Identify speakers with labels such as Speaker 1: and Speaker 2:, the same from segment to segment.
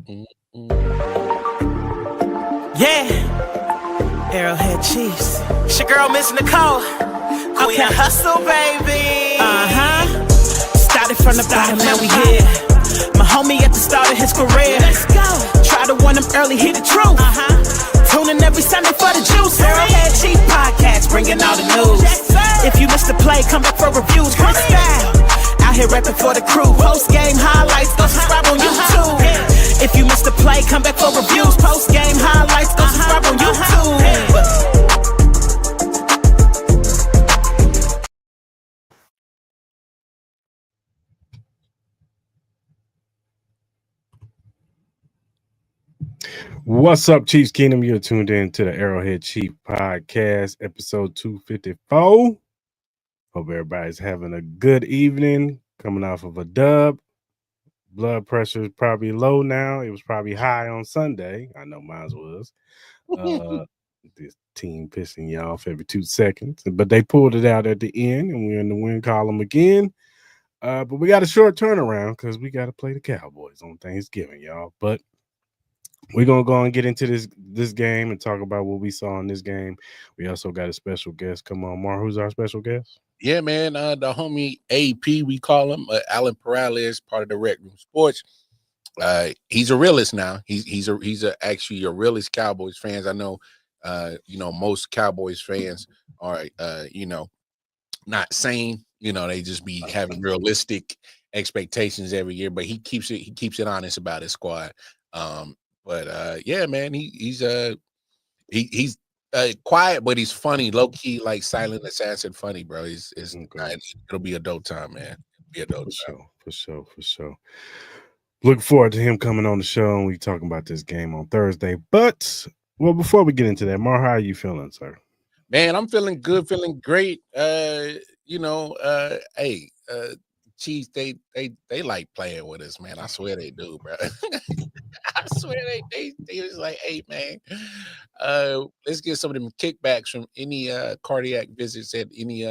Speaker 1: Yeah, Arrowhead Chiefs. It's your girl, Miss Nicole. Queen of Hustle, baby. Started from the bottom, now we here. My homie at the start of his career. Let's go. Try to warn him early, hear the truth. Tune in every Sunday for the juice. Arrowhead Chief Podcast, bringing all the news. If you missed the play, come back for reviews. Cris style, out here rapping for the crew. Post game highlights, go subscribe on YouTube. If you missed the play, come back for reviews. Post game highlights, go subscribe on YouTube.
Speaker 2: What's up, Chiefs Kingdom? You're tuned in to the Arrowhead Chief Podcast, episode 254. Hope everybody's having a good evening, coming off of a dub. Blood pressure is probably low now. It was probably high on Sunday. I know mine was. This team pissing you off every 2 seconds. But they pulled it out at the end, and we're in the win column again. But we got a short turnaround because we got to play the Cowboys on Thanksgiving, y'all. But we're going to go and get into this game and talk about what we saw in this game. We also got a special guest. Come on, Mar. Who's our special guest?
Speaker 3: Yeah, man. The homie AP, we call him, Allen Peralez, part of the Recroom Sports. He's a realist now. He's actually a realist Cowboys fans. I know, most Cowboys fans are, not sane. They just be having realistic expectations every year. But he keeps it honest about his squad. Yeah, man, he's quiet, but he's funny, low key, like silent assassin funny, bro. It'll be a dope time, man. It'll be a dope time.
Speaker 2: For sure. Looking forward to him coming on the show, and we talking about this game on Thursday. But before we get into that, Mar, how are you feeling, sir?
Speaker 3: Man, I'm feeling good, feeling great. Chiefs, they like playing with us, man. I swear they do, bro. I swear they was like, hey, man, let's get some of them kickbacks from any cardiac visits at any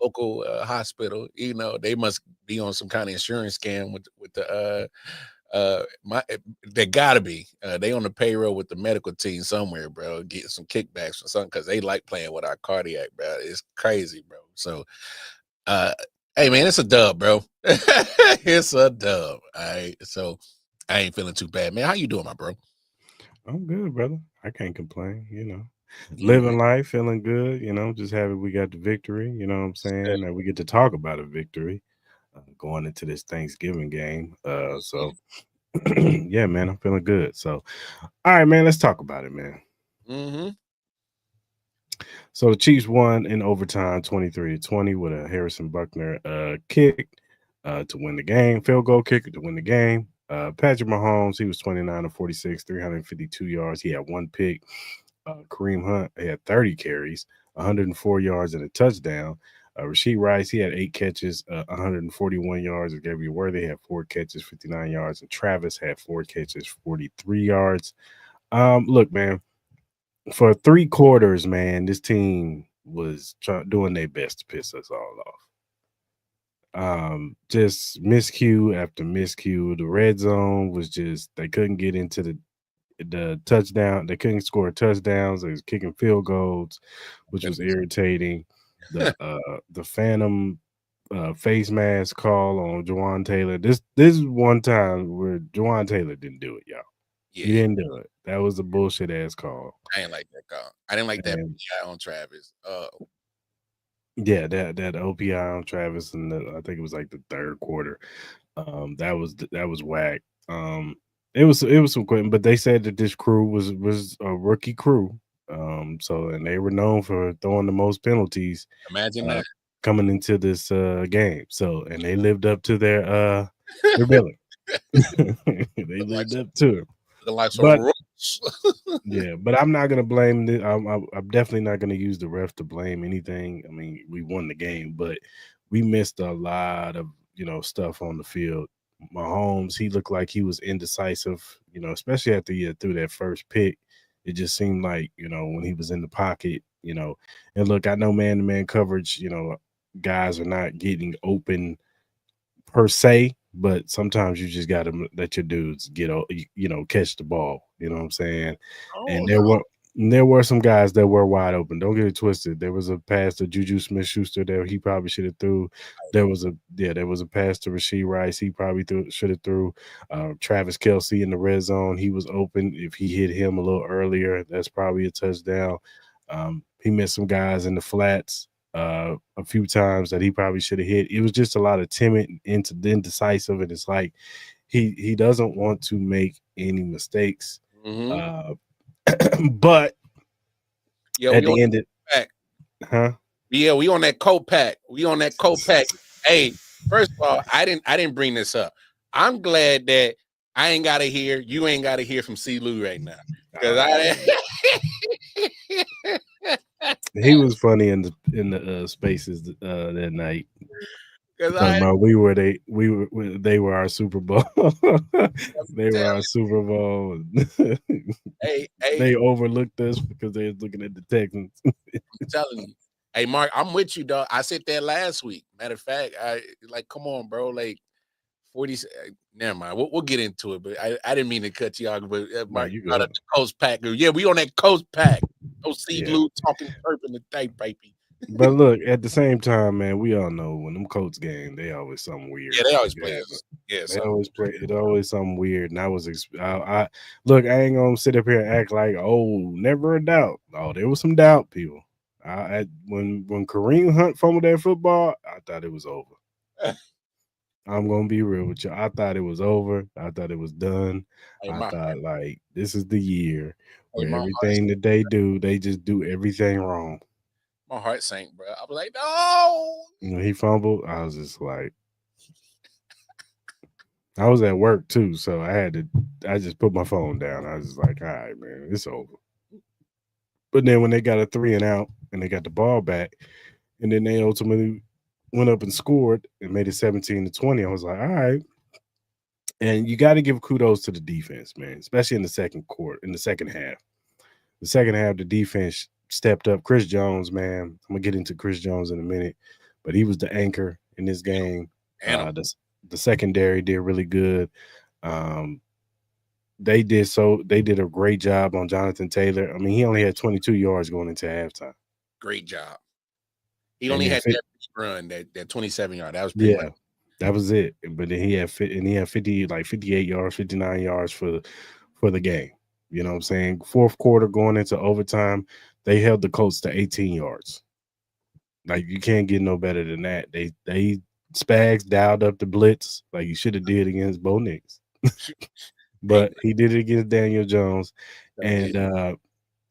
Speaker 3: local hospital. They must be on some kind of insurance scam with the they gotta be. They on the payroll with the medical team somewhere, bro. Getting some kickbacks or something because they like playing with our cardiac, bro. It's crazy, bro. So hey, man, it's a dub, bro. It's a dub. All right. So I ain't feeling too bad, man. How you doing, my bro?
Speaker 2: I'm good, brother. I can't complain, Living life, feeling good, just happy we got the victory, you know what I'm saying? And we get to talk about a victory going into this Thanksgiving game. Yeah, man, I'm feeling good. So, all right, man, let's talk about it, man. So the Chiefs won in overtime 23-20 with a Harrison Buckner kick to win the game, field goal kick to win the game. Patrick Mahomes, he was 29 of 46, 352 yards. He had one pick. Kareem Hunt, he had 30 carries, 104 yards and a touchdown. Rashid Rice, he had 8 catches, 141 yards. Xavier Worthy had 4 catches, 59 yards. And Travis had 4 catches, 43 yards. Look, man, for 3 quarters, man, this team was doing their best to piss us all off. Just miscue after miscue. The red zone was just, they couldn't get into the touchdown. They couldn't score touchdowns. They was kicking field goals, which was irritating. The phantom face mask call on Jawan Taylor. This is one time where Jawan Taylor didn't do it, y'all. Yeah. He didn't do it. That was a bullshit ass call.
Speaker 3: I didn't like that call. I didn't like that PI on Travis.
Speaker 2: Yeah, that OPI on Travis, and I think it was like the third quarter. That was whack. It was some quitting, but they said that this crew was a rookie crew. And they were known for throwing the most penalties.
Speaker 3: Imagine that
Speaker 2: coming into this game. So, and they lived up to their billing. They lived up to it. Yeah, but I'm not gonna blame this. I'm definitely not gonna use the ref to blame anything. I mean, we won the game, but we missed a lot of stuff on the field. Mahomes, he looked like he was indecisive, especially after he threw that first pick. It just seemed like, when he was in the pocket, and look, I know man-to-man coverage, guys are not getting open per se, but sometimes you just got to let your dudes catch the ball. You know what I'm saying?
Speaker 3: Oh
Speaker 2: And
Speaker 3: no.
Speaker 2: there were some guys that were wide open. Don't get it twisted. There was a pass to Juju Smith-Schuster that he probably should have threw. There was a pass to Rashee Rice. He probably should have threw. Travis Kelce in the red zone. He was open. If he hit him a little earlier, that's probably a touchdown. He missed some guys in the flats a few times that he probably should have hit. It was just a lot of timid and indecisive, and it's like he doesn't want to make any mistakes.
Speaker 3: Mm-hmm.
Speaker 2: But
Speaker 3: Yeah,
Speaker 2: at
Speaker 3: we on
Speaker 2: the end of
Speaker 3: pack.
Speaker 2: huh?
Speaker 3: Yeah, we on that coat pack. We on that coat pack. Hey, first of all, I didn't bring this up. I'm glad that I ain't gotta hear, you ain't gotta hear from C. Lou right now. Because
Speaker 2: he was funny in the spaces that night.
Speaker 3: because
Speaker 2: They were our Super Bowl. They were our Super Bowl.
Speaker 3: hey,
Speaker 2: They overlooked us because they was looking at the Texans.
Speaker 3: I'm telling you. Hey, Mark, I'm with you, dog. I said that last week. Matter of fact, come on, bro. Like 40. Never mind. We'll get into it, but I didn't mean to cut you off. But Mark,
Speaker 2: you
Speaker 3: out of the Coast Pack. Yeah, we on that Coast Pack. Don't see
Speaker 2: Yeah.
Speaker 3: Lou talking chirping the thing, baby.
Speaker 2: But look, at the same time, man, we all know when them Colts game, they always something weird.
Speaker 3: Yeah, they always play. Yeah,
Speaker 2: They always play. It's always something weird. And I was, I look, I ain't gonna sit up here and act like, oh, never a doubt. Oh, there was some doubt, people. When Kareem Hunt fumbled that football, I thought it was over. I'm gonna be real with you. I thought it was over. I thought it was done. I thought like this is the year where everything that they do, they just do everything wrong.
Speaker 3: My heart sank, bro. I was like, no.
Speaker 2: When he fumbled, I was just like, I was at work too, so I just put my phone down. I was just like, all right, man, it's over. But then when they got a 3 and out and they got the ball back, and then they ultimately went up and scored and made it 17-20, I was like, all right. And you got to give kudos to the defense, man, especially in the second half. The second half, the defense stepped up. Chris Jones, man, I'm gonna get into Chris Jones in a minute, but he was the anchor in this game. The secondary did really good. They did a great job on Jonathan Taylor. I mean, he only had 22 yards going into halftime.
Speaker 3: Great job. He only had that run, that 27 yard. That was pretty much.
Speaker 2: That was it. But then he had 58 yards, 59 yards for the game. You know what I'm saying? Fourth quarter going into overtime, they held the Colts to 18 yards. Like, you can't get no better than that. They Spags dialed up the blitz like he should have did against Bo Nix. But he did it against Daniel Jones, and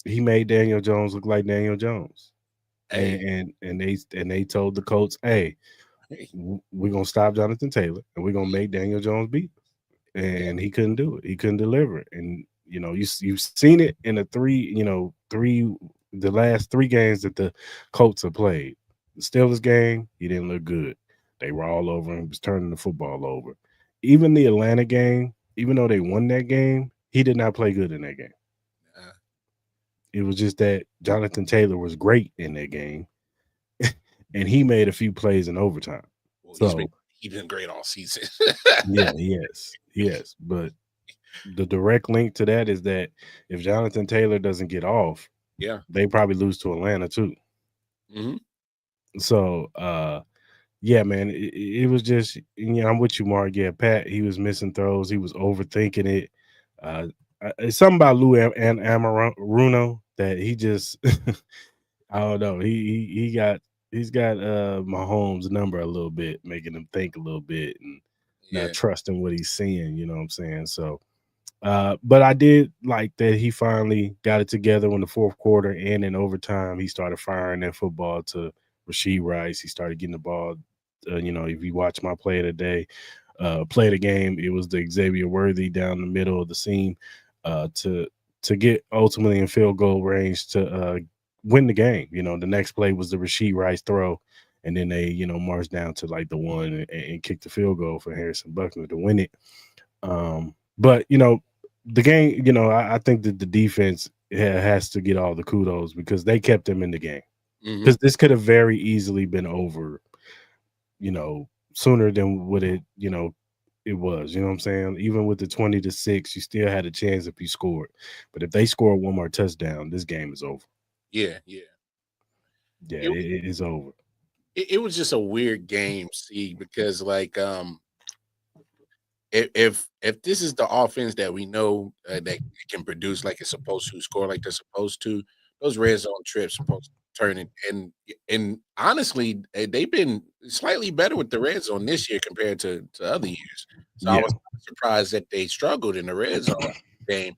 Speaker 2: he made Daniel Jones look like Daniel Jones. And they told the Colts, hey, we're gonna stop Jonathan Taylor and we're gonna make Daniel Jones beat us. And he couldn't do it. He couldn't deliver it. And you've seen it in the last 3 games that the Colts have played. The Steelers game, he didn't look good. They were all over him, was turning the football over. Even the Atlanta game, even though they won that game, he did not play good in that game. It was just that Jonathan Taylor was great in that game, and he made a few plays in overtime. Well,
Speaker 3: he's been great all season.
Speaker 2: Yeah, yes. But the direct link to that is that if Jonathan Taylor doesn't get off, they probably lose to Atlanta too.
Speaker 3: Mm-hmm.
Speaker 2: So, yeah, man, it was just, I'm with you, Mark. Yeah, Pat, he was missing throws. He was overthinking it. It's something about Lou Anarumo that he just, I don't know. He's got Mahomes' number a little bit, making him think a little bit and not trusting what he's seeing. You know what I'm saying? So, but I did like that he finally got it together in the fourth quarter and in overtime. He started firing that football to Rashee Rice. He started getting the ball. If you watch my play of the day, play of the game, it was the Xavier Worthy down the middle of the seam to get ultimately in field goal range to win the game. The next play was the Rashee Rice throw, and then they marched down to like the one and kicked the field goal for Harrison Buckner to win it. But the game, I think that the defense has to get all the kudos because they kept them in the game, because this could have very easily been over sooner than what it It was, you know what I'm saying? Even with the 20-6, you still had a chance if you scored. But if they score one more touchdown, this game is over.
Speaker 3: Yeah.
Speaker 2: Yeah, it is over.
Speaker 3: It was just a weird game, see, because like if this is the offense that we know that can produce like it's supposed to, score like they're supposed to, those red zone trips supposed to turn it. And honestly, they've been slightly better with the red zone this year compared to other years. So I
Speaker 2: Yeah.
Speaker 3: was surprised that they struggled in the red zone game.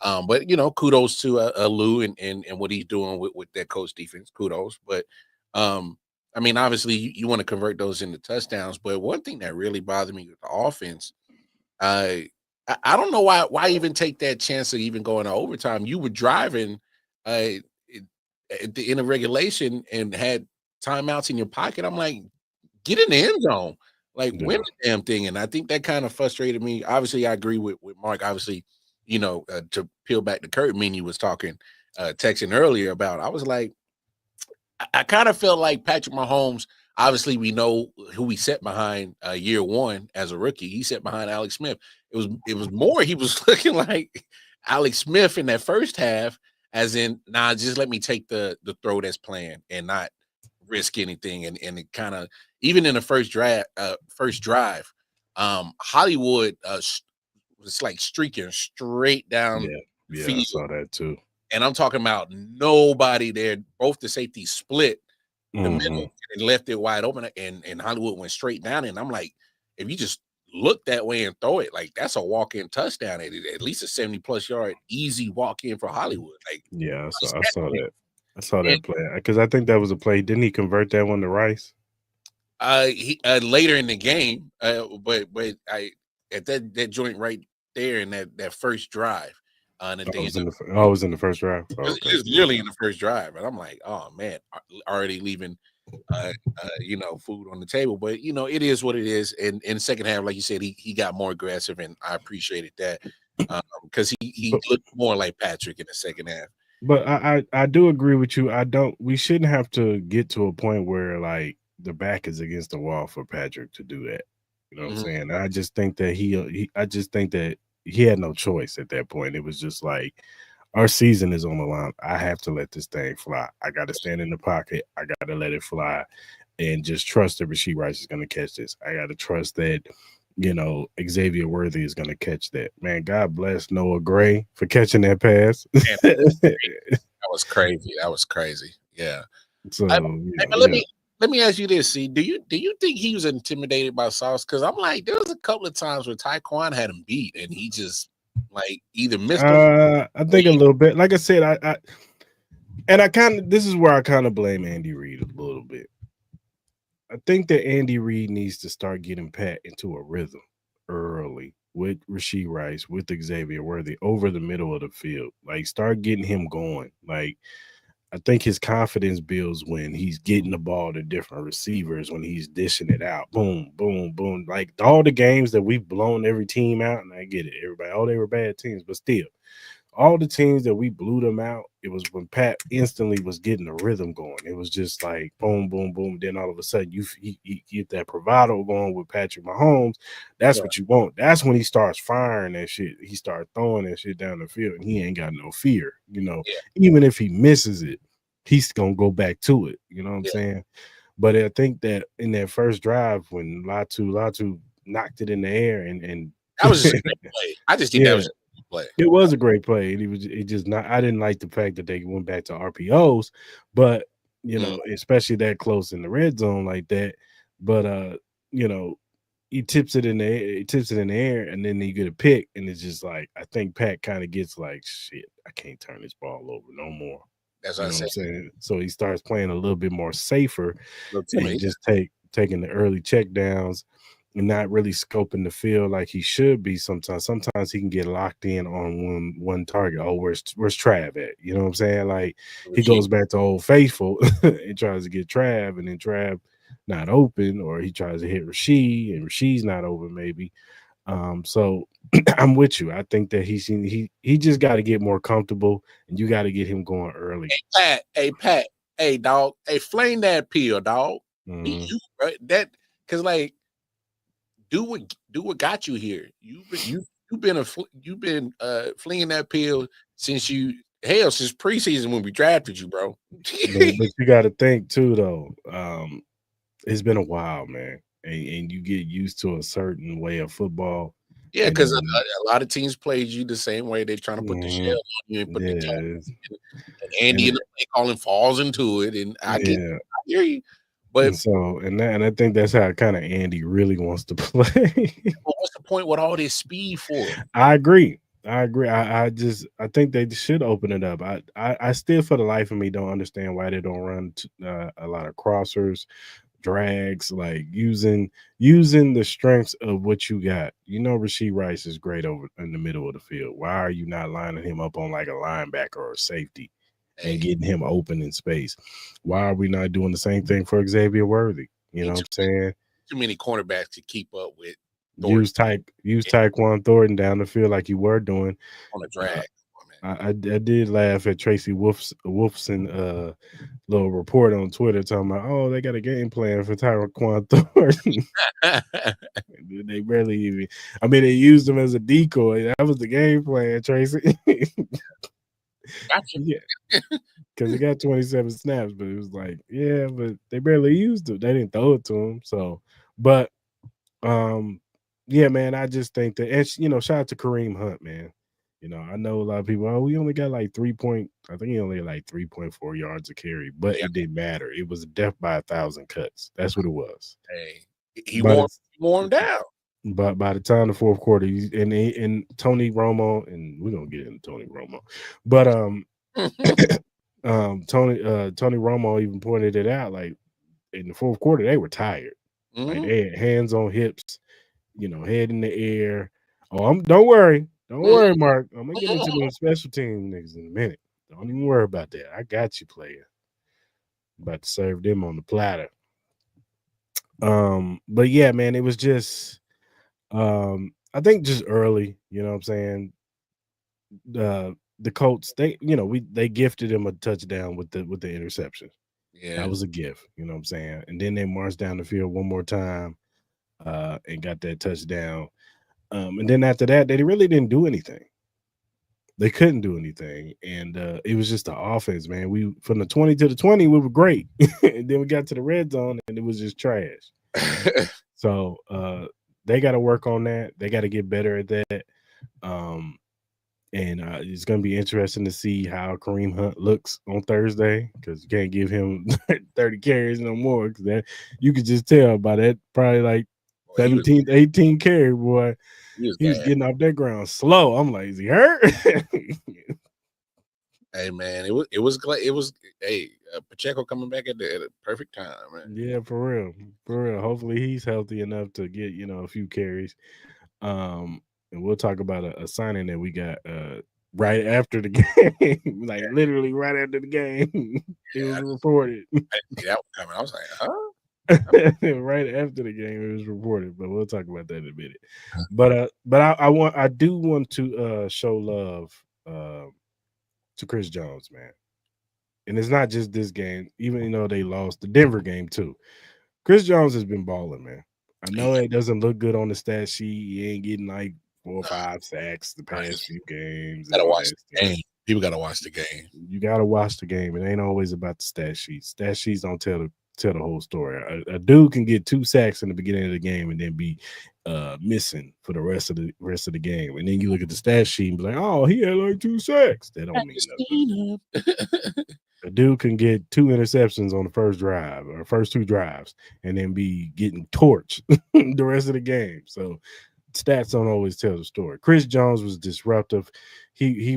Speaker 3: But kudos to Lou and what he's doing with that coach defense. Kudos. But I mean, obviously you want to convert those into touchdowns. But one thing that really bothered me with the offense, I don't know why even take that chance of even going to overtime. You were driving at the end of regulation and had timeouts in your pocket. I'm like, get in the end zone, like win the damn thing. And I think that kind of frustrated me. Obviously, I agree with Mark. Obviously, to peel back the curtain, you was talking, texting earlier about. I was like, I kind of felt like Patrick Mahomes. Obviously, we know who he set behind year one as a rookie. He set behind Alex Smith. It was more. He was looking like Alex Smith in that first half, as in, nah, just let me take the throw that's planned and not risk anything. And it kind of, even in the first drive, Hollywood was like streaking straight down.
Speaker 2: Yeah,
Speaker 3: field.
Speaker 2: I saw that too.
Speaker 3: And I'm talking about nobody there. Both the safeties split the middle and left it wide open, and Hollywood went straight down. And I'm like, if you just look that way and throw it, like that's a walk-in touchdown at least a 70+ yard easy walk-in for Hollywood. Like,
Speaker 2: yeah, I saw that. I saw that play because I think that was a play. Didn't he convert that one to Rice?
Speaker 3: He later in the game, but I at that joint right there in that first drive. And
Speaker 2: it was in the first drive.
Speaker 3: It was literally in the first drive, and I'm like, oh man, already leaving, food on the table. But it is what it is. And in the second half, like you said, he got more aggressive, and I appreciated that because he looked more like Patrick in the second half.
Speaker 2: But I do agree with you. We shouldn't have to get to a point where like the back is against the wall for Patrick to do that. You know what I'm saying? I just think that he had no choice at that point. It was just like, our season is on the line. I have to let this thing fly. I got to stand in the pocket. I got to let it fly and just trust that Rashee Rice is going to catch this. I got to trust that, Xavier Worthy is going to catch that. Man, God bless Noah Gray for catching that pass.
Speaker 3: That was crazy. Yeah.
Speaker 2: So
Speaker 3: let me ask you this. See, do you think he was intimidated by Sauce? Because I'm like, there was a couple of times where Tyquan had him beat, and he just like either missed him.
Speaker 2: I think a little bit. Like I said, this is where I kind of blame Andy Reid a little bit. I think that Andy Reid needs to start getting Pat into a rhythm early with Rashee Rice, with Xavier Worthy over the middle of the field. Like, start getting him going. Like, I think his confidence builds when he's getting the ball to different receivers, when he's dishing it out. Boom, boom, boom. Like, all the games that we've blown every team out, and I get it, everybody, they were bad teams, but still, all the teams that we blew them out, it was when Pat instantly was getting the rhythm going. It was just like boom, boom, boom. Then all of a sudden, you get that bravado going with Patrick Mahomes. That's what you want. That's when he starts firing that shit. He starts throwing that shit down the field, and he ain't got no fear. Even if he misses it, he's gonna go back to it. You know what I'm saying? But I think that in that first drive, when Latu knocked it in the air, and
Speaker 3: that was just a great play. I just think that was. Play.
Speaker 2: It was a great play. It just not. I didn't like the fact that they went back to RPOs, but especially that close in the red zone like that. But he tips it in the air. He tips it in the air, and then you get a pick, and it's just like, I think Pat kind of gets like, shit, I can't turn this ball over no more.
Speaker 3: That's what I'm
Speaker 2: saying. So he starts playing a little bit more safer, and just taking the early check downs. And not really scoping the field like he should be sometimes. Sometimes he can get locked in on one target. Oh, where's Trav at? You know what I'm saying? Like, he goes back to Old Faithful and tries to get Trav, and then Trav not open, or he tries to hit Rashee, and Rashee's not open maybe. So I'm with you. I think that he just got to get more comfortable, and you got to get him going early.
Speaker 3: Hey Pat, hey dog, hey, flame that pill, dog. You, right? That, because like, do what got you here. You've been flinging that pill since preseason when we drafted you, bro.
Speaker 2: But you got to think too, though. It's been a while, man, and you get used to a certain way of football.
Speaker 3: Yeah, because a lot of teams played you the same way. They're trying to put the shell on you and put the tone. And Andy and they calling falls into it, and I hear you. But
Speaker 2: and I think that's how kind of Andy really wants to play.
Speaker 3: What's the point with all this speed for?
Speaker 2: I agree. I think they should open it up. I still, for the life of me, don't understand why they don't run a lot of crossers, drags, like using the strengths of what you got. Rashee Rice is great over in the middle of the field. Why are you not lining him up on like a linebacker or a safety and getting him open in space? Why are we not doing the same thing for Xavier Worthy? You know what I'm saying?
Speaker 3: Too many cornerbacks to keep up with.
Speaker 2: Use Tyquan Thornton down the field like you were doing
Speaker 3: on a drag.
Speaker 2: I did laugh at Tracy Wolfson little report on Twitter talking about, oh, they got a game plan for Tyquan Thornton. They barely even. I mean, they used him as a decoy. That was the game plan, Tracy.
Speaker 3: Gotcha.
Speaker 2: Yeah, because he got 27 snaps, but it was like, yeah, but they barely used him. They didn't throw it to him. So, but yeah, man, I just think that, and shout out to Kareem Hunt, man. I know a lot of people, we only got like I think he only had like 3.4 yards a carry, but it didn't matter. It was death by 1,000 cuts. That's what it was.
Speaker 3: Hey, he wore him down.
Speaker 2: But by the time the fourth quarter, and Tony Romo, and we're gonna get into Tony Romo, but Tony Romo even pointed it out, like in the fourth quarter, they were tired. Mm-hmm. Like they had hands on hips, head in the air. Oh, don't worry, Mark. I'm gonna get into the special team niggas in a minute. Don't even worry about that. I got you, player. About to serve them on the platter. But yeah, man, it was just, I think just early. You know what I'm saying? The Colts, they gifted him a touchdown with the interception. Yeah, that was a gift. You know what I'm saying? And then they marched down the field one more time, and got that touchdown. And then after that, they really didn't do anything. They couldn't do anything. And it was just the offense, man. We from the 20 to the 20, we were great. And then we got to the red zone and it was just trash. So they got to work on that. They got to get better at that. And it's going to be interesting to see how Kareem Hunt looks on Thursday, because you can't give him 30 carries no more. Because that you could just tell by that probably like 17, 18 carry, boy. He was getting off that ground slow. I'm like, is he hurt?
Speaker 3: Hey, man, it was Pacheco coming back at the perfect time, man.
Speaker 2: Yeah, for real. Hopefully he's healthy enough to get a few carries. And we'll talk about a signing that we got right after the game, like literally right after the game. It was reported.
Speaker 3: That was coming. I was like, huh?
Speaker 2: Right after the game, it was reported, but we'll talk about that in a minute. But I do want to show love to Chris Jones, man. And it's not just this game, even though they lost the Denver game too. Chris Jones has been balling, man. I know it doesn't look good on the stat sheet. He ain't getting like 4 or 5 sacks the past few games.
Speaker 3: Gotta watch the game. People gotta watch the game.
Speaker 2: You gotta watch the game. It ain't always about the stat sheets. Stat sheets don't tell the whole story. A dude can get 2 sacks in the beginning of the game and then be missing for the rest of the game. And then you look at the stat sheet and be like, oh, he had like 2 sacks. That don't mean nothing. A dude can get 2 interceptions on the first drive or first 2 drives and then be getting torched the rest of the game. So stats don't always tell the story. Chris Jones was disruptive. He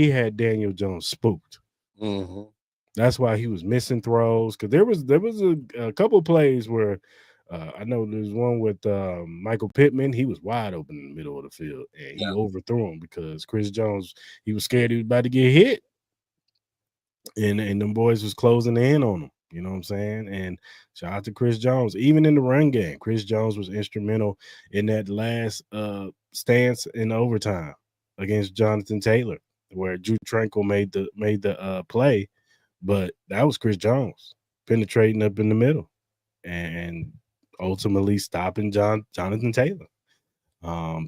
Speaker 2: had Daniel Jones spooked.
Speaker 3: Mm-hmm.
Speaker 2: That's why he was missing throws, because there was a couple of plays where I know there's one with Michael Pittman. He was wide open in the middle of the field, and he overthrew him because Chris Jones, he was scared he was about to get hit, and them boys was closing in on him. You know what I'm saying? And shout out to Chris Jones. Even in the run game, Chris Jones was instrumental in that last stance in overtime against Jonathan Taylor, where Drew Tranquil made the play. But that was Chris Jones penetrating up in the middle and ultimately stopping Jonathan Taylor.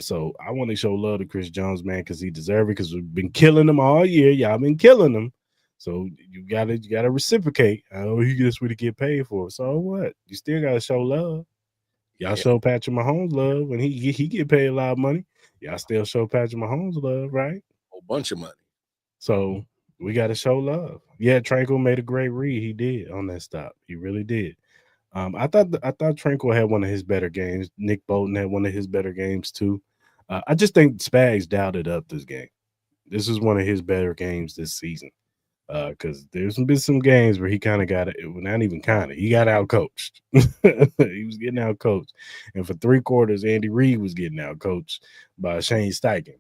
Speaker 2: So I want to show love to Chris Jones, man, because he deserves it. Because we've been killing him all year. Y'all been killing him. So you gotta reciprocate. Oh, he gets what he get paid for. So what? You still gotta show love. Y'all show Patrick Mahomes love, and he get paid a lot of money. Y'all still show Patrick Mahomes love, right?
Speaker 3: A bunch of money.
Speaker 2: So we got to show love. Yeah, Tranquil made a great read. He did on that stop. He really did. I thought Tranquil had one of his better games. Nick Bolton had one of his better games too. I just think Spags dialed it up this game. This is one of his better games this season. Because there's been some games where he kind of got it. Not even kind of. He got out coached. He was getting out coached, and for 3 quarters, Andy Reid was getting out coached by Shane Steichen.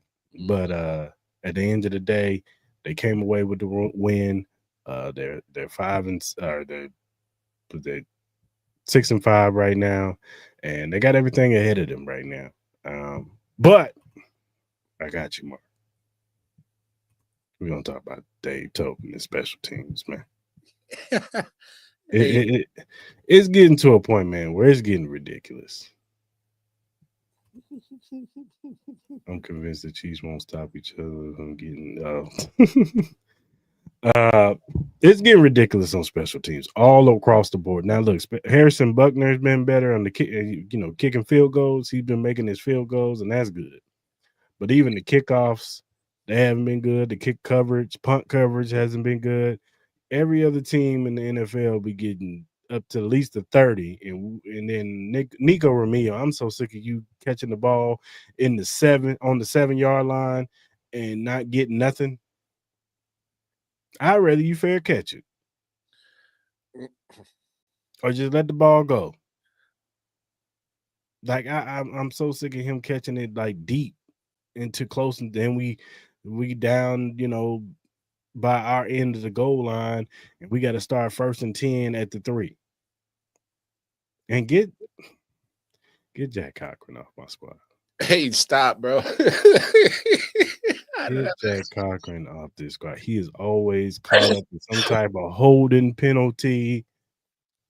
Speaker 2: But at the end of the day, they came away with the win. They're 6-5 right now, and they got everything ahead of them right now. But I got you, Mark. We're gonna talk about Dave Tobin and special teams, man. It's getting to a point, man, where it's getting ridiculous. I'm convinced the Chiefs won't stop each other. I'm getting it's getting ridiculous on special teams all across the board. Now, look, Harrison Buckner has been better on the kicking field goals. He's been making his field goals, and that's good. But even the kickoffs, they haven't been good. The kick coverage, punt coverage hasn't been good. Every other team in the NFL be getting up to at least a 30. And then Nico Romeo, I'm so sick of you catching the ball on the 7-yard line and not getting nothing. I'd rather you fair catch it. Or just let the ball go. Like I'm so sick of him catching it like deep into close, and then we down, by our end of the goal line, and we got to start 1st and 10 at the 3. And get Jack Cochran off my squad.
Speaker 3: Hey, stop, bro.
Speaker 2: Get Jack Cochran off this squad. He is always caught up in some type of holding penalty,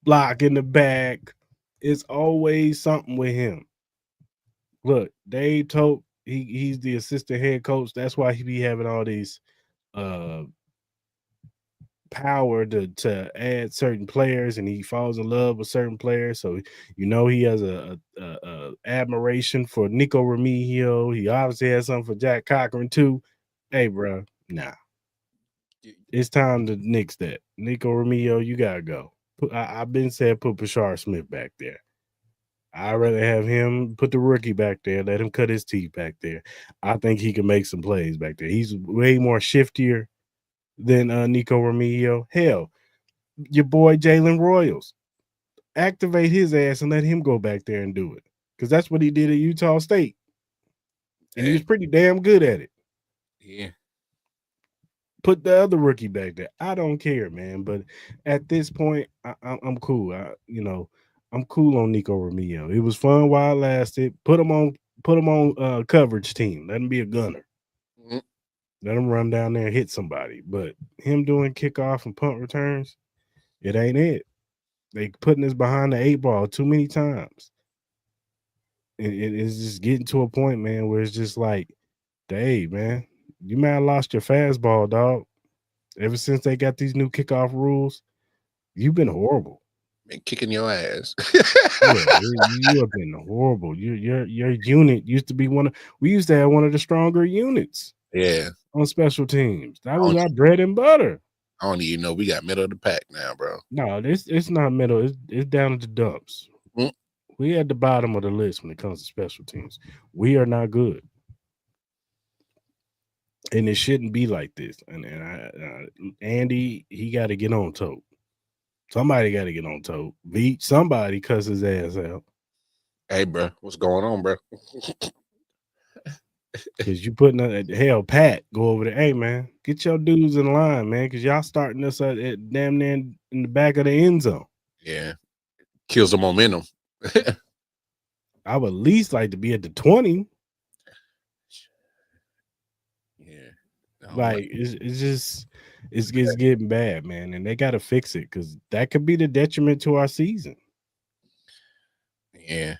Speaker 2: block in the back. It's always something with him. Look, Dave Tope, he's the assistant head coach. That's why he be having all these power to add certain players, and he falls in love with certain players. So he has a admiration for Nico Remigio. He obviously has something for Jack Cochran too. Hey, bro, nah. It's time to nix that. Nico Remigio, you gotta go. I've been said put Bashar Smith back there. I'd rather have him put the rookie back there, let him cut his teeth back there. I think he can make some plays back there. He's way more shiftier than Nico Remigio. Hell, your boy Jalen Royals. Activate his ass and let him go back there and do it. Because that's what he did at Utah State. And he was pretty damn good at it.
Speaker 3: Yeah.
Speaker 2: Put the other rookie back there. I don't care, man. But at this point, I'm cool. I'm cool on Nico Remigio. It was fun while it lasted. Put him on coverage team. Let him be a gunner. Mm-hmm. Let him run down there and hit somebody. But him doing kickoff and punt returns, it ain't it. They putting us behind the 8 ball too many times. It's just getting to a point, man, where it's just like, Dave, man, you might have lost your fastball, dog. Ever since they got these new kickoff rules, you've been horrible.
Speaker 3: Been kicking your ass.
Speaker 2: You have been horrible. Your unit used to be we used to have one of the stronger units.
Speaker 3: Yeah.
Speaker 2: On special teams. That was our bread and butter.
Speaker 3: I don't even know. We got middle of the pack now, bro.
Speaker 2: No, it's not middle. It's down at the dumps. Mm-hmm. We at the bottom of the list when it comes to special teams. We are not good. And it shouldn't be like this. And Andy, he got to get on Tope. Somebody got to get on Tope. Beat somebody, cuss his ass out.
Speaker 3: Hey, bro, what's going on, bro?
Speaker 2: Because you putting hell, Pat, go over there. Hey, man, get your dudes in line, man, because y'all starting us at damn near in the back of the end zone.
Speaker 3: Yeah. Kills the momentum.
Speaker 2: I would at least like to be at the 20.
Speaker 3: Yeah.
Speaker 2: Like, it's getting bad, man, and they got to fix it because that could be the detriment to our season.
Speaker 3: Yeah.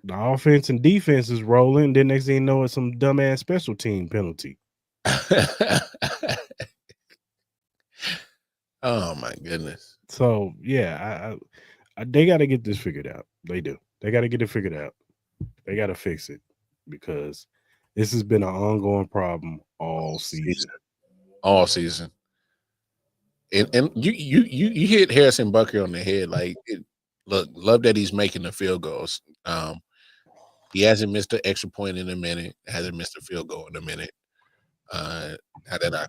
Speaker 2: The offense and defense is rolling. Then next thing you know, it's some dumbass special team penalty.
Speaker 3: Oh my goodness.
Speaker 2: So yeah, they got to get this figured out. They do. They got to get it figured out. They got to fix it because this has been an ongoing problem all season.
Speaker 3: All season. And you hit Harrison Butker on the head. Like, look, love that he's making the field goals. He hasn't missed an extra point in a minute. Hasn't missed a field goal in a minute. That I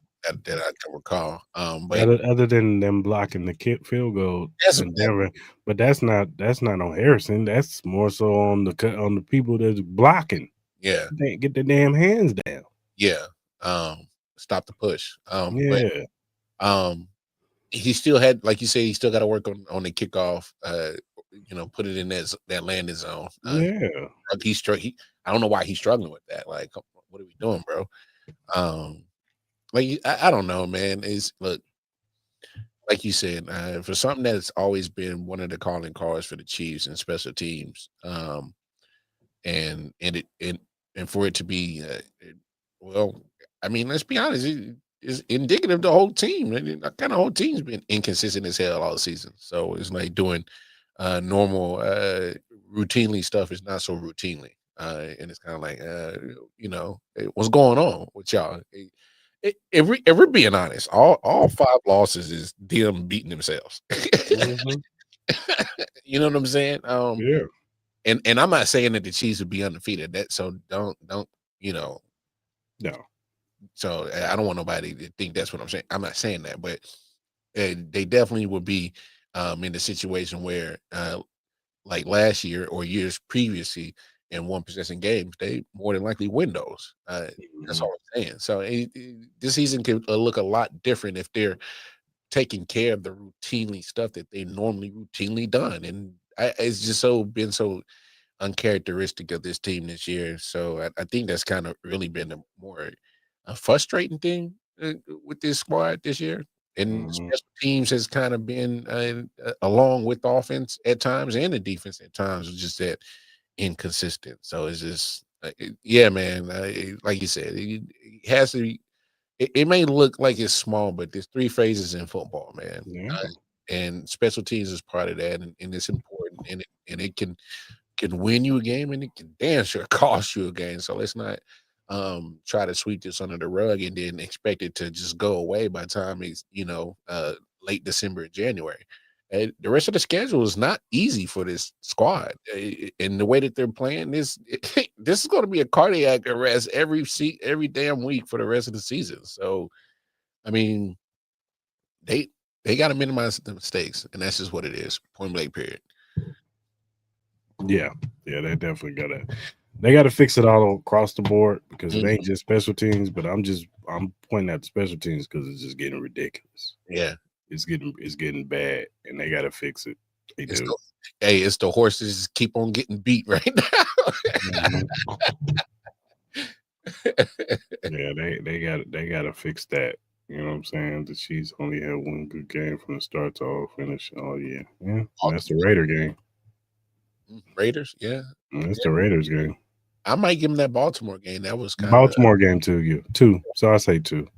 Speaker 3: can recall. But
Speaker 2: Other than them blocking the field goal in Denver, but that's not on Harrison. That's more so on the people that's blocking.
Speaker 3: Yeah,
Speaker 2: they get their damn hands down.
Speaker 3: Yeah, stop the push.
Speaker 2: Yeah,
Speaker 3: but, he still had, like you say, he still got to work on the kickoff. Put it in that landing zone.
Speaker 2: Yeah,
Speaker 3: I don't know why he's struggling with that. Like, what are we doing, bro? I don't know, man. Look, like you said, for something that's always been one of the calling cards for the Chiefs and special teams, and for it to be, well, I mean, let's be honest, it's indicative of the whole team. The kind of whole team's been inconsistent as hell all season. So it's like doing normal, routinely stuff is not so routinely, and it's kind of like, what's going on with y'all? If we're being honest, all 5 losses is them beating themselves.
Speaker 2: mm-hmm.
Speaker 3: You know what I'm saying?
Speaker 2: Yeah.
Speaker 3: And I'm not saying that the Chiefs would be undefeated. So don't
Speaker 2: No.
Speaker 3: So I don't want nobody to think that's what I'm saying. I'm not saying that, but they definitely would be in the situation where, like last year or years previously, in one possession games, they more than likely win those. That's all I'm saying. So this season could look a lot different if they're taking care of the routinely stuff that they normally routinely done. And it's just been so uncharacteristic of this team this year. So I think that's kind of really been a frustrating thing with this squad this year. And special teams has kind of been along with the offense at times and the defense at times, just that inconsistent. So it's just yeah, man, like you said, it has to be, it may look like it's small, but there's 3 phases in football, man.
Speaker 2: Yeah.
Speaker 3: And special teams is part of that, and it's important, and it can win you a game, and it can damn sure cost you a game. So let's not try to sweep this under the rug and then expect it to just go away by the time it's late December and January. And the rest of the schedule is not easy for this squad, and the way that they're playing this is going to be a cardiac arrest every damn week for the rest of the season. So, I mean, they got to minimize the mistakes, and that's just what it is. Point blank, period.
Speaker 2: Yeah, they definitely got to fix it all across the board, because it ain't just special teams. But I'm pointing out the special teams because it's just getting ridiculous.
Speaker 3: Yeah.
Speaker 2: It's getting bad, and they got to fix it. They do.
Speaker 3: It's the horses keep on getting beat right now.
Speaker 2: Yeah, they got to fix that. You know what I'm saying? The Chiefs only had one good game from the start to all finish all year. Yeah, that's the Raider game.
Speaker 3: Raiders, yeah,
Speaker 2: that's the Raiders game.
Speaker 3: I might give them that Baltimore game. That was kind
Speaker 2: Baltimore game too. Yeah, 2. So I say 2.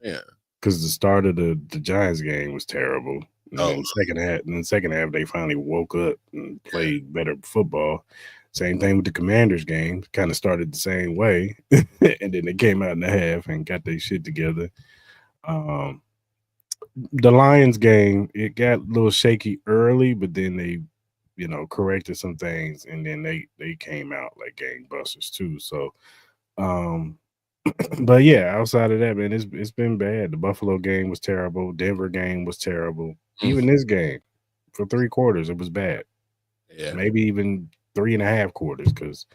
Speaker 3: Yeah.
Speaker 2: Because the start of the Giants game was terrible. And then the second half, they finally woke up and played better football. Same thing with the Commanders game. Kind of started the same way. And then they came out in the half and got their shit together. The Lions game, it got a little shaky early, but then they, corrected some things. And then they came out like gangbusters too. So, but yeah, outside of that, man, it's been bad. The Buffalo game was terrible. Denver game was terrible. Even this game, for 3 quarters, it was bad.
Speaker 3: Yeah,
Speaker 2: maybe even 3.5 quarters, because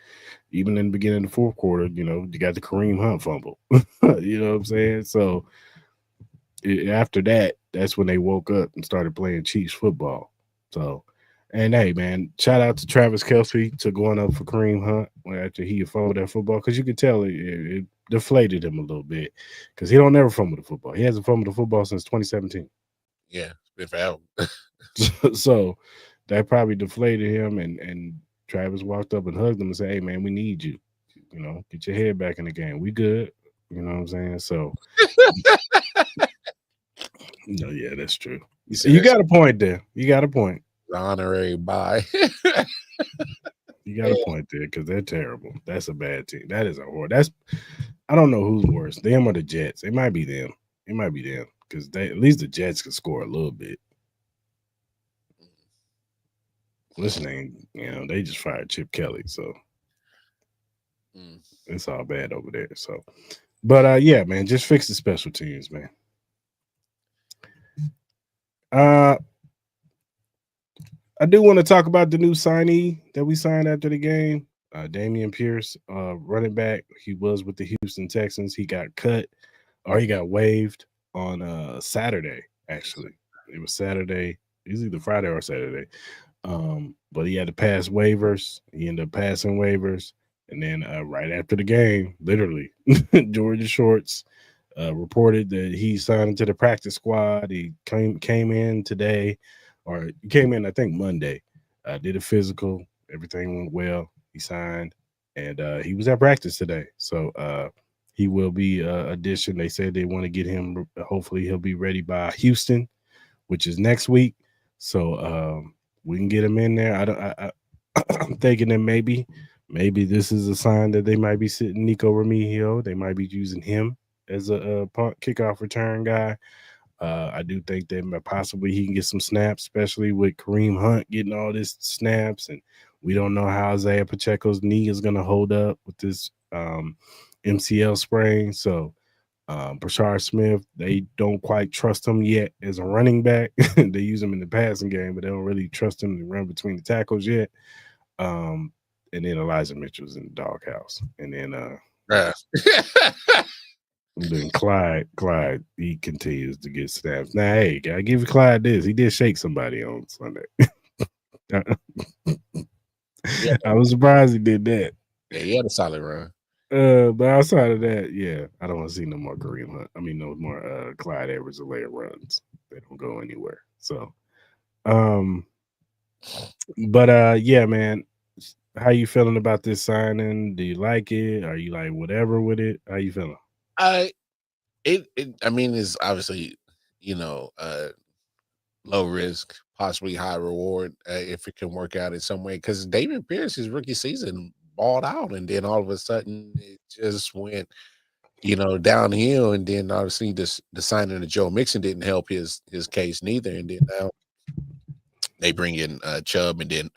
Speaker 2: even in the beginning of the 4th quarter, you got the Kareem Hunt fumble. You know what I'm saying? So after that, that's when they woke up and started playing Chiefs football. So, and hey, man, shout out to Travis Kelce to going up for Kareem Hunt after he fumbled that football, because you could tell it deflated him a little bit, because he don't never fumble the football. He hasn't fumbled the football since 2017.
Speaker 3: Yeah, it's been forever.
Speaker 2: So that probably deflated him, and Travis walked up and hugged him and said, "Hey man, we need you. You know, get your head back in the game. We good." You know what I'm saying? So, no, yeah, that's true. You got a point there. You got a point.
Speaker 3: Honorary bye.
Speaker 2: You got a point there because they're terrible. That's a bad team. That is a horror. That's I don't know who's worse, them or the Jets. It might be them. It might be them because at least the Jets could score a little bit. Listening, you know, they just fired Chip Kelly, so it's all bad over there. So, but yeah, man, just fix the special teams, man. I do want to talk about the new signee that we signed after the game. Damian Pierce, running back. He was with the Houston Texans. He got cut or he got waived on Saturday, actually. It was Saturday. It was either Friday or Saturday. But he had to pass waivers. He ended up passing waivers. And then right after the game, literally, Georgia Shorts reported that he signed into the practice squad. He came in today, or he came in, I think, Monday. Did a physical. Everything went well. He signed, and he was at practice today. So he will be addition. They said they want to get him. Hopefully, he'll be ready by Houston, which is next week. So we can get him in there. I'm thinking that maybe this is a sign that they might be sitting Nico Remigio. They might be using him as a kickoff return guy. I do think that possibly he can get some snaps, especially with Kareem Hunt getting all this snaps, and we don't know how Isaiah Pacheco's knee is going to hold up with this MCL sprain. So Brashard Smith, they don't quite trust him yet as a running back. They use him in the passing game, but they don't really trust him to run between the tackles yet. And then Elijah Mitchell's in the doghouse, and then and then Clyde, he continues to get snaps. Now, hey, I give Clyde this. He did shake somebody on Sunday.
Speaker 3: Yeah.
Speaker 2: I was surprised he did that.
Speaker 3: Yeah, he had a solid run.
Speaker 2: But outside of that, yeah, I don't want to see no more Kareem Hunt. I mean, no more Clyde Edwards-Helaire runs. They don't go anywhere. So, but yeah, man, how you feeling about this signing? Do you like it? Are you like whatever with it? How you feeling?
Speaker 3: I mean, it's obviously, low risk, possibly high reward if it can work out in some way. Because David Pierce, his rookie season, balled out, and then all of a sudden it just went, downhill. And then obviously the signing of Joe Mixon didn't help his case neither. And then now they bring in Chubb, and then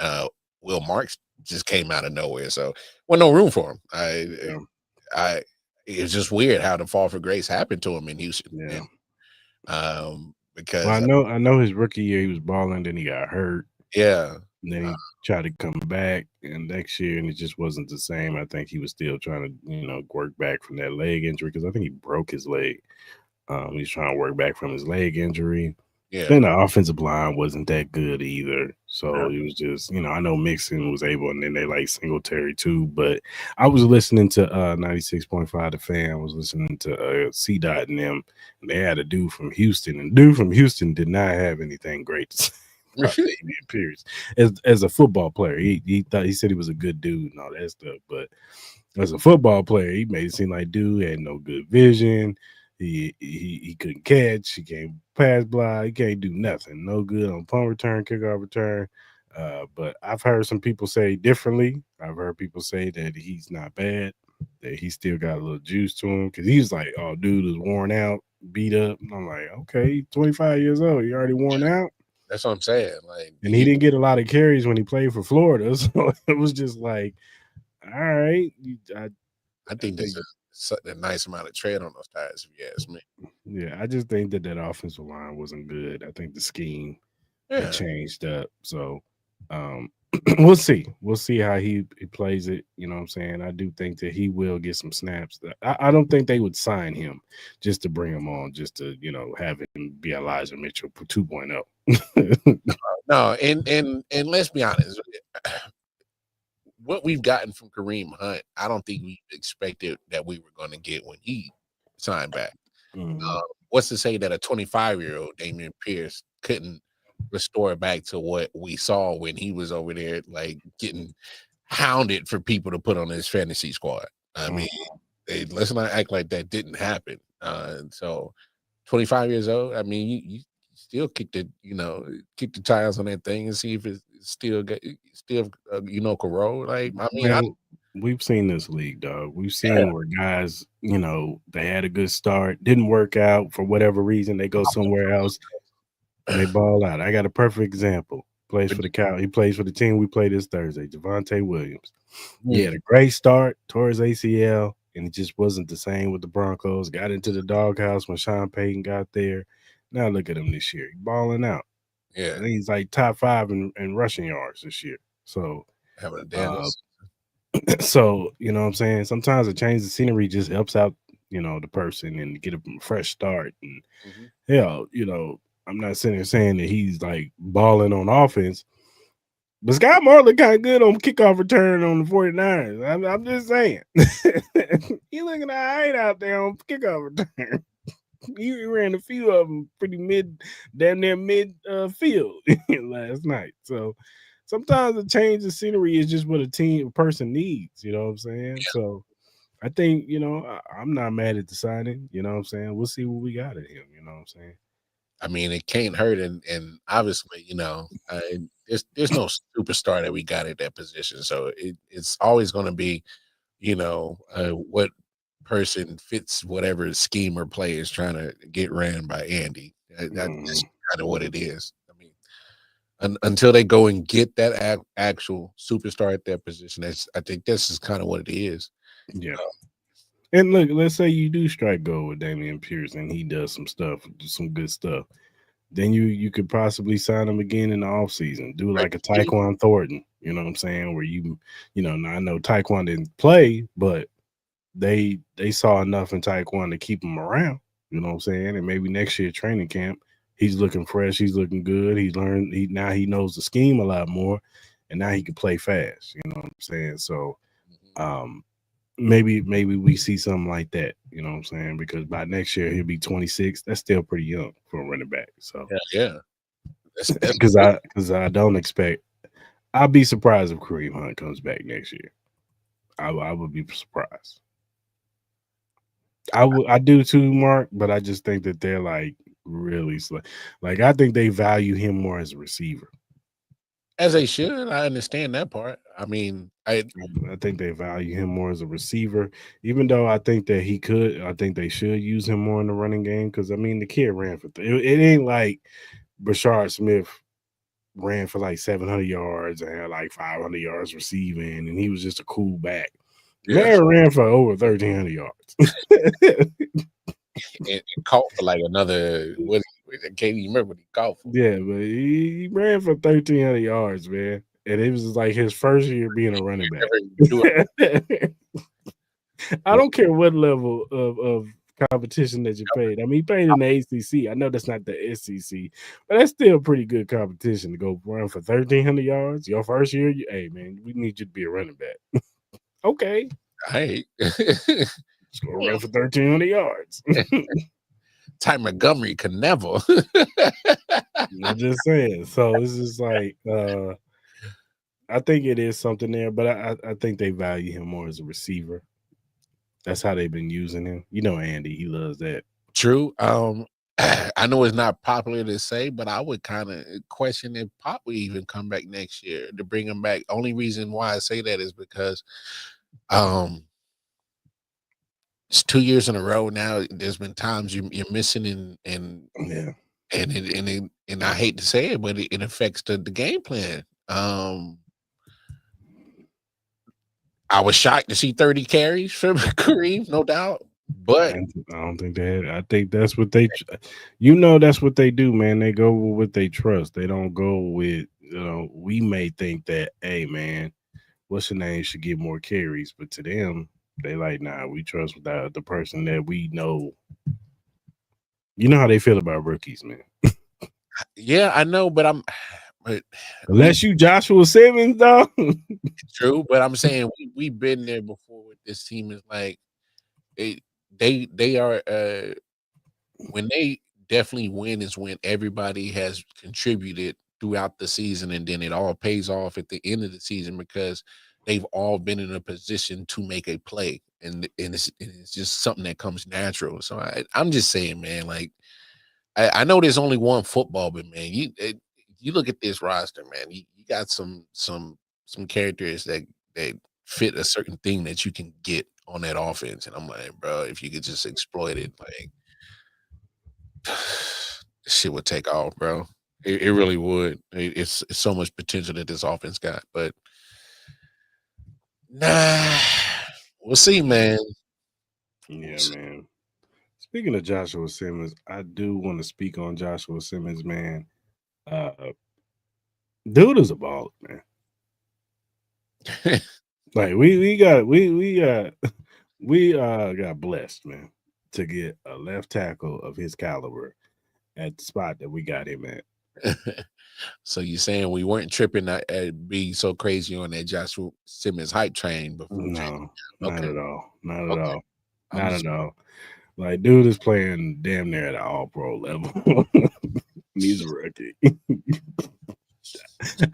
Speaker 3: Will Marks just came out of nowhere. So no room for him. It's just weird how the fall for grace happened to him in Houston.
Speaker 2: Yeah.
Speaker 3: Because
Speaker 2: I know his rookie year he was balling, then he got hurt.
Speaker 3: Yeah.
Speaker 2: And then he tried to come back and next year, and it just wasn't the same. I think he was still trying to, work back from that leg injury because I think he broke his leg. He's trying to work back from his leg injury.
Speaker 3: Yeah.
Speaker 2: Then the offensive line wasn't that good either. So it was just, I know Mixon was able, and then they like Singletary too. But I was listening to 96.5 The Fan. I was listening to C-Dot and them, and they had a dude from Houston. And dude from Houston did not have anything great to say about Damian Pierce. As a football player, he said he was a good dude and all that stuff. But as a football player, he made it seem like dude had no good vision. He couldn't catch. He can't pass block. He can't do nothing. No good on punt return, kickoff return. But I've heard some people say differently. I've heard people say that he's not bad, that he still got a little juice to him because he's like, oh, dude is worn out, beat up. And I'm like, okay, 25 years old. He already worn out.
Speaker 3: That's what I'm saying.
Speaker 2: And he didn't get a lot of carries when he played for Florida. So it was just like, all right.
Speaker 3: I think there's a nice amount of tread on those tires, if you ask me.
Speaker 2: Yeah, I just think that offensive line wasn't good. I think the scheme had changed up. So we'll see. We'll see how he plays it. You know what I'm saying? I do think that he will get some snaps. I don't think they would sign him just to bring him on, just to, have him be Elijah Mitchell 2.0.
Speaker 3: No, and let's be honest. What we've gotten from Kareem Hunt, I don't think we expected that we were going to get when he signed back. What's to say that a 25-year-old Damian Pierce couldn't restore back to what we saw when he was over there, like getting hounded for people to put on his fantasy squad. I mean, let's not act like that didn't happen. And so 25 years old, I mean, you still kick the tires on that thing and see if it's still can roll. Like, I mean,
Speaker 2: we've seen this league, dog. We've seen where guys, they had a good start, didn't work out for whatever reason. They go somewhere else and they ball out. I got a perfect example. Plays for the Cowboys. He plays for the team we play this Thursday, Javonte Williams. He had a great start towards ACL, and it just wasn't the same with the Broncos. Got into the doghouse when Sean Payton got there. Now look at him this year. He's balling out.
Speaker 3: Yeah.
Speaker 2: And he's like top 5 in rushing yards this year. So,
Speaker 3: having a damn
Speaker 2: so, you know what I'm saying? Sometimes a change of scenery just helps out, the person and get a fresh start. And hell, I'm not sitting there saying that he's like balling on offense. But Scott Moore looked kind of good on kickoff return on the 49ers. I'm just saying. He looking all right out there on kickoff return. He ran a few of them pretty damn near mid field last night. So sometimes a change of scenery is just what a person needs. You know what I'm saying? Yeah. So I think, I'm not mad at the signing. You know what I'm saying? We'll see what we got at him. You know what I'm saying?
Speaker 3: I mean, it can't hurt. And obviously, there's no superstar that we got at that position. So it's always going to be, what person fits whatever scheme or play is trying to get ran by Andy. That's kind of what it is. I mean, until they go and get that actual superstar at that position, I think this is kind of what it is.
Speaker 2: Yeah. And look, let's say you do strike gold with Dameon Pierce and he does some good stuff. Then you could possibly sign him again in the offseason. Do like a Tyquan Thornton, you know what I'm saying? Where now I know Tyquan didn't play, but they saw enough in Tyquan to keep him around, you know what I'm saying? And maybe next year training camp, he's looking fresh, he's looking good. Now he knows the scheme a lot more, and now he can play fast, you know what I'm saying? So maybe we see something like that, you know what I'm saying? Because by next year he'll be 26. That's still pretty young for a running back. So
Speaker 3: yeah.
Speaker 2: Because I don't expect. I'll be surprised if Kareem Hunt comes back next year. I would be surprised. I do too, Mark, but I just think that they're like really slow. Like I think they value him more as a receiver.
Speaker 3: As they should. I understand that part. I mean, I
Speaker 2: think they value him more as a receiver, even though I think that he could. I think they should use him more in the running game because, I mean, the kid ran for it ain't like Brashard Smith ran for like 700 yards and had like 500 yards receiving, and he was just a cool back. Man ran for over 1,300 yards.
Speaker 3: and caught for like another, I can't even remember what he caught for.
Speaker 2: Yeah, but he ran for 1,300 yards, man. And it was like his first year being a running back. I don't care what level of competition that you played. I mean, he played in the ACC. I know that's not the SEC, but that's still pretty good competition to go run for 1,300 yards. Your first year, hey, man, we need you to be a running back. Okay.
Speaker 3: Hey.
Speaker 2: Just go run for 1,300 yards.
Speaker 3: Ty Montgomery could never.
Speaker 2: I'm just saying. So this is like, I think it is something there, but I think they value him more as a receiver. That's how they've been using him. You know, Andy, he loves that.
Speaker 3: True. I know it's not popular to say, but I would kind of question if Pop would even come back next year to bring him back. Only reason why I say that is because it's 2 years in a row now. There's been times you're missing and I hate to say it, but it affects the game plan. I was shocked to see 30 carries from Kareem, no doubt. But
Speaker 2: I don't think that. I think that's what they, that's what they do, man. They go with what they trust. They don't go with, we may think that, hey, man, what's your name should get more carries, but to them, they like, nah, we trust the person that we know. You know how they feel about rookies, man.
Speaker 3: Yeah, I know, but
Speaker 2: unless you Joshua Simmons, though.
Speaker 3: True, but I'm saying we've been there before with this team. Is like they are when they definitely win is when everybody has contributed throughout the season, and then it all pays off at the end of the season because they've all been in a position to make a play, and it's just something that comes natural. So I'm just saying, man, like I know there's only one football, but man, you look at this roster, man, you got some characters that fit a certain thing that you can get on that offense, and I'm like, bro, if you could just exploit it, like shit would take off, bro. It really would. It's so much potential that this offense got, but nah, we'll see, man.
Speaker 2: Yeah, man. Speaking of Joshua Simmons, I do want to speak on Joshua Simmons, man. Dude is a baller, man. Like we got blessed, man, to get a left tackle of his caliber at the spot that we got him at.
Speaker 3: So you're saying we weren't tripping at be so crazy on that Joshua Simmons hype train before?
Speaker 2: No, not
Speaker 3: Okay.
Speaker 2: at all. Not at
Speaker 3: Okay.
Speaker 2: all. Not at all. Like, dude is playing damn near at an all-pro level. He's a rookie.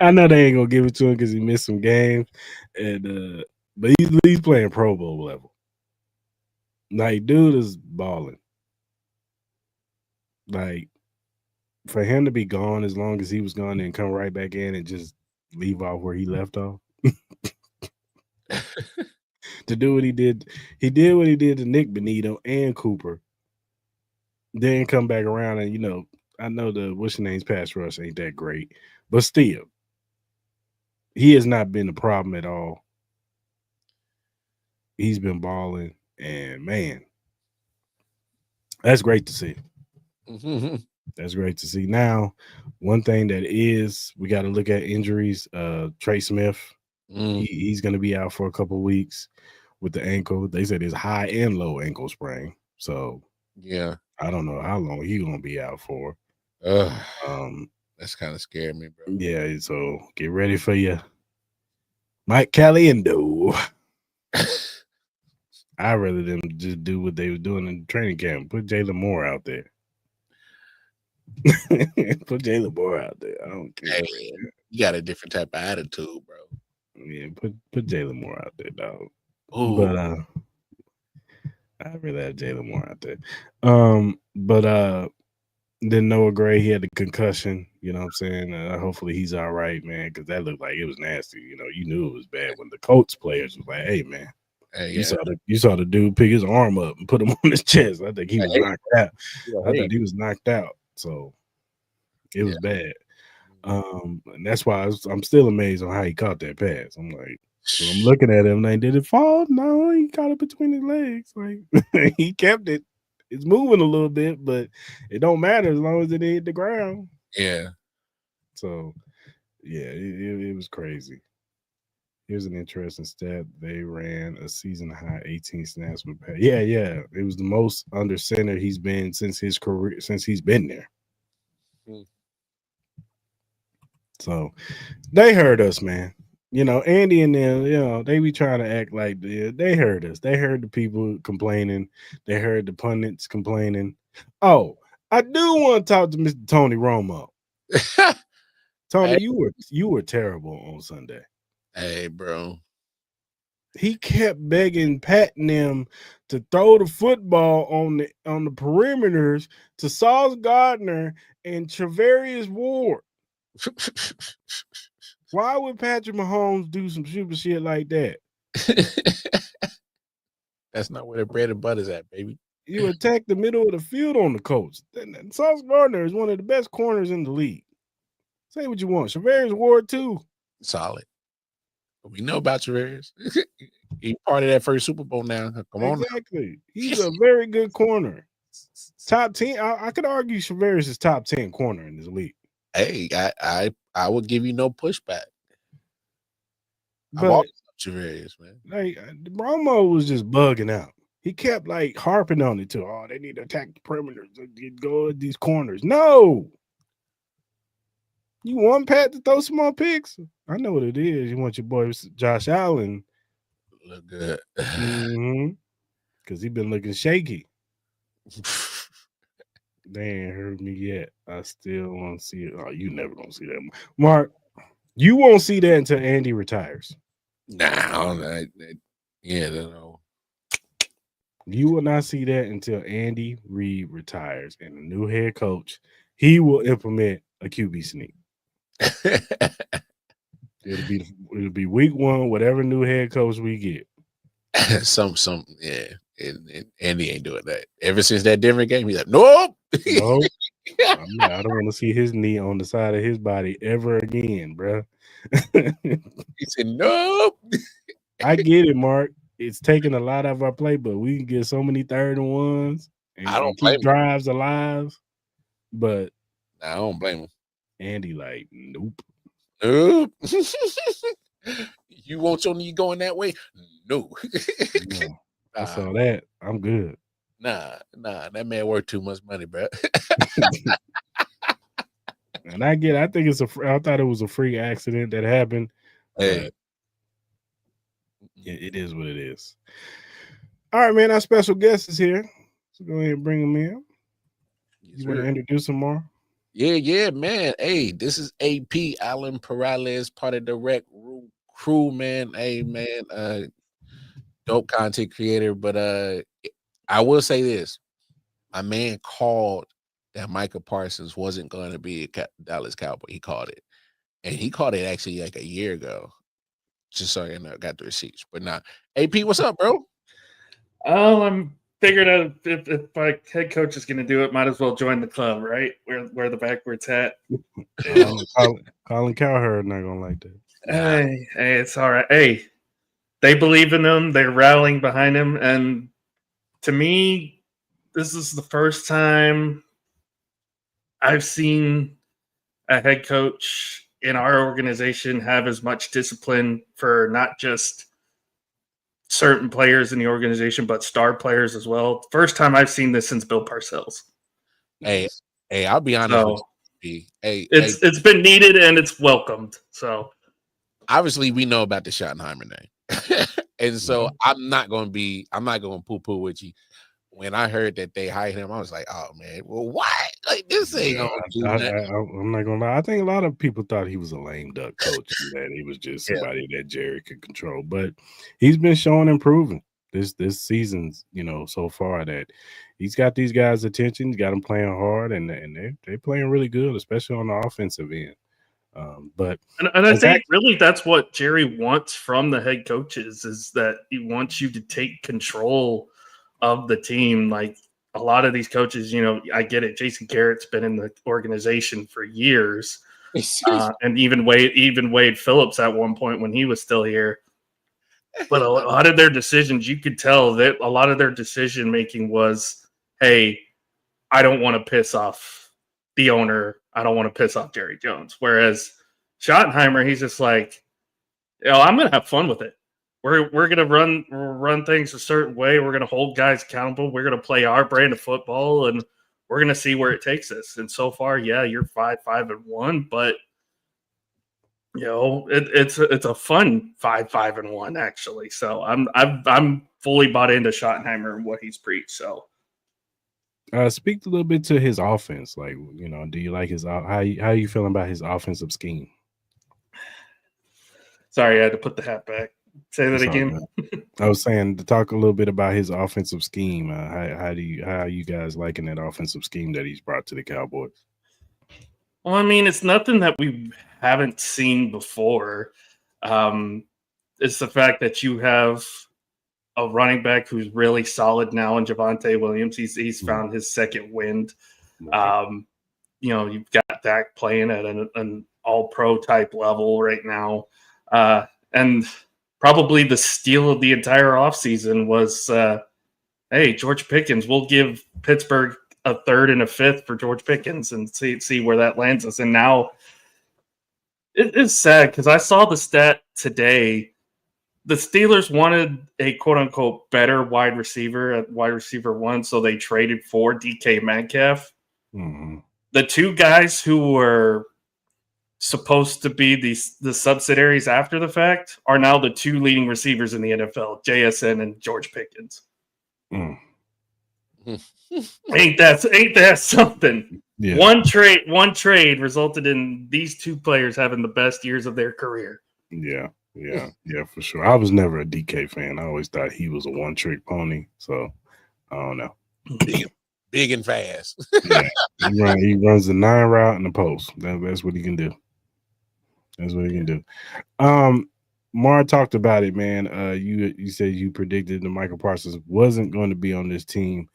Speaker 2: I know they ain't gonna give it to him because he missed some games, and but he's playing Pro Bowl level. Like, dude is balling. Like, for him to be gone as long as he was gone and come right back in and just leave off where he left off. To do what he did what he did to Nick Benito and Cooper. Then come back around and I know the what's your name's pass rush ain't that great, but still, he has not been a problem at all. He's been balling, and man, that's great to see.
Speaker 3: Mm-hmm.
Speaker 2: That's great to see. Now, one thing that is we got to look at injuries. Trey Smith, he's going to be out for a couple of weeks with the ankle. They said it's high and low ankle sprain. So
Speaker 3: yeah,
Speaker 2: I don't know how long he's going to be out for.
Speaker 3: That's kind of scared me, bro.
Speaker 2: Yeah, so get ready for you, Mike Caliendo. I'd rather them just do what they were doing in the training camp. Put Jalen Moore out there. Put Jalen Moore out there. I don't care.
Speaker 3: Hey, you got a different type of attitude, bro.
Speaker 2: Yeah, put Jalen Moore out there, dog.
Speaker 3: Ooh.
Speaker 2: But I'd rather have Jalen Moore out there. But then Noah Gray, he had the concussion. You know what I'm saying? Hopefully he's all right, man, because that looked like it was nasty. You knew it was bad when the Colts players was like, "Hey, man, you saw the dude pick his arm up and put him on his chest." I think he was knocked out. I thought he was knocked out. So it was bad. And that's why I'm still amazed on how he caught that pass. I'm like, so I'm looking at him like, did it fall? No, he caught it between his legs. Like he kept it. It's moving a little bit, but it don't matter as long as it hit the ground.
Speaker 3: Yeah.
Speaker 2: So, yeah, it was crazy. Here's an interesting stat. They ran a season high 18 snaps with pass. Yeah. It was the most under center he's been since his career, since he's been there. So they heard us, man. Andy and them, they be trying to act like they heard us. They heard the people complaining. They heard the pundits complaining. Oh, I do want to talk to Mr. Tony Romo. Tony, hey. you were terrible on Sunday.
Speaker 3: Hey, bro.
Speaker 2: He kept begging, patting them to throw the football on the perimeters to Sauce Gardner and Travarius Ward. Why would Patrick Mahomes do some stupid shit like that?
Speaker 3: That's not where the bread and butter's at, baby.
Speaker 2: You attack the middle of the field on the Colts. Sauce Gardner is one of the best corners in the league. Say what you want. Travarius Ward, too.
Speaker 3: Solid. We know about Travarius. He part of that first Super Bowl now. Come on.
Speaker 2: Exactly. He's a very good corner. Top 10. I could argue Travarius is top 10 corner in this league.
Speaker 3: Hey, I would give you no pushback.
Speaker 2: But
Speaker 3: Travarius, man.
Speaker 2: Like Romo was just bugging out. He kept like harping on it too. Oh, they need to attack the perimeter to go at these corners. No. You want Pat to throw some more picks? I know what it is. You want your boy Josh Allen
Speaker 3: look good.
Speaker 2: Because he been looking shaky. They ain't heard me yet. I still want to see it. Oh, you never gonna see that, Mark. You won't see that until Andy retires.
Speaker 3: Nah, no.
Speaker 2: You will not see that until Andy Reid retires and the new head coach. He will implement a QB sneak. It'll be week one, whatever new head coach we get.
Speaker 3: And Andy ain't doing that. Ever since that Denver game, he's like, nope.
Speaker 2: Nope. I don't want to see his knee on the side of his body ever again, bro.
Speaker 3: He said, nope.
Speaker 2: I get it, Mark. It's taking a lot of our play, but we can get so many 3rd and 1s and keep drives alive. But
Speaker 3: I don't blame him.
Speaker 2: Andy, like, nope.
Speaker 3: You want your knee going that way? No.
Speaker 2: I saw that. I'm good.
Speaker 3: Nah, that man worth too much money, bro.
Speaker 2: And I think I thought it was a freak accident that happened.
Speaker 3: Hey.
Speaker 2: It is what it is. All right, man. Our special guest is here. So go ahead and bring him in. You want to introduce him more?
Speaker 3: Yeah, man. Hey, this is AP Allen Peralez, part of the Recroom, man. Hey, man. Dope content creator. But I will say this. My man called that Micah Parsons wasn't going to be a Dallas Cowboy. He called it. And he called it actually like a year ago. Just so I got the receipts. But nah. AP, what's up, bro?
Speaker 4: Oh, I'm figured out if my head coach is going to do it, might as well join the club, right? Where the backwards hat.
Speaker 2: Colin Cowherd not going to like that.
Speaker 4: Hey, it's all right. Hey, they believe in him. They're rallying behind him. And to me, this is the first time I've seen a head coach in our organization have as much discipline for not just certain players in the organization, but star players as well. First time I've seen this since Bill Parcells.
Speaker 3: Hey, I'll be honest with you.
Speaker 4: It's been needed and it's welcomed. So
Speaker 3: obviously we know about the Schottenheimer name. And so I'm not going to poo-poo with you. When I heard that they hired him, I was like, oh, man, well, what? Like, this ain't going to do that.
Speaker 2: I'm not going to lie. I think a lot of people thought he was a lame duck coach and that he was just somebody that Jerry could control. But he's been showing improving this season, so far that he's got these guys' attention. He's got them playing hard, and they're playing really good, especially on the offensive end. But
Speaker 4: I think really that's what Jerry wants from the head coaches is that he wants you to take control of the team. Like a lot of these coaches, I get it. Jason Garrett's been in the organization for years, and even Wade Phillips at one point when he was still here. But a lot of their decisions, you could tell that a lot of their decision making was, "Hey, I don't want to piss off the owner. I don't want to piss off Jerry Jones." Whereas Schottenheimer, he's just like, I'm going to have fun with it. We're going to run things a certain way. We're going to hold guys accountable. We're going to play our brand of football, and we're going to see where it takes us. And so far, you're 5-5-1, but it's a fun 5-5-1 actually. So I'm fully bought into Schottenheimer and what he's preached. So.
Speaker 2: Speak a little bit to his offense. Like, do you like his how you feeling about his offensive scheme?
Speaker 4: Sorry, I had to put the hat back. Say that again.
Speaker 2: I was saying to talk a little bit about his offensive scheme. How are you guys liking that offensive scheme that he's brought to the Cowboys?
Speaker 4: Well, I mean, it's nothing that we haven't seen before. It's the fact that you have a running back who's really solid now in Javonte Williams. He's found his second wind. You've got Dak playing at an all-pro type level right now. And probably the steal of the entire offseason was, hey, George Pickens. We'll give Pittsburgh a 3rd and a 5th for George Pickens and see where that lands us. And now it is sad because I saw the stat today. The Steelers wanted a quote-unquote better wide receiver at wide receiver 1, so they traded for DK Metcalf.
Speaker 2: Mm-hmm.
Speaker 4: The two guys who were supposed to be the subsidiaries after the fact are now the two leading receivers in the NFL, JSN and George Pickens.
Speaker 2: Mm.
Speaker 4: Ain't that something?
Speaker 2: Yeah.
Speaker 4: One trade resulted in these two players having the best years of their career.
Speaker 2: Yeah. Yeah, for sure. I was never a DK fan. I always thought he was a one-trick pony. So I don't know.
Speaker 3: Big and fast.
Speaker 2: Yeah, he runs the 9 route and the post. That's what he can do. That's what he can do. Mar talked about it, man. You said you predicted that Micah Parsons wasn't going to be on this team.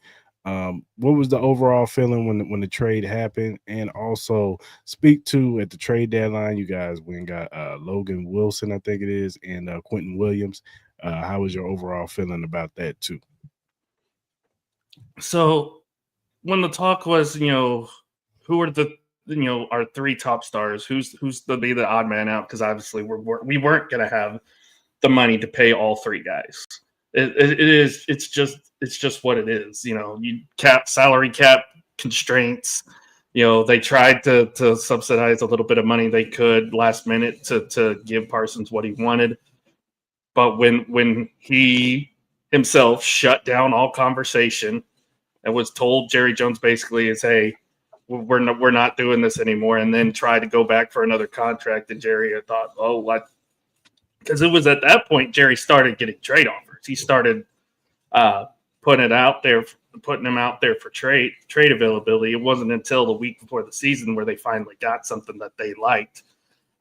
Speaker 2: What was the overall feeling when the trade happened? And also speak to at the trade deadline, you guys went and got Logan Wilson, I think it is, and Quentin Williams. How was your overall feeling about that too?
Speaker 4: So when the talk was, who are the our 3 top stars, who's to be the odd man out, because obviously we weren't going to have the money to pay all 3 guys. It's just what it is. You salary cap constraints. They tried to subsidize a little bit of money they could last minute to give Parsons what he wanted. But when he himself shut down all conversation and was told Jerry Jones basically is, hey, we're not doing this anymore, and then tried to go back for another contract, and Jerry had thought, oh, what? Because it was at that point Jerry started getting trade offers. He started putting him out there for trade availability. It wasn't until the week before the season where they finally got something that they liked,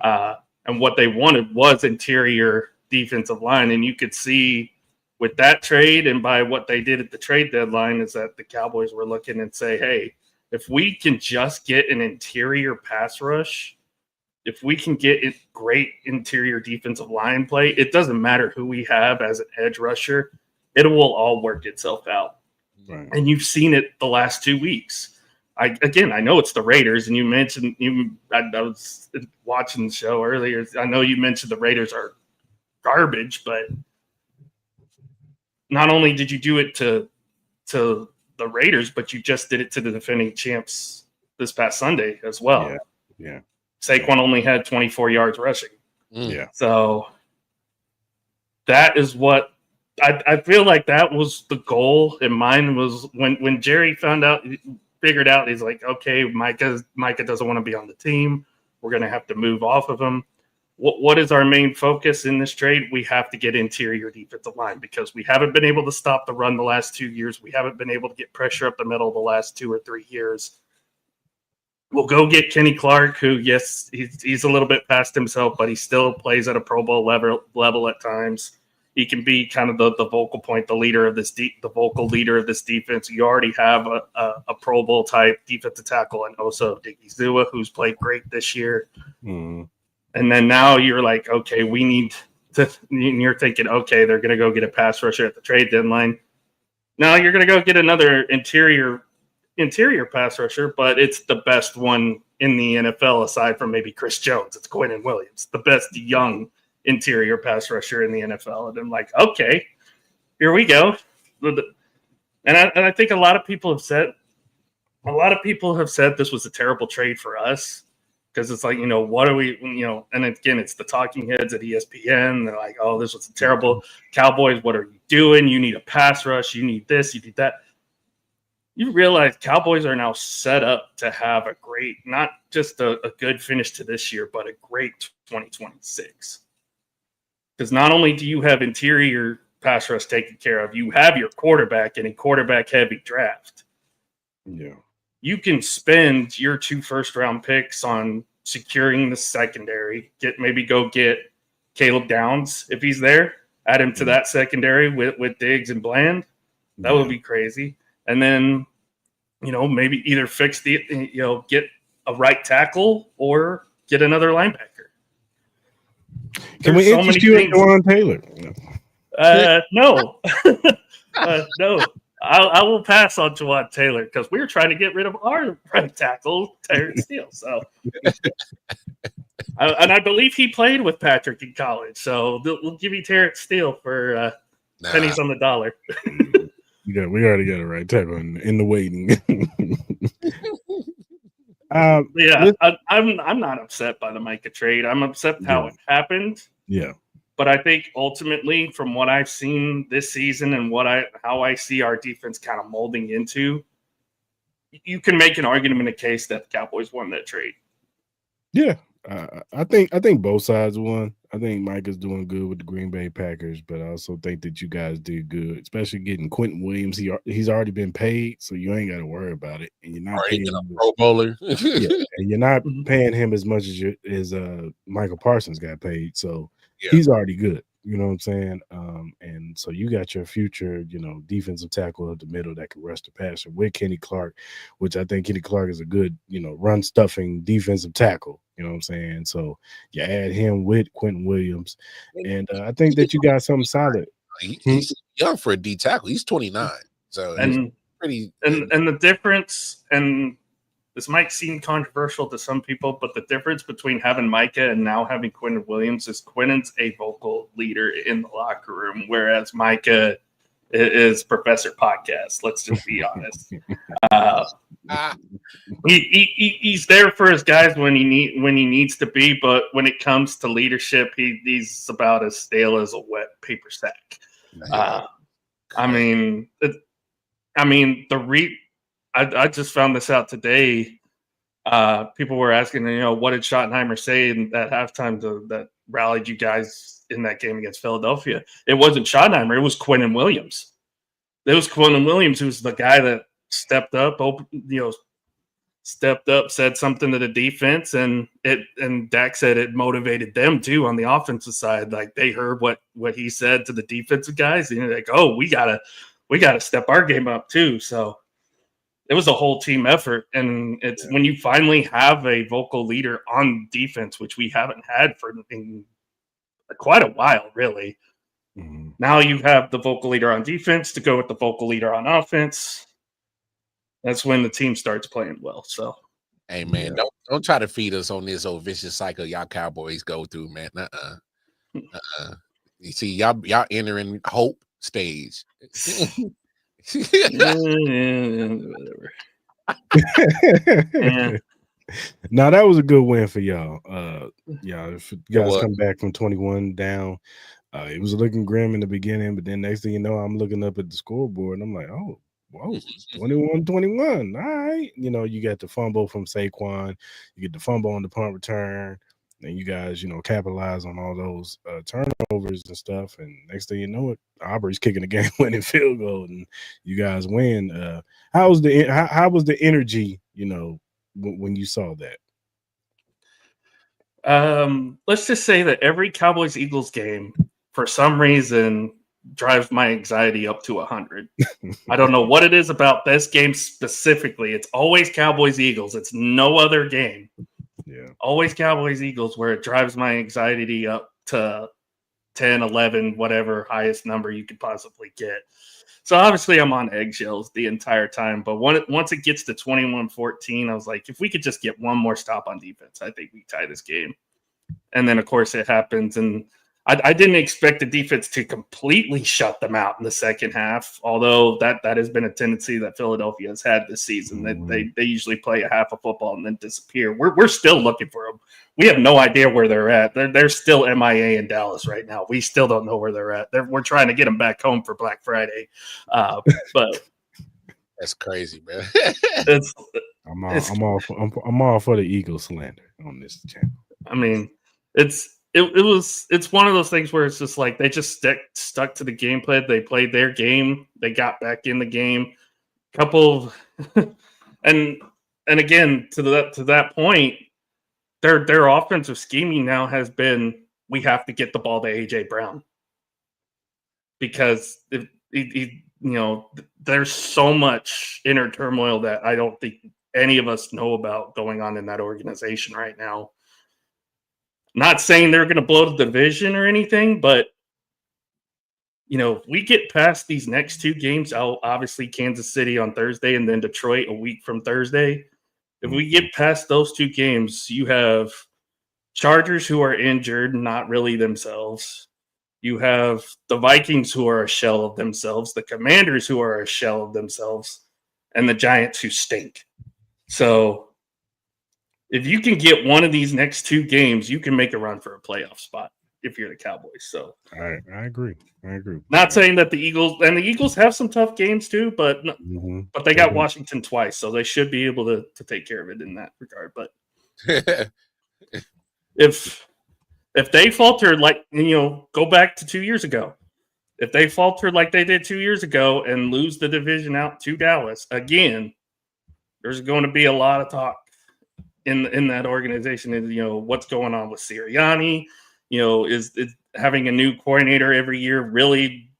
Speaker 4: and what they wanted was interior defensive line. And you could see with that trade and by what they did at the trade deadline is that the Cowboys were looking and say, hey, if we can just get an interior pass rush, if we can get great interior defensive line play, it doesn't matter who we have as an edge rusher. It will all work itself out. Right. And you've seen it the last 2 weeks. I know it's the Raiders, and you mentioned I was watching the show earlier. I know you mentioned the Raiders are garbage, but not only did you do it to the Raiders, but you just did it to the defending champs this past Sunday as well.
Speaker 2: Yeah.
Speaker 4: Saquon only had 24 yards rushing.
Speaker 2: Yeah.
Speaker 4: So that is what I feel like that was the goal in mind. Was when Jerry figured out, he's like, okay, Micah doesn't want to be on the team. We're going to have to move off of him. What is our main focus in this trade? We have to get interior defensive line because we haven't been able to stop the run the last 2 years. We haven't been able to get pressure up the middle the last 2 or 3 years. We'll go get Kenny Clark, who, yes, he's a little bit past himself, but he still plays at a Pro Bowl level at times. He can be kind of the vocal point, the vocal leader of this defense. You already have a Pro Bowl type defensive tackle in Oso Digizua, who's played great this year.
Speaker 2: Mm.
Speaker 4: And then now you're like, okay, we need to – you're thinking, okay, they're going to go get a pass rusher at the trade deadline. Now you're going to go get another interior pass rusher, but it's the best one in the NFL aside from maybe Chris Jones. It's Quentin Williams, the best young interior pass rusher in the NFL. And I'm like, okay, here we go. And I think a lot of people have said this was a terrible trade for us. Because it's like, what are we, and again, it's the talking heads at ESPN. They're like, oh, this was a terrible Cowboys. What are you doing? You need a pass rush. You need this. You need that. You realize Cowboys are now set up to have a great, not just a good finish to this year, but a great 2026. Because not only do you have interior pass rush taken care of, you have your quarterback in a quarterback-heavy draft.
Speaker 2: Yeah.
Speaker 4: You can spend your 2 first-round picks on securing the secondary. Go get Caleb Downs if he's there. Add him to that secondary with Diggs and Bland. That would be crazy. And then, maybe either get a right tackle or get another linebacker.
Speaker 2: Can we interest you in Juwan Taylor?
Speaker 4: No. No. I will pass on Juwan Taylor because we were trying to get rid of our right tackle, Terrence Steele. So, and I believe he played with Patrick in college. So we'll give you Terrence Steele for pennies on the dollar.
Speaker 2: We already got a right tackle in the waiting.
Speaker 4: I'm not upset by the Micah trade. I'm upset how it happened.
Speaker 2: Yeah.
Speaker 4: But I think ultimately, from what I've seen this season and how I see our defense kind of molding into, you can make an argument in a case that the Cowboys won that trade.
Speaker 2: Yeah, I think both sides won. I think Micah's doing good with the Green Bay Packers, but I also think that you guys did good, especially getting Quentin Williams. He's already been paid, so you ain't got to worry about it. And you're not paying
Speaker 3: a Pro Bowler.
Speaker 2: yeah, and you're not paying him as much as Michael Parsons got paid, so he's already good. You know what I'm saying? And so you got your future, defensive tackle of the middle that can rush the passer with Kenny Clark, which I think Kenny Clark is a good, run stuffing defensive tackle. You know what I'm saying? So you add him with Quentin Williams, and I think that you got something solid.
Speaker 3: He's young for a D tackle. He's 29, so
Speaker 4: and
Speaker 3: pretty.
Speaker 4: And the difference, and this might seem controversial to some people, but the difference between having Micah and now having Quentin Williams is Quentin's a vocal leader in the locker room, whereas Micah is Professor Podcast. Let's just be honest. He's there for his guys when he needs to be, but when it comes to leadership, he's about as stale as a wet paper sack. I just found this out today. People were asking, what did Schottenheimer say at halftime that rallied you guys in that game against Philadelphia? It wasn't Schottenheimer. It was Quentin Williams. It was Quentin Williams who's the guy that stepped up, said something to the defense, and Dak said it motivated them too on the offensive side. Like they heard what he said to the defensive guys, and they're like, oh, we gotta step our game up too. So it was a whole team effort, and it's when you finally have a vocal leader on defense, which we haven't had in quite a while, really. Mm-hmm. Now you have the vocal leader on defense to go with the vocal leader on offense. That's when the team starts playing well. So,
Speaker 3: hey man, don't try to feed us on this old vicious cycle y'all Cowboys go through, man. You see, y'all entering hope stage.
Speaker 2: Whatever. Now that was a good win for y'all. If you guys come back from 21 down, it was looking grim in the beginning, but then next thing you know, I'm looking up at the scoreboard and I'm like, oh, whoa, 21-21. All right. You got the fumble from Saquon, you get the fumble on the punt return, and you guys, capitalize on all those turnovers and stuff. And next thing you know it, Aubrey's kicking the game-winning field goal, and you guys win. How was the energy, when you saw that?
Speaker 4: Let's just say that every Cowboys-Eagles game, for some reason, drives my anxiety up to 100. I don't know what it is about this game specifically. It's always Cowboys-Eagles. It's no other game.
Speaker 2: Yeah.
Speaker 4: Always Cowboys-Eagles, where it drives my anxiety up to 10, 11, whatever highest number you could possibly get. So obviously I'm on eggshells the entire time. But once it gets to 21-14, I was like, if we could just get one more stop on defense, I think we tie this game. And then, of course, it happens. And I didn't expect the defense to completely shut them out in the second half, although that has been a tendency that Philadelphia has had this season. That they usually play a half of football and then disappear. We're still looking for them. We have no idea where they're at. They're still MIA in Dallas right now. We still don't know where they're at. We're trying to get them back home for Black Friday, but
Speaker 3: that's crazy, man.
Speaker 2: I'm all for the Eagles slander on this channel.
Speaker 4: I mean, it's one of those things where it's just like they just stuck to the game plan. They played their game. They got back in the game. And again to that point, their offensive scheming now has been, we have to get the ball to AJ Brown because there's so much inner turmoil that I don't think any of us know about going on in that organization right now. Not saying they're going to blow the division or anything, but if we get past these next two games, obviously Kansas City on Thursday and then Detroit a week from Thursday. If we get past those two games, you have Chargers who are injured, not really themselves. You have the Vikings who are a shell of themselves, the Commanders who are a shell of themselves, and the Giants who stink. So if you can get one of these next two games, you can make a run for a playoff spot if you're the Cowboys. So
Speaker 2: I agree.
Speaker 4: Not saying that the Eagles have some tough games too, but they got Washington twice, so they should be able to take care of it in that regard. But if If they falter, go back to 2 years ago. If they falter like they did 2 years ago and lose the division out to Dallas again, there's going to be a lot of talk in that organization. And what's going on with Sirianni? Is having a new coordinator every year really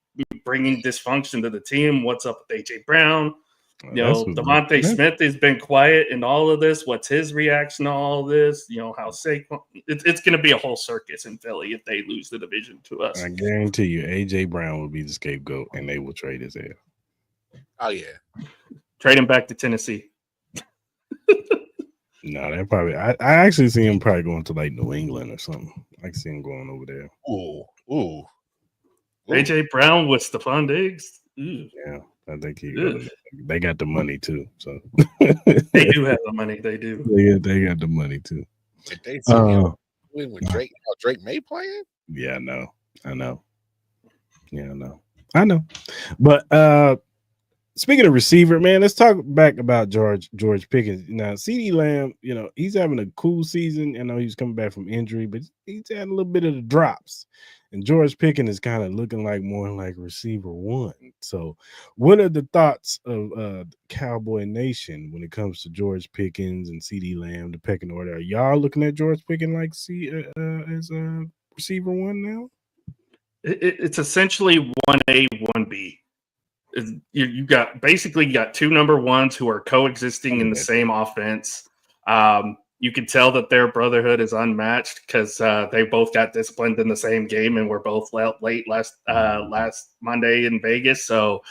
Speaker 4: bringing dysfunction to the team? What's up with AJ Brown? Devontae Smith has been quiet in all of this. What's his reaction to all of this? How Saquon? It's going to be a whole circus in Philly if they lose the division to us.
Speaker 2: I guarantee you, AJ Brown will be the scapegoat, and they will trade his ass.
Speaker 3: Oh yeah,
Speaker 4: trade him back to Tennessee.
Speaker 2: No, that probably. I actually see him probably going to like New England or something. I can see him going over there.
Speaker 3: Ooh.
Speaker 4: AJ Brown with Stephon Diggs.
Speaker 2: Ooh. Yeah. I think they got the money too. So
Speaker 4: they do have the money. They do.
Speaker 2: They got the money too.
Speaker 3: Did they see him with Drake? Drake May playing?
Speaker 2: Yeah, I know. But speaking of receiver, man, let's talk back about George Pickens. Now, CeeDee Lamb, he's having a cool season. I know he's coming back from injury, but he's had a little bit of the drops. And George Pickens is kind of looking like more like receiver one. So what are the thoughts of Cowboy Nation when it comes to George Pickens and CeeDee Lamb, the pecking order? Are y'all looking at George Pickens like as a receiver one now?
Speaker 4: It's essentially 1A, 1B. You got two number ones who are coexisting in the same offense. You can tell that their brotherhood is unmatched because they both got disciplined in the same game and were both late last Monday in Vegas. So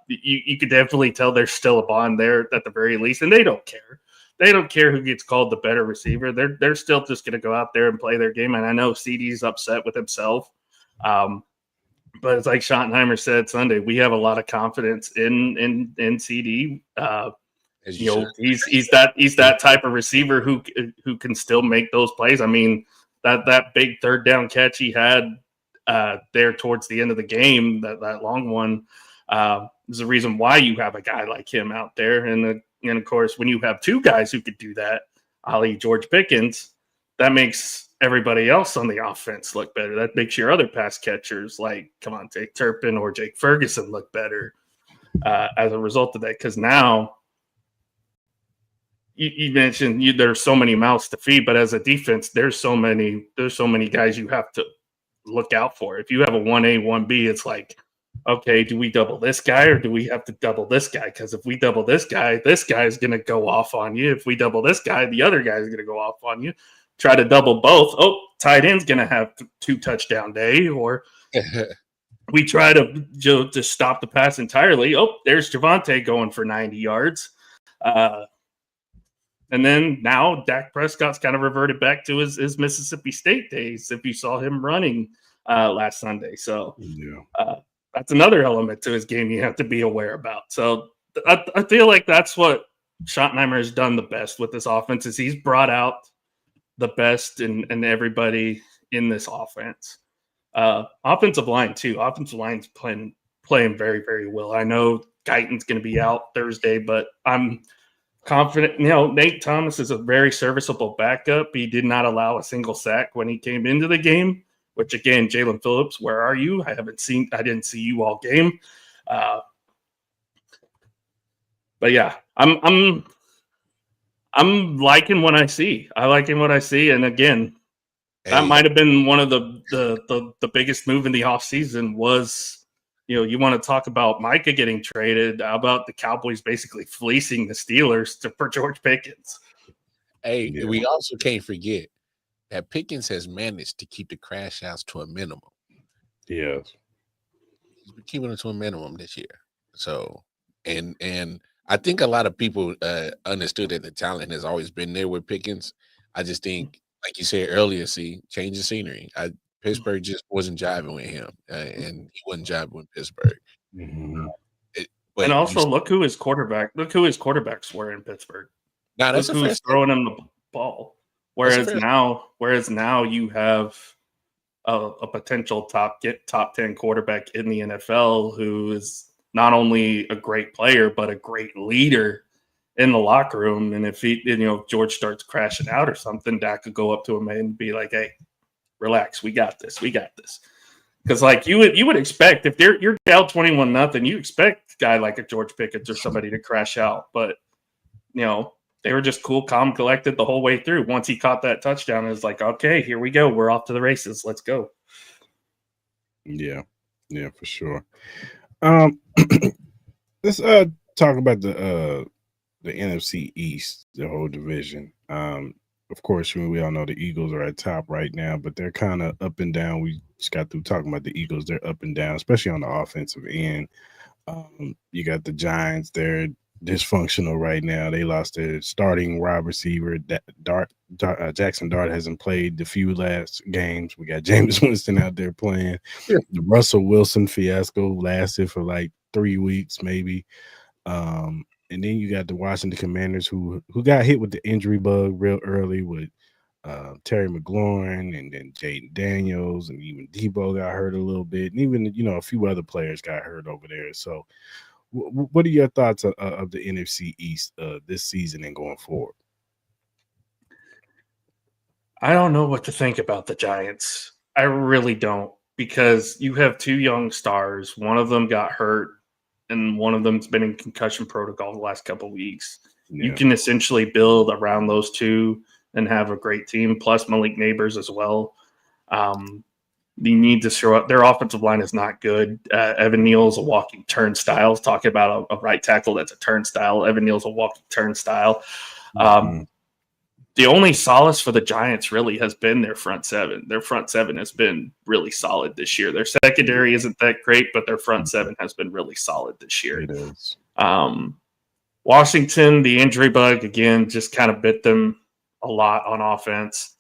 Speaker 4: you could definitely tell there's still a bond there at the very least, and they don't care. They don't care who gets called the better receiver. They're still just going to go out there and play their game. And I know CeeDee's upset with himself, but it's like Schottenheimer said Sunday. We have a lot of confidence in CeeDee. He's that type of receiver who can still make those plays. I mean, that big third down catch he had there towards the end of the game, that long one, is the reason why you have a guy like him out there. And of course, when you have two guys who could do that, George Pickens, that makes everybody else on the offense look better. That makes your other pass catchers like Devontae Turpin or Jake Ferguson look better as a result of that. Because now, you mentioned there's so many mouths to feed, but as a defense, there's so many guys you have to look out for. If you have a 1A, 1B, it's like, okay, do we double this guy or do we have to double this guy? Because if we double this guy is going to go off on you. If we double this guy, the other guy is going to go off on you. Try to double both. Oh, tight end's going to have 2 touchdown day, or we try to just stop the pass entirely. Oh, there's Javonte going for 90 yards. And then now Dak Prescott's kind of reverted back to his Mississippi State days if you saw him running last Sunday. So that's another element to his game you have to be aware about. So I feel like that's what Schottenheimer has done the best with this offense is he's brought out the best in everybody in this offense. Offensive line, too. Offensive line's playing very, very well. I know Guyton's going to be out Thursday, but I'm confident. Nate Thomas is a very serviceable backup. He did not allow a single sack when he came into the game, which again, Jalen Phillips, where are you? I didn't see you all game. But yeah, I'm liking what I see. And again, that might have been one of the biggest move in the offseason was, you want to talk about Micah getting traded. How about the Cowboys basically fleecing the Steelers for George Pickens?
Speaker 3: Hey, we also can't forget that Pickens has managed to keep the crash outs to a minimum.
Speaker 2: Yes.
Speaker 3: He's been keeping it to a minimum this year. So, and I think a lot of people understood that the talent has always been there with Pickens. I just think, like you said earlier, change the scenery. Pittsburgh just wasn't jiving with him, and he wasn't jiving with Pittsburgh.
Speaker 2: Mm-hmm.
Speaker 3: And
Speaker 4: also, look who his quarterbacks were in Pittsburgh.
Speaker 3: Now that's
Speaker 4: who's throwing him the ball. Whereas now you have a potential top 10 quarterback in the NFL who is not only a great player but a great leader in the locker room. And if George starts crashing out or something, Dak could go up to him and be like, "Hey, relax. We got this. Because like you would expect if you're down 21-0, you expect a guy like a George Pickens or somebody to crash out. But they were just cool, calm, collected the whole way through. Once he caught that touchdown, it was like, okay, here we go. We're off to the races. Let's go.
Speaker 2: Yeah, for sure. Let's talk about the NFC East, the whole division. Of course, we all know the Eagles are at top right now, but they're kind of up and down. We just got through talking about the Eagles. They're up and down, especially on the offensive end. You got the Giants. They're dysfunctional right now. They lost their starting wide receiver. Jackson Dart hasn't played the few last games. We got Jameis Winston out there playing. Yeah. The Russell Wilson fiasco lasted for like 3 weeks, maybe. And then you got the Washington Commanders who got hit with the injury bug real early with Terry McLaurin and then Jaden Daniels, and even Debo got hurt a little bit, and even a few other players got hurt over there. So, what are your thoughts of the NFC East this season and going forward?
Speaker 4: I don't know what to think about the Giants. I really don't, because you have 2 young stars. One of them got hurt, and one of them's been in concussion protocol the last couple of weeks. Yeah. You can essentially build around those 2 and have a great team, plus Malik Neighbors as well. You need to show up. Their offensive line is not good. Evan Neal's a walking turnstile. Talking about a right tackle that's a turnstile. Evan Neal's a walking turnstile. The only solace for the Giants really has been their front seven. Their front seven has been really solid this year. Their secondary isn't that great, but their front seven has been really solid this year.
Speaker 2: It is.
Speaker 4: Washington, the injury bug, again, just kind of bit them a lot on offense.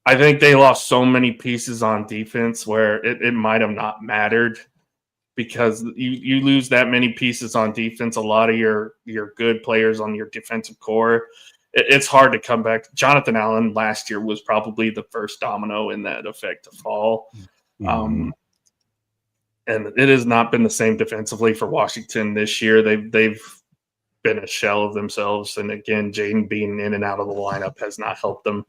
Speaker 4: I think they lost so many pieces on defense where it might have not mattered, because you lose that many pieces on defense. A lot of your good players on your defensive core, it's hard to come back. Jonathan Allen last year was probably the first domino in that effect to fall. And it has not been the same defensively for Washington this year. They've been a shell of themselves. And again, Jaden being in and out of the lineup has not helped them.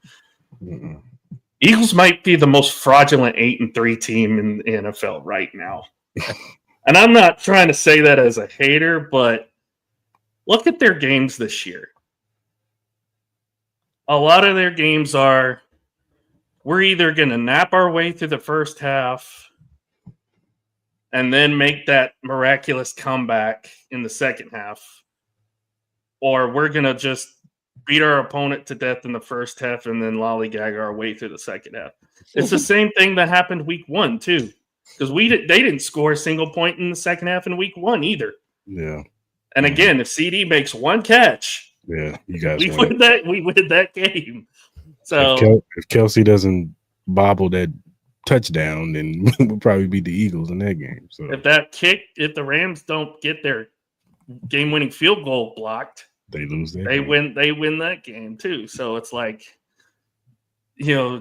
Speaker 4: Eagles might be the most fraudulent 8-3 team in the NFL right now. And I'm not trying to say that as a hater, but look at their games this year. A lot of their games are, we're either going to nap our way through the first half and then make that miraculous comeback in the second half, or we're going to just beat our opponent to death in the first half and then lollygag our way through the second half. It's the same thing that happened week 1 too, because they didn't score a single point in the second half in week 1 either.
Speaker 2: Yeah.
Speaker 4: And again, if CD makes one catch,
Speaker 2: yeah, you guys
Speaker 4: we win that game. So
Speaker 2: if Kelsey doesn't bobble that touchdown, then we'll probably beat the Eagles in that game. So
Speaker 4: if the Rams don't get their game-winning field goal blocked,
Speaker 2: they lose that
Speaker 4: game. They win that game too. So it's like,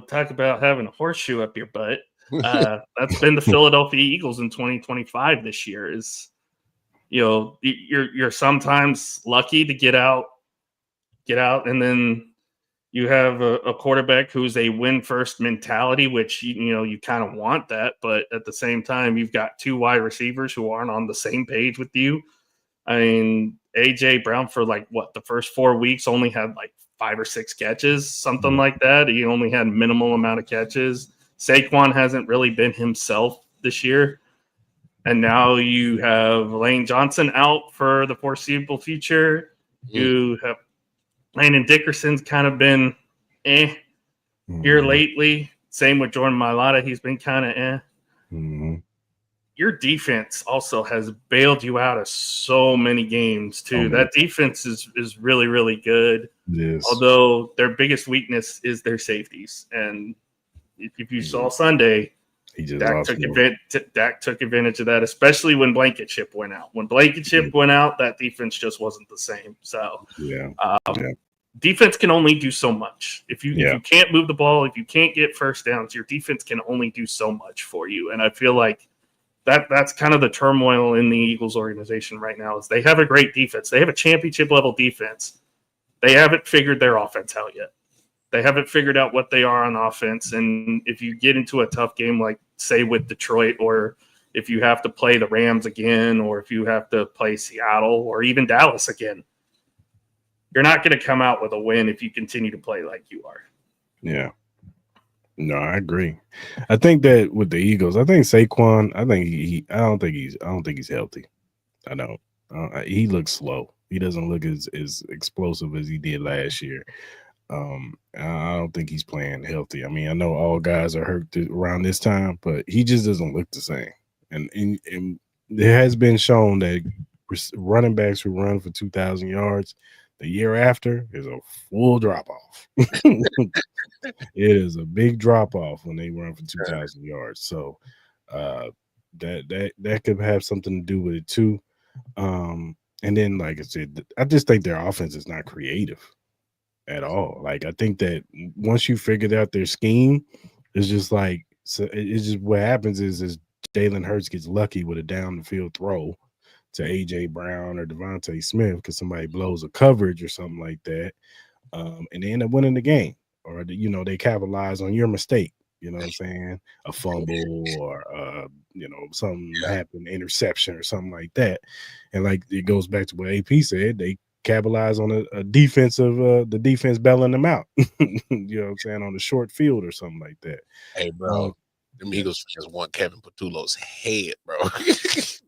Speaker 4: talk about having a horseshoe up your butt. That's been the Philadelphia Eagles in 2025 this year. Is you're sometimes lucky to get out, and then you have a quarterback who's a win first mentality, which you kind of want that, but at the same time you've got 2 wide receivers who aren't on the same page with you. I mean, AJ Brown for the first 4 weeks only had 5 or 6 catches, something like that. He only had minimal amount of catches. Saquon hasn't really been himself this year. And now you have Lane Johnson out for the foreseeable future. You have Landon Dickerson's kind of been here lately. Same with Jordan Mailata. He's been kind of Your defense also has bailed you out of so many games too. That defense is really, really good.
Speaker 2: Yes.
Speaker 4: Although their biggest weakness is their safeties. And if you saw Sunday, Dak took advantage of that, especially when Blankenship went out. When Blankenship went out, that defense just wasn't the same. So defense can only do so much. If you can't move the ball, if you can't get first downs, your defense can only do so much for you. And I feel like that's kind of the turmoil in the Eagles organization right now. Is they have a great defense. They have a championship level defense. They haven't figured their offense out yet. They haven't figured out what they are on offense. And if you get into a tough game, like say with Detroit, or if you have to play the Rams again, or if you have to play Seattle or even Dallas again, you're not going to come out with a win if you continue to play like you are.
Speaker 2: Yeah. No, I agree. I think that with the Eagles, I think Saquon, I don't think he's healthy. I know. He looks slow. He doesn't look as explosive as he did last year. I don't think he's playing healthy. I mean, I know all guys are hurt around this time, but he just doesn't look the same. And it has been shown that running backs who run for 2,000 yards the year after is a full drop off. It is a big drop off when they run for 2,000 yards. So that could have something to do with it too. And then, like I said, I just think their offense is not creative at all. Like, I think that once you figured out their scheme, it's just like, so it's just what happens is Jalen Hurts gets lucky with a down the field throw to AJ Brown or Devontae Smith because somebody blows a coverage or something like that, and they end up winning the game, or they capitalize on your mistake. You know what I'm saying? A fumble or something happened, interception or something like that, and like it goes back to what AP said, they capitalize on a defensive the defense bailing them out. You know what I'm saying, on the short field or something like that.
Speaker 3: Hey, bro, them Eagles fans want Kevin Patullo's head, bro.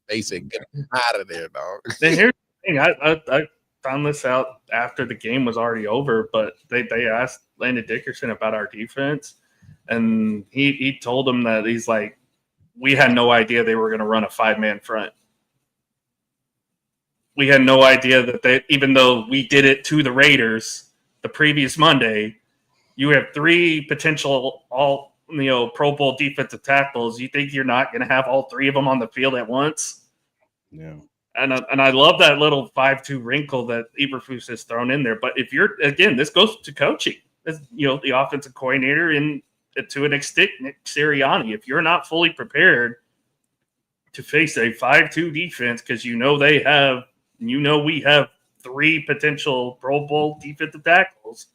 Speaker 3: They said, get him out of there, dog.
Speaker 4: And here's the thing. I found this out after the game was already over, but they asked Landon Dickerson about our defense, and he told them that he's like, we had no idea they were going to run a 5-man front. We had no idea that even though we did it to the Raiders the previous Monday, you have 3 potential Pro Bowl defensive tackles. You think you're not going to have all 3 of them on the field at once?
Speaker 2: Yeah.
Speaker 4: And I love that little 5-2 wrinkle that Eberflus has thrown in there. But if you're, again, this goes to coaching. The offensive coordinator and to an extent, Nick Sirianni. If you're not fully prepared to face a 5-2 defense because we have 3 potential Pro Bowl defensive tackles,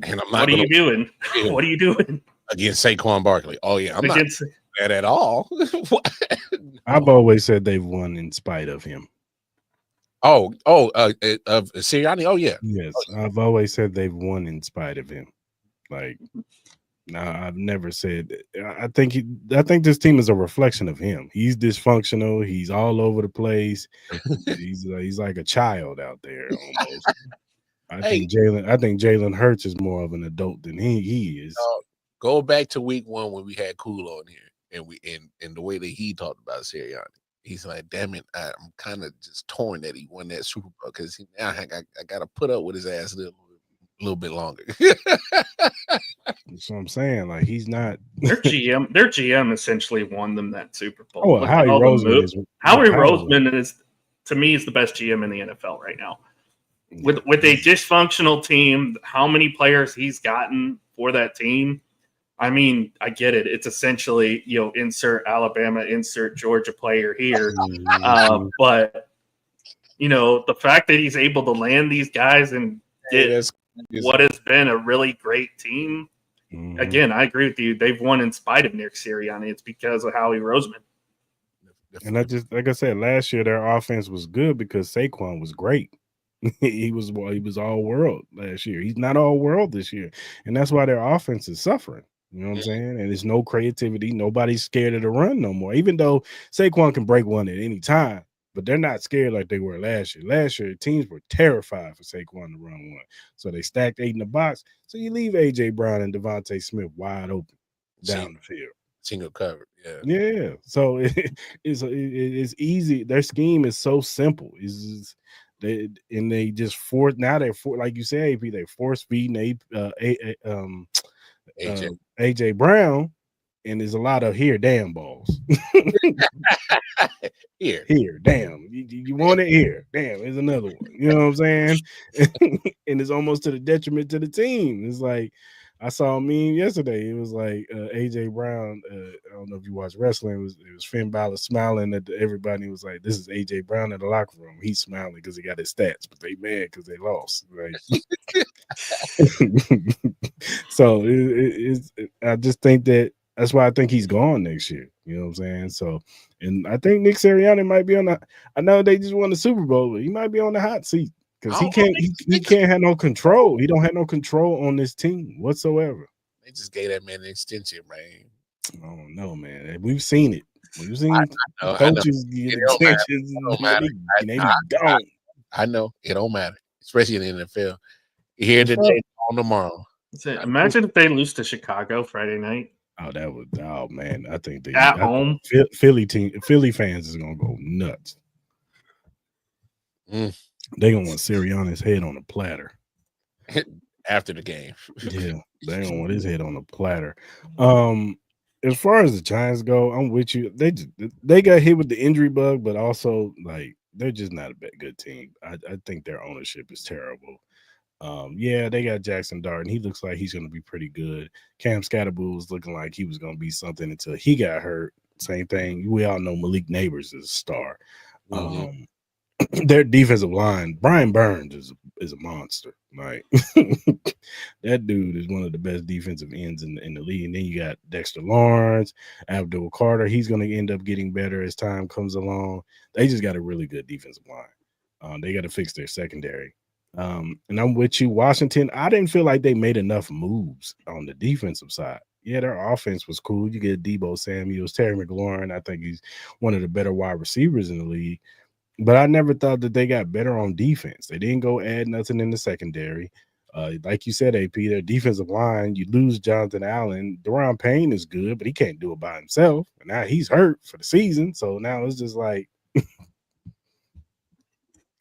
Speaker 3: and
Speaker 4: what are you doing? What are you doing
Speaker 3: against Saquon Barkley? Oh yeah, I'm not that at all.
Speaker 2: I've always said they've won in spite of him.
Speaker 3: Of Sirianni? Oh yeah.
Speaker 2: Yes, I've always said they've won in spite of him. Like, no, I've never said. I think this team is a reflection of him. He's dysfunctional. He's all over the place. He's like a child out there almost. I think Jalen Hurts is more of an adult than he is.
Speaker 3: Go back to week 1 when we had Cool on here, and the way that he talked about Sirianni. He's like, damn it, I'm kind of just torn that he won that Super Bowl because now I got to put up with his ass a little bit longer.
Speaker 2: That's what I'm saying. Like, he's not
Speaker 4: their GM essentially won them that Super Bowl.
Speaker 2: Oh, Howie
Speaker 4: Roseman is, to me, is the best GM in the NFL right now. With a dysfunctional team, how many players he's gotten for that team? I mean, I get it. It's essentially, insert Alabama, insert Georgia player here. But, the fact that he's able to land these guys and get what has been a really great team. Mm-hmm. Again, I agree with you. They've won in spite of Nick Sirianni. It's because of Howie Roseman.
Speaker 2: And like I said, last year their offense was good because Saquon was great. He was all world last year. He's not all world this year, and that's why their offense is suffering. You know what I'm saying? And there's no creativity. Nobody's scared of the run no more. Even though Saquon can break one at any time, but they're not scared like they were last year. Last year, teams were terrified for Saquon to run one, so they stacked 8 in the box. So you leave AJ Brown and Devontae Smith wide open down the field,
Speaker 3: single covered.
Speaker 2: Yeah. So it's easy. Their scheme is so simple. They just force. Now they're like you said, AP. They force feeding AJ Brown, and there's a lot of damn balls. here, damn. You want it here? Damn, there's another one. You know what I'm saying? And it's almost to the detriment to the team. It's like, I saw a meme yesterday. It was like AJ Brown. I don't know if you watch wrestling. It was Finn Balor smiling at everybody. It was like, this is AJ Brown in the locker room. He's smiling because he got his stats, but they mad because they lost. Right. So I just think that's why I think he's gone next year. You know what I'm saying? So, and I think Nick Sirianni might be on the. I know they just won the Super Bowl, but he might be on the hot seat. Because he can't have no control. He don't have no control on this team whatsoever.
Speaker 3: They just gave that man an extension, man.
Speaker 2: I don't know, man. We've seen it. We've seen coaches get extensions.
Speaker 3: I know. It don't matter. Especially in the NFL. Here today, on tomorrow.
Speaker 4: Imagine if they lose to Chicago Friday night.
Speaker 2: Oh man. I think
Speaker 4: at home.
Speaker 2: Philly fans is gonna go nuts. They gonna want Sirianni's head on a platter
Speaker 3: after the game.
Speaker 2: Yeah, they don't want his head on a platter. As far as the Giants go, I'm with you. They got hit with the injury bug, but also like they're just not a good team. I think their ownership is terrible. Yeah, they got Jackson Dart, and he looks like he's going to be pretty good. Cam Scatterbull was looking like he was going to be something until he got hurt. Same thing. We all know Malik Neighbors is a star. Their defensive line, Brian Burns is a monster. Like that dude is one of the best defensive ends in the league. And then you got Dexter Lawrence, Abdul Carter. He's going to end up getting better as time comes along. They just got a really good defensive line. They got to fix their secondary. And I'm with you, Washington. I didn't feel like they made enough moves on the defensive side. Yeah, their offense was cool. You get Deebo Samuels, Terry McLaurin. I think he's one of the better wide receivers in the league. But I never thought that they got better on defense. They didn't go add nothing in the secondary. Like you said, AP, their defensive line, you lose Jonathan Allen. Deron Payne is good, but he can't do it by himself. And now he's hurt for the season. So now it's just like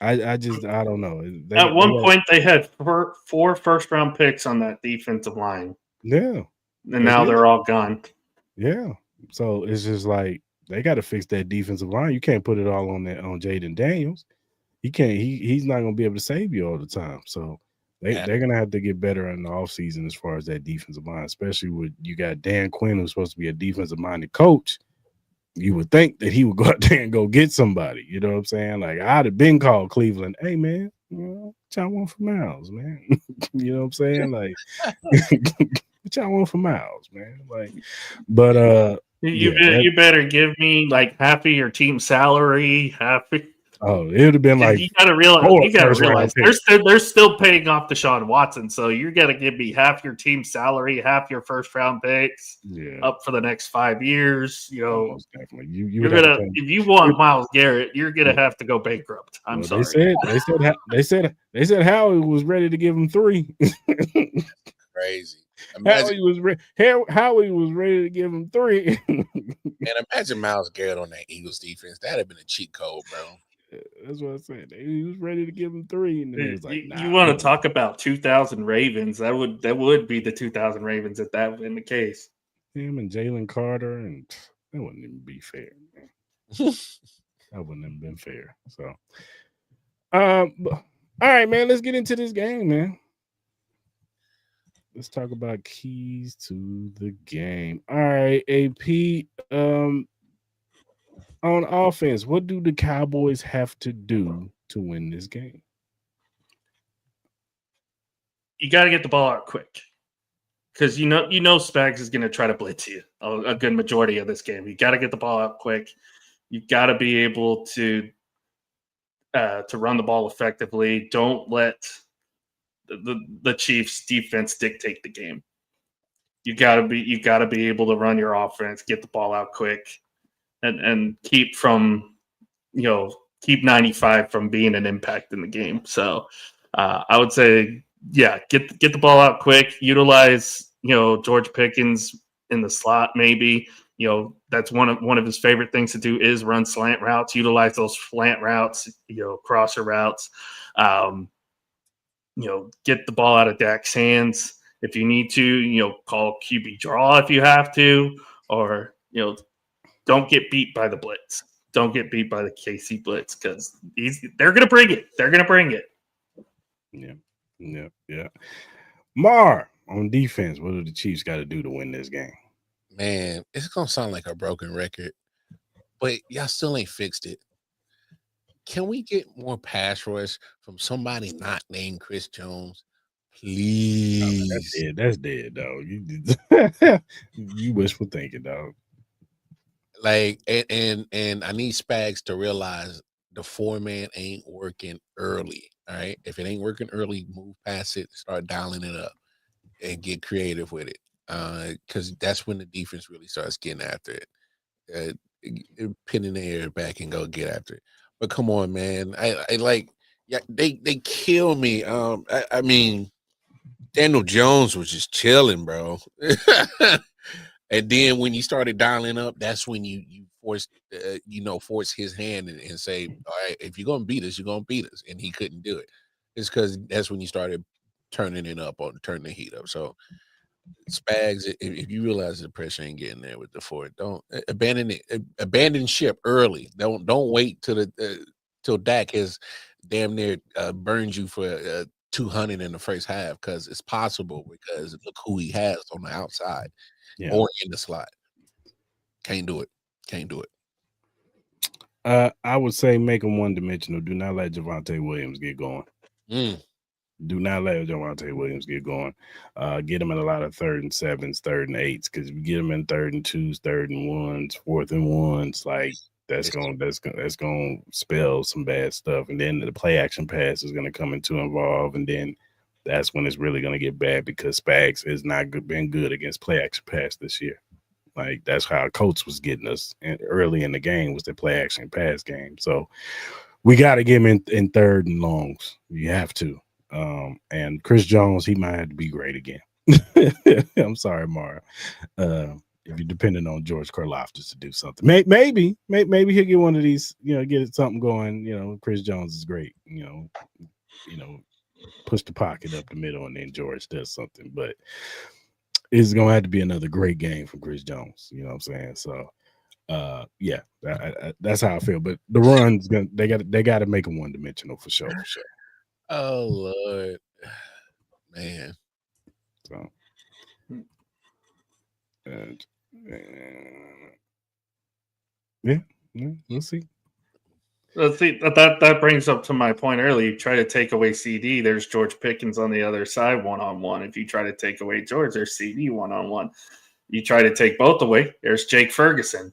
Speaker 2: I don't know.
Speaker 4: At one point, they had four first-round picks on that defensive line.
Speaker 2: Yeah.
Speaker 4: And now they're all gone.
Speaker 2: Yeah. So it's just like they got to fix that defensive line. You can't put it all on Jaden Daniels. He can't. He's not going to be able to save you all the time. So they're going to have to get better in the offseason as far as that defensive line, especially with you got Dan Quinn, who's supposed to be a defensive-minded coach. You would think that he would go out there and go get somebody. You know what I'm saying? Like, I'd have been called Cleveland. Hey, man, what y'all want for Miles, man? You know what I'm saying? Like, what y'all want for Miles, man? Like, but
Speaker 4: you better give me like half of your team salary,
Speaker 2: Oh, it would have been like
Speaker 4: you gotta realize they're still paying off Deshaun Watson, so you gotta give me half your team salary, half your first round picks, up for the next 5 years. You know,
Speaker 2: most definitely.
Speaker 4: You're gonna if you want Myles Garrett, you're gonna have to go bankrupt. I'm sorry.
Speaker 2: They said Howie was ready to give him 3.
Speaker 3: Crazy.
Speaker 2: Howie was ready to give him 3.
Speaker 3: And imagine Myles Garrett on that Eagles defense. That'd have been a cheat code, bro.
Speaker 2: That's what I said. He was ready to give him 3, and then he was like, "Nah."
Speaker 4: You want to talk about 2000 Ravens? That would be the 2000 Ravens if that was in the case.
Speaker 2: Him and Jalen Carter, and that wouldn't even be fair, man. That wouldn't have been fair. So, all right, man. Let's get into this game, man. Let's talk about keys to the game. All right, AP. On offense, what do the Cowboys have to do to win this game?
Speaker 4: You got to get the ball out quick, because you know Spags is going to try to blitz you a good majority of this game. You got to get the ball out quick. You got to be able to run the ball effectively. Don't let the Chiefs' defense dictate the game. You got to be able to run your offense, get the ball out quick. And keep 95 from being an impact in the game. So I would say, get the ball out quick. Utilize George Pickens in the slot. Maybe that's one of his favorite things to do is run slant routes. Utilize those slant routes. Crosser routes. Get the ball out of Dak's hands if you need to. Call QB draw if you have to, or don't get beat by the blitz. Don't get beat by the KC blitz, because they're going to bring it. They're going to bring it.
Speaker 2: Yeah. Mar, on defense, what do the Chiefs got to do to win this game?
Speaker 3: Man, it's gonna sound like a broken record, but y'all still ain't fixed it. Can we get more pass rush from somebody not named Chris Jones? Please.
Speaker 2: That's dead, dog. You wishful thinking, dog.
Speaker 3: Like, and I need Spags to realize the 4-man ain't working early. All right. If it ain't working early, move past it, start dialing it up and get creative with it. Because that's when the defense really starts getting after it. Pinning the air back and go get after it. But come on, man. I like, yeah, they kill me. I mean, Daniel Jones was just chilling, bro. And then when you started dialing up, that's when you force his hand and say, all right, if you're gonna beat us, you're gonna beat us. And he couldn't do it. It's because that's when you started turning it up or turning the heat up. So Spags, if you realize the pressure ain't getting there with the Ford, don't abandon it. Abandon ship early. Don't wait till Dak has damn near burned you for 200 in the first half, because it's possible, because look who he has on the outside or in the slot. Can't do it.
Speaker 2: I would say make him one-dimensional. Do not let Javonte Williams get going. Do not let Javonte Williams get going. Get him in a lot of 3rd and 7s, 3rd and 8s, because if you get him in 3rd and 2s, 3rd and 1s, 4th and 1s, like that's gonna spell some bad stuff. And then the play action pass is gonna come into involve, and then that's when it's really gonna get bad, because Spags has not been good against play action pass this year. Like, that's how Colts was getting us early in the game, was the play action pass game. So we got to get him in 3rd and longs. You have to. And Chris Jones, he might have to be great again. I'm sorry, Mara. If you're depending on George Karlaftis to do something, maybe he'll get one of these, get something going. Chris Jones is great. Push the pocket up the middle, and then George does something. But it's gonna have to be another great game from Chris Jones. You know what I'm saying? So, that's how I feel. But the run's they got to make them one-dimensional for sure.
Speaker 3: Oh Lord, man.
Speaker 2: So, we'll see.
Speaker 4: Let's see. That brings up to my point earlier. You try to take away CD, there's George Pickens on the other side one-on-one. If you try to take away George, there's CD one-on-one. You try to take both away, there's Jake Ferguson.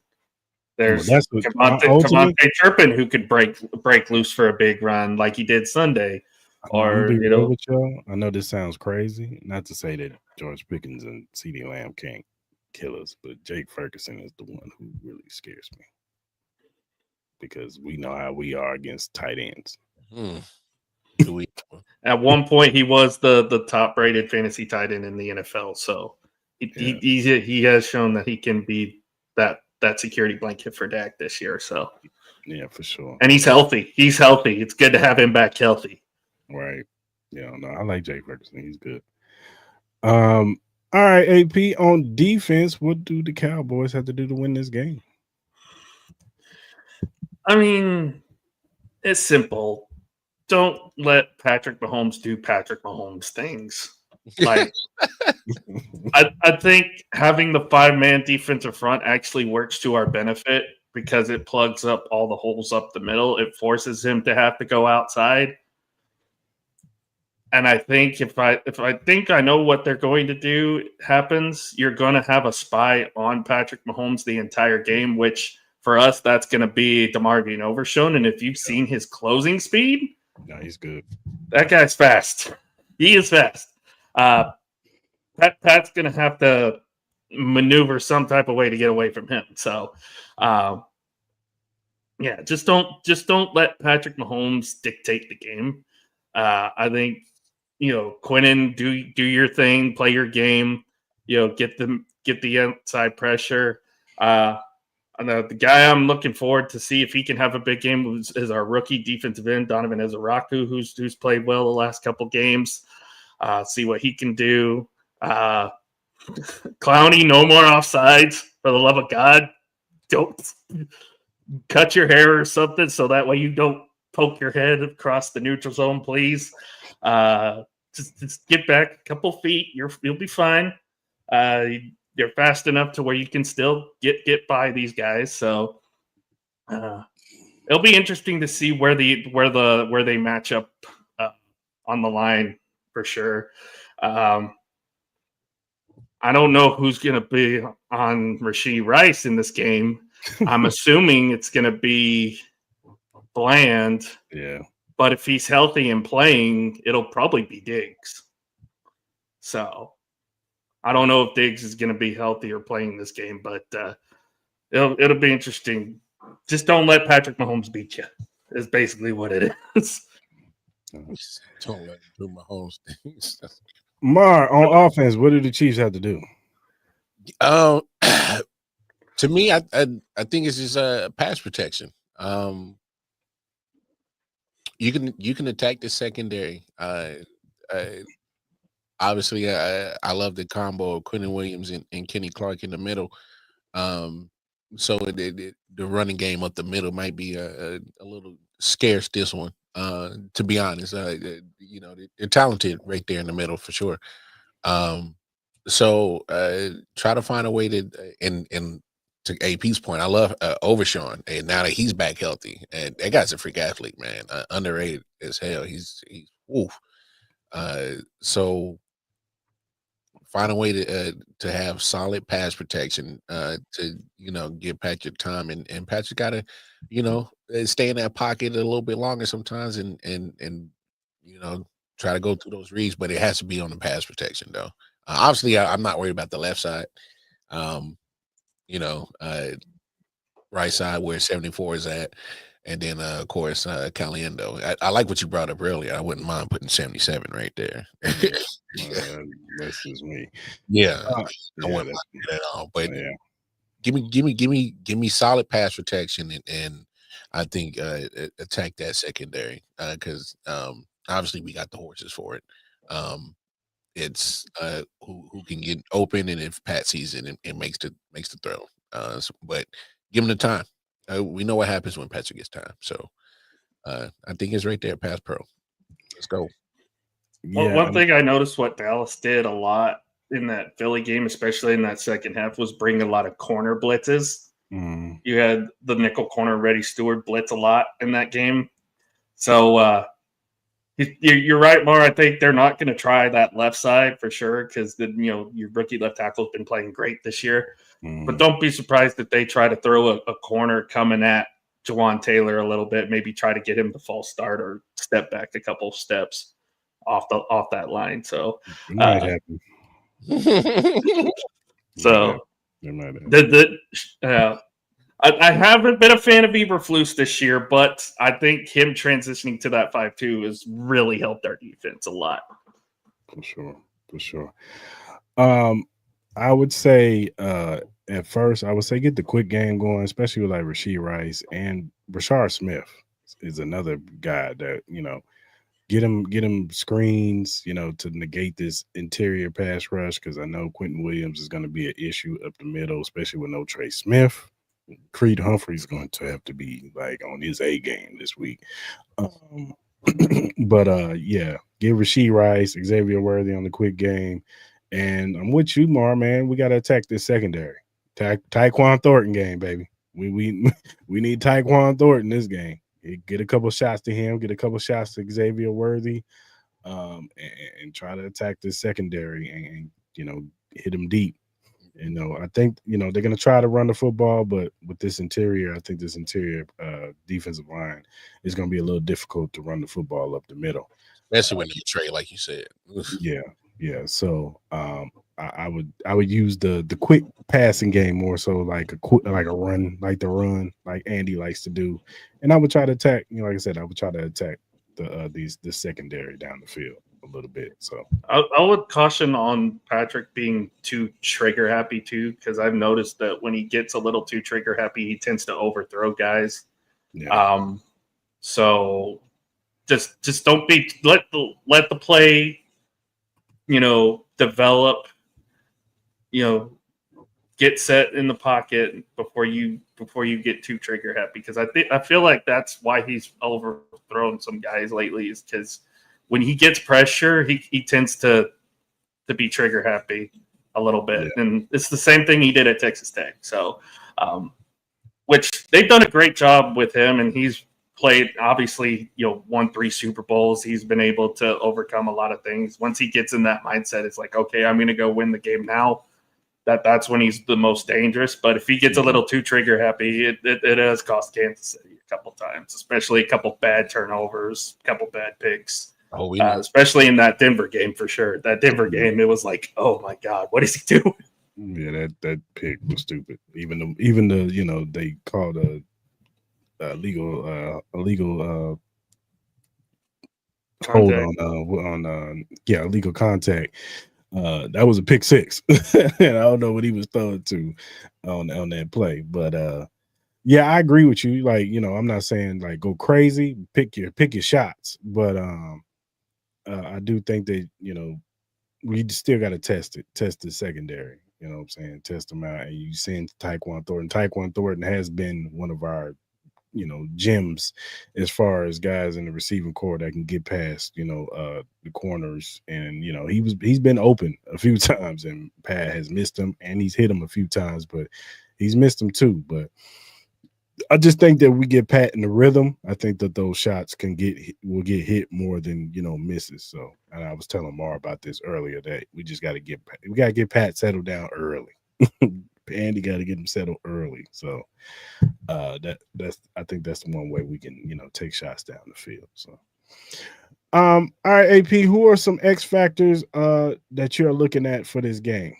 Speaker 4: There's Devontae Turpin, who could break loose for a big run like he did Sunday. Or
Speaker 2: I know this sounds crazy. Not to say that George Pickens and CD Lamb can't kill us, but Jake Ferguson is the one who really scares me, because we know how we are against tight ends.
Speaker 4: At one point, he was the top-rated fantasy tight end in the NFL. So he has shown that he can be that security blanket for Dak this year. So
Speaker 2: yeah, for sure.
Speaker 4: And he's healthy. It's good to have him back healthy.
Speaker 2: Right. Yeah. No, I like Jake Ferguson. He's good. All right, AP, on defense, what do the Cowboys have to do to win this game?
Speaker 4: I mean, it's simple. Don't let Patrick Mahomes do Patrick Mahomes things. Like, I think having the 5-man defensive front actually works to our benefit, because it plugs up all the holes up the middle. It forces him to have to go outside. And I think if I think I know what they're going to do happens, you're going to have a spy on Patrick Mahomes the entire game, which for us, that's going to be DeMarvion Overshown. And if you've seen his closing speed,
Speaker 2: he's good.
Speaker 4: That guy's fast. He is fast. Pat's going to have to maneuver some type of way to get away from him. So, just don't let Patrick Mahomes dictate the game. I think, Quinnen, do your thing, play your game, get the outside pressure. The guy I'm looking forward to see if he can have a big game is our rookie defensive end, Donovan Ezaraku, who's played well the last couple games. See what he can do. Clowney, no more offsides, for the love of God. Don't cut your hair or something so that way you don't poke your head across the neutral zone, please. just get back a couple feet. You'll be fine. You're fast enough to where you can still get by these guys. So it'll be interesting to see where they match up on the line for sure. I don't know who's going to be on Rashee Rice in this game. I'm assuming it's going to be Bland.
Speaker 2: Yeah.
Speaker 4: But if he's healthy and playing, it'll probably be Diggs. So I don't know if Diggs is going to be healthy or playing this game, but it'll be interesting. Just don't let Patrick Mahomes beat you is basically what it is.
Speaker 3: Don't let him do Mahomes things.
Speaker 2: Mar, on offense, what do the Chiefs have to do?
Speaker 3: To me, I think it's just pass protection. You can attack the secondary. Obviously, I love the combo of Quentin Williams and Kenny Clark in the middle. So the running game up the middle might be a little scarce this one. To be honest, they're talented right there in the middle for sure. So try to find a way to and to AP's point, I love Overshawn, and now that he's back healthy, and that guy's a freak athlete, man, underrated as hell. He's woof. So find a way to have solid pass protection to give Patrick time, and Patrick got to stay in that pocket a little bit longer sometimes, and try to go through those reads, but it has to be on the pass protection though. Obviously, I'm not worried about the left side. Right side where 74 is at, and then of course Caliendo. I like what you brought up earlier. I wouldn't mind putting 77 right there.
Speaker 2: That's just me.
Speaker 3: Yeah, I wouldn't mind that at all. But give me solid pass protection, and I think attack that secondary because obviously we got the horses for it. It's who can get open, and if Pat sees it and makes the throw. But give him the time. We know what happens when Patrick gets time. So I think it's right there, pass pro. Let's go.
Speaker 4: Yeah. One thing I noticed what Dallas did a lot in that Philly game, especially in that second half, was bring a lot of corner blitzes. You had the nickel corner Reddy Stewart blitz a lot in that game. So you're right, Mar. I think they're not going to try that left side for sure because your rookie left tackle has been playing great this year. But don't be surprised if they try to throw a corner coming at Jawan Taylor a little bit, maybe try to get him to false start or step back a couple steps off that line. So
Speaker 2: it might happen.
Speaker 4: So I haven't been a fan of Eberflus this year, but I think him transitioning to that 5-2 has really helped our defense a lot.
Speaker 2: For sure. I would say at first, get the quick game going, especially with like Rashee Rice and Rashard Smith is another guy that, get him screens, to negate this interior pass rush. Cause I know Quentin Williams is going to be an issue up the middle, especially with no Trey Smith. Creed Humphrey's going to have to be like on his A game this week. But give Rashee Rice, Xavier Worthy on the quick game. And I'm with you, Mar, man. We got to attack this secondary. Tyquan Thornton game, baby. We need Tyquan Thornton this game. Get a couple shots to him, get a couple shots to Xavier Worthy, and try to attack this secondary and hit him deep. I think, they're going to try to run the football, but with this interior, I think this interior defensive line is going to be a little difficult to run the football up the middle.
Speaker 3: Especially when you trade, like you said.
Speaker 2: Yeah. So I would use the quick passing game more so like a run, like the run, like Andy likes to do. And I would try to attack, like I said, I would try to attack the secondary down the field a little bit. So
Speaker 4: I would caution on Patrick being too trigger happy too, because I've noticed that when he gets a little too trigger happy, he tends to overthrow guys.
Speaker 2: Yeah.
Speaker 4: So just don't be let the play, develop, get set in the pocket before you get too trigger happy, because I feel like that's why he's overthrown some guys lately, is because when he gets pressure, he tends to be trigger happy a little bit. Yeah. And it's the same thing he did at Texas Tech. So, which they've done a great job with him, and he's played, obviously, won 3 Super Bowls. He's been able to overcome a lot of things. Once he gets in that mindset, it's like, okay, I'm going to go win the game now. That's when he's the most dangerous. But if he gets a little too trigger happy, it has cost Kansas City a couple times, especially a couple bad turnovers, a couple bad picks. Especially in that Denver game, for sure. That Denver game, it was like, oh my God, what is he doing?
Speaker 2: Yeah, that pick was stupid. Even the they called a illegal hold on illegal contact. That was a pick 6. And I don't know what he was throwing to on that play, but yeah, I agree with you. Like, I'm not saying like go crazy, pick your shots, but I do think that we still got to test the secondary. You know what I'm saying? Test them out. And you seen Tyquan Thornton has been one of our gems as far as guys in the receiving core that can get past the corners, and he's been open a few times, and Pat has missed him, and he's hit him a few times, but he's missed him too. But I just think that we get Pat in the rhythm. I think that those shots will get hit more than misses. So, and I was telling Mar about this earlier, that we just got to get Pat settled down early. Andy got to get him settled early. So I think that's the one way we can take shots down the field. So all right, AP, who are some X factors that you're looking at for this game?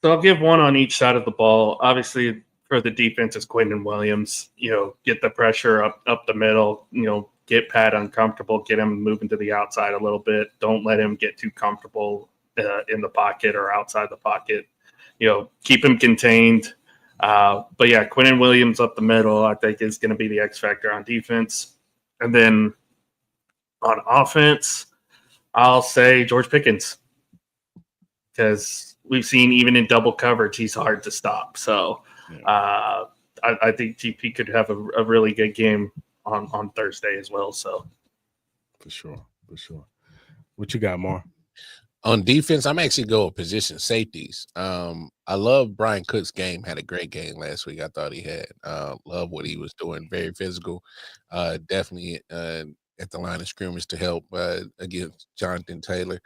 Speaker 4: So I'll give one on each side of the ball. Obviously, for the defense is Quentin Williams. Get the pressure up the middle. Get Pat uncomfortable. Get him moving to the outside a little bit. Don't let him get too comfortable in the pocket or outside the pocket. Keep him contained. But yeah, Quentin Williams up the middle, I think, is going to be the X factor on defense. And then on offense, I'll say George Pickens, because we've seen even in double coverage, he's hard to stop. So I think GP could have a really good game on Thursday as well. So
Speaker 2: for sure. What you got, Mar?
Speaker 3: On defense, I'm actually going with position safeties. I love Brian Cook's game. Had a great game last week. I thought he had. Love what he was doing. Very physical. Definitely at the line of scrimmage to help against Jonathan Taylor.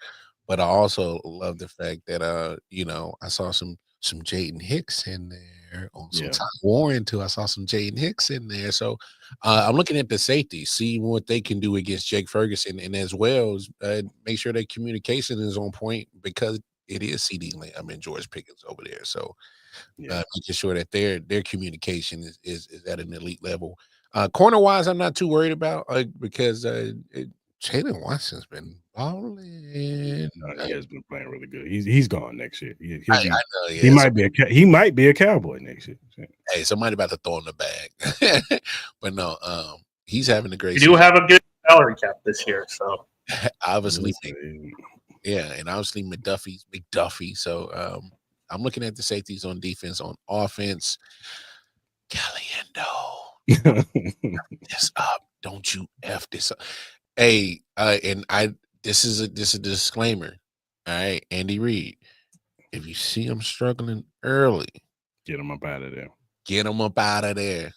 Speaker 3: But I also love the fact that I saw some Jaden Hicks in there. On some Ty Warren too. I saw some Jaden Hicks in there. So I'm looking at the safety, see what they can do against Jake Ferguson, and as well as make sure their communication is on point, because it is CD Lamb and George Pickens over there. So making sure that their communication is at an elite level. Corner wise, I'm not too worried about because Jalen Watson's been balling.
Speaker 2: He has been playing really good. He's gone next year.
Speaker 3: I know,
Speaker 2: he might be a Cowboy next year.
Speaker 3: Hey, somebody about to throw in the bag, but no, he's having a great.
Speaker 4: You do have a good salary cap this year, so
Speaker 3: obviously, and obviously McDuffie. So I'm looking at the safeties on defense. On offense, Caliendo, this up. Don't you F this up. Hey, this is a disclaimer. All right, Andy Reid. If you see him struggling early,
Speaker 2: get him up out of there.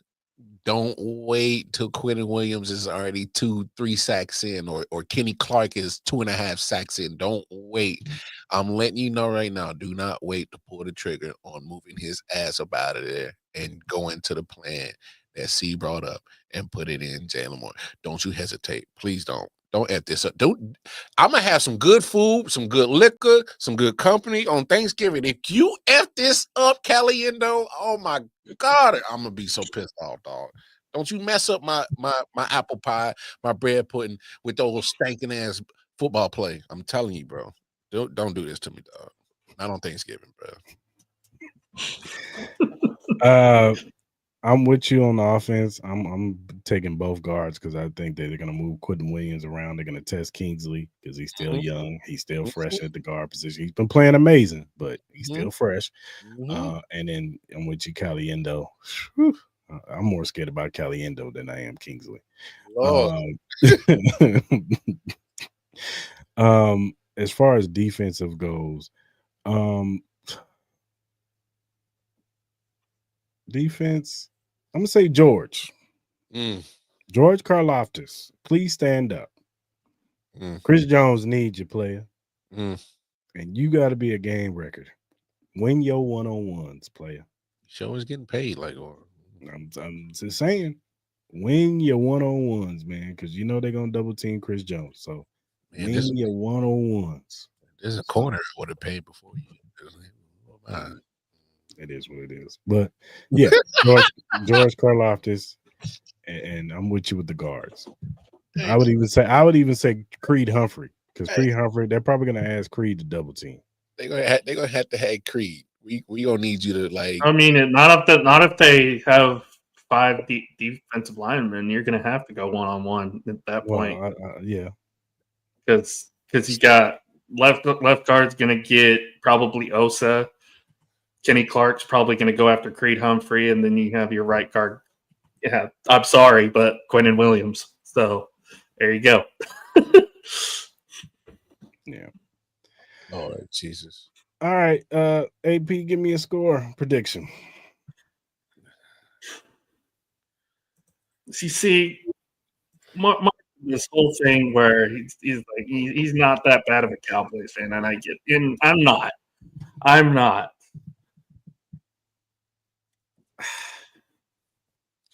Speaker 3: Don't wait till Quentin Williams is already 2-3 sacks in, or Kenny Clark is 2.5 sacks in. Don't wait. I'm letting you know right now. Do not wait to pull the trigger on moving his ass up out of there and go into the plan that C brought up and put it in Jalen Moore. Don't you hesitate. Please don't. Don't F this up. I'm going to have some good food, some good liquor, some good company on Thanksgiving. If you F this up, Caliendo, oh my God, I'm going to be so pissed off, dog. Don't you mess up my apple pie, my bread pudding with those stinking ass football play. I'm telling you, bro. Don't do this to me, dog. Not on Thanksgiving,
Speaker 2: bro. I'm with you on the offense. I'm taking both guards because I think that they're going to move Quentin Williams around. They're going to test Kingsley because he's still young. He's still fresh at the guard position. He's been playing amazing, but he's still fresh. And then I'm with you, Caliendo. I'm more scared about Caliendo than I am Kingsley.
Speaker 3: Lord.
Speaker 2: As far as defensive goes, defense, I'm gonna say George. George Karlaftis, please stand up. Chris Jones needs you, player. And you got to be a game record. Win your one-on-ones, player.
Speaker 3: Show is getting paid. Like,
Speaker 2: I'm just saying, win your one-on-ones, man, because you know they're gonna double team Chris Jones. So win your one-on-ones.
Speaker 3: There's a corner I would have paid before you.
Speaker 2: It is what it is. But yeah, George Karlaftis, and I'm with you with the guards. I would even say Creed Humphrey, because Creed Humphrey, they're probably gonna ask Creed to double team.
Speaker 3: They're gonna have to have Creed. We gonna need you to like.
Speaker 4: I mean, not if they have 5 defensive linemen. You're gonna have to go 1-on-1 at that point.
Speaker 2: Yeah,
Speaker 4: because you got left guard's gonna get probably Osa. Kenny Clark's probably gonna go after Creed Humphrey, and then you have your right guard. Yeah, I'm sorry, but Quinnen Williams. So there you go.
Speaker 2: Yeah.
Speaker 3: Oh, Jesus.
Speaker 2: All right, AP, give me a score prediction.
Speaker 4: You see, this whole thing where he's not that bad of a Cowboys fan, and I get, and I'm not.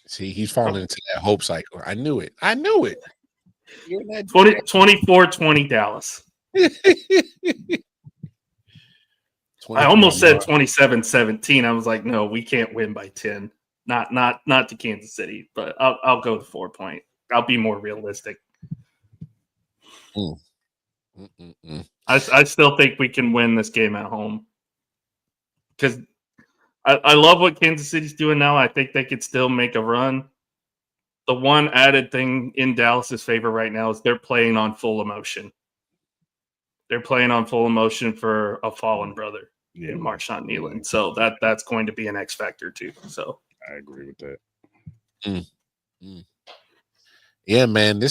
Speaker 3: See, he's falling into that hope cycle. I knew it.
Speaker 4: 24-20 Dallas. I almost said 27-17. I was like, no, we can't win by 10. Not to Kansas City, but I'll go to 4 point. I'll be more realistic. I still think we can win this game at home because I love what Kansas City's doing now. I think they could still make a run. The one added thing in Dallas's favor right now is they're playing on full emotion. They're playing on full emotion for a fallen brother, Marshawn Nealon. So that's going to be an X factor too. So
Speaker 2: I agree with that.
Speaker 3: Yeah, man.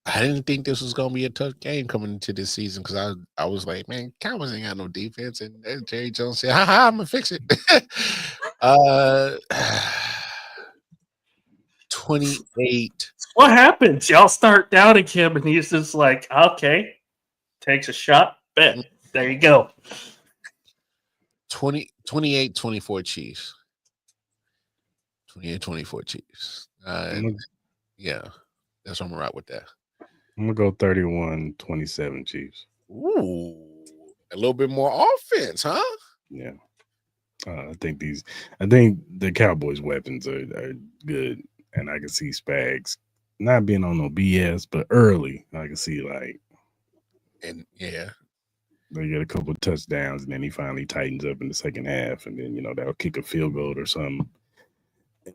Speaker 3: I didn't think this was gonna be a tough game coming into this season because I was like, man, Cowboys ain't got no defense, and Jerry Jones said, "Ha, I'm gonna fix it." 28.
Speaker 4: What happens? Y'all start doubting him, and he's just like, okay, takes a shot. Bet. There you go.
Speaker 3: 28-24 Chiefs. 28-24 Chiefs. Yeah, that's what I'm gonna rock with that.
Speaker 2: I'm gonna go 31-27 Chiefs.
Speaker 3: Ooh, a little bit more offense, huh?
Speaker 2: Yeah. I think the Cowboys' weapons are good, and I can see Spags not being on no BS, but early I can see
Speaker 3: and yeah,
Speaker 2: they get a couple of touchdowns, and then he finally tightens up in the second half, and then they'll kick a field goal or something.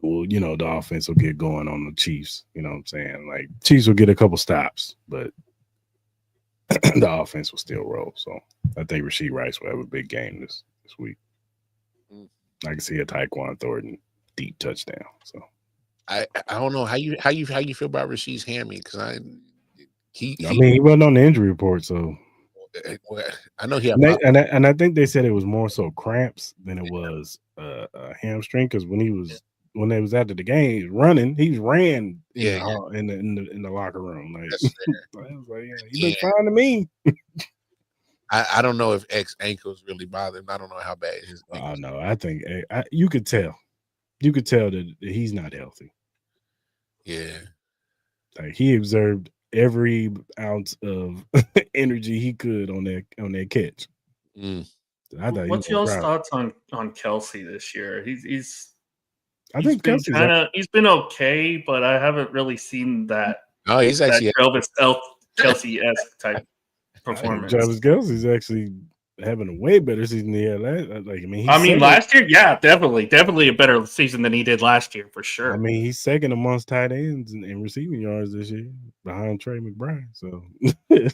Speaker 2: Well, the offense will get going on the Chiefs. You know what I'm saying? Like, Chiefs will get a couple stops, but the offense will still roll. So I think Rashee Rice will have a big game this week. I can see a Tyquan Thornton deep touchdown. So
Speaker 3: I don't know how you feel about Rashee's hammy, because he
Speaker 2: wasn't on the injury report, so
Speaker 3: I know he had
Speaker 2: and I think they said it was more so cramps than it was a hamstring, because when they was after the game, he ran in the locker room. Like, I was like, he looked fine to me.
Speaker 3: I don't know if X ankles really bother him. I don't know how bad his.
Speaker 2: Oh no, I think you could tell. You could tell that he's not healthy.
Speaker 3: Yeah,
Speaker 2: like he observed every ounce of energy he could on that catch.
Speaker 4: What's y'all's thoughts on Kelsey this year? He's been okay, but I haven't really seen that.
Speaker 3: Oh, he's actually
Speaker 4: Kelsey-esque type performance.
Speaker 2: Travis Kelce's actually having a way better season than he had last.
Speaker 4: Last year, yeah, definitely a better season than he did last year for sure.
Speaker 2: I mean, he's second amongst tight ends in receiving yards this year, behind Trey McBride. So, and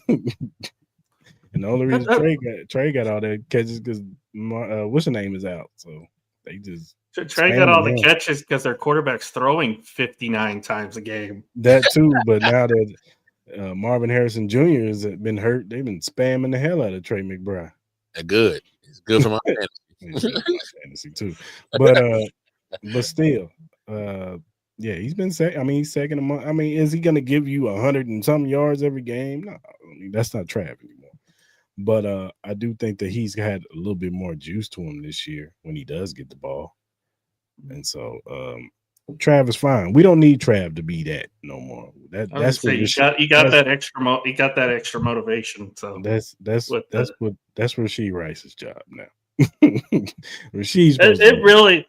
Speaker 2: the only reason Trey got all that catches because what's her name is out. So they just
Speaker 4: Trey got all the catches because their quarterback's throwing 59 times a game.
Speaker 2: That too, but now that Marvin Harrison Jr. has been hurt, they've been spamming the hell out of Trey McBride.
Speaker 3: They're good. It's good for my
Speaker 2: fantasy too. But still, yeah, he's been he's second among. I mean, is he going to give you 100 and some yards every game? No, I mean, that's not Trav anymore. But I do think that he's had a little bit more juice to him this year when he does get the ball. And so Trav is fine. We don't need Trav to be that no more. That's what
Speaker 4: he got that extra motivation. So
Speaker 2: that's Rasheed Rice's job now. Rasheed's
Speaker 4: it really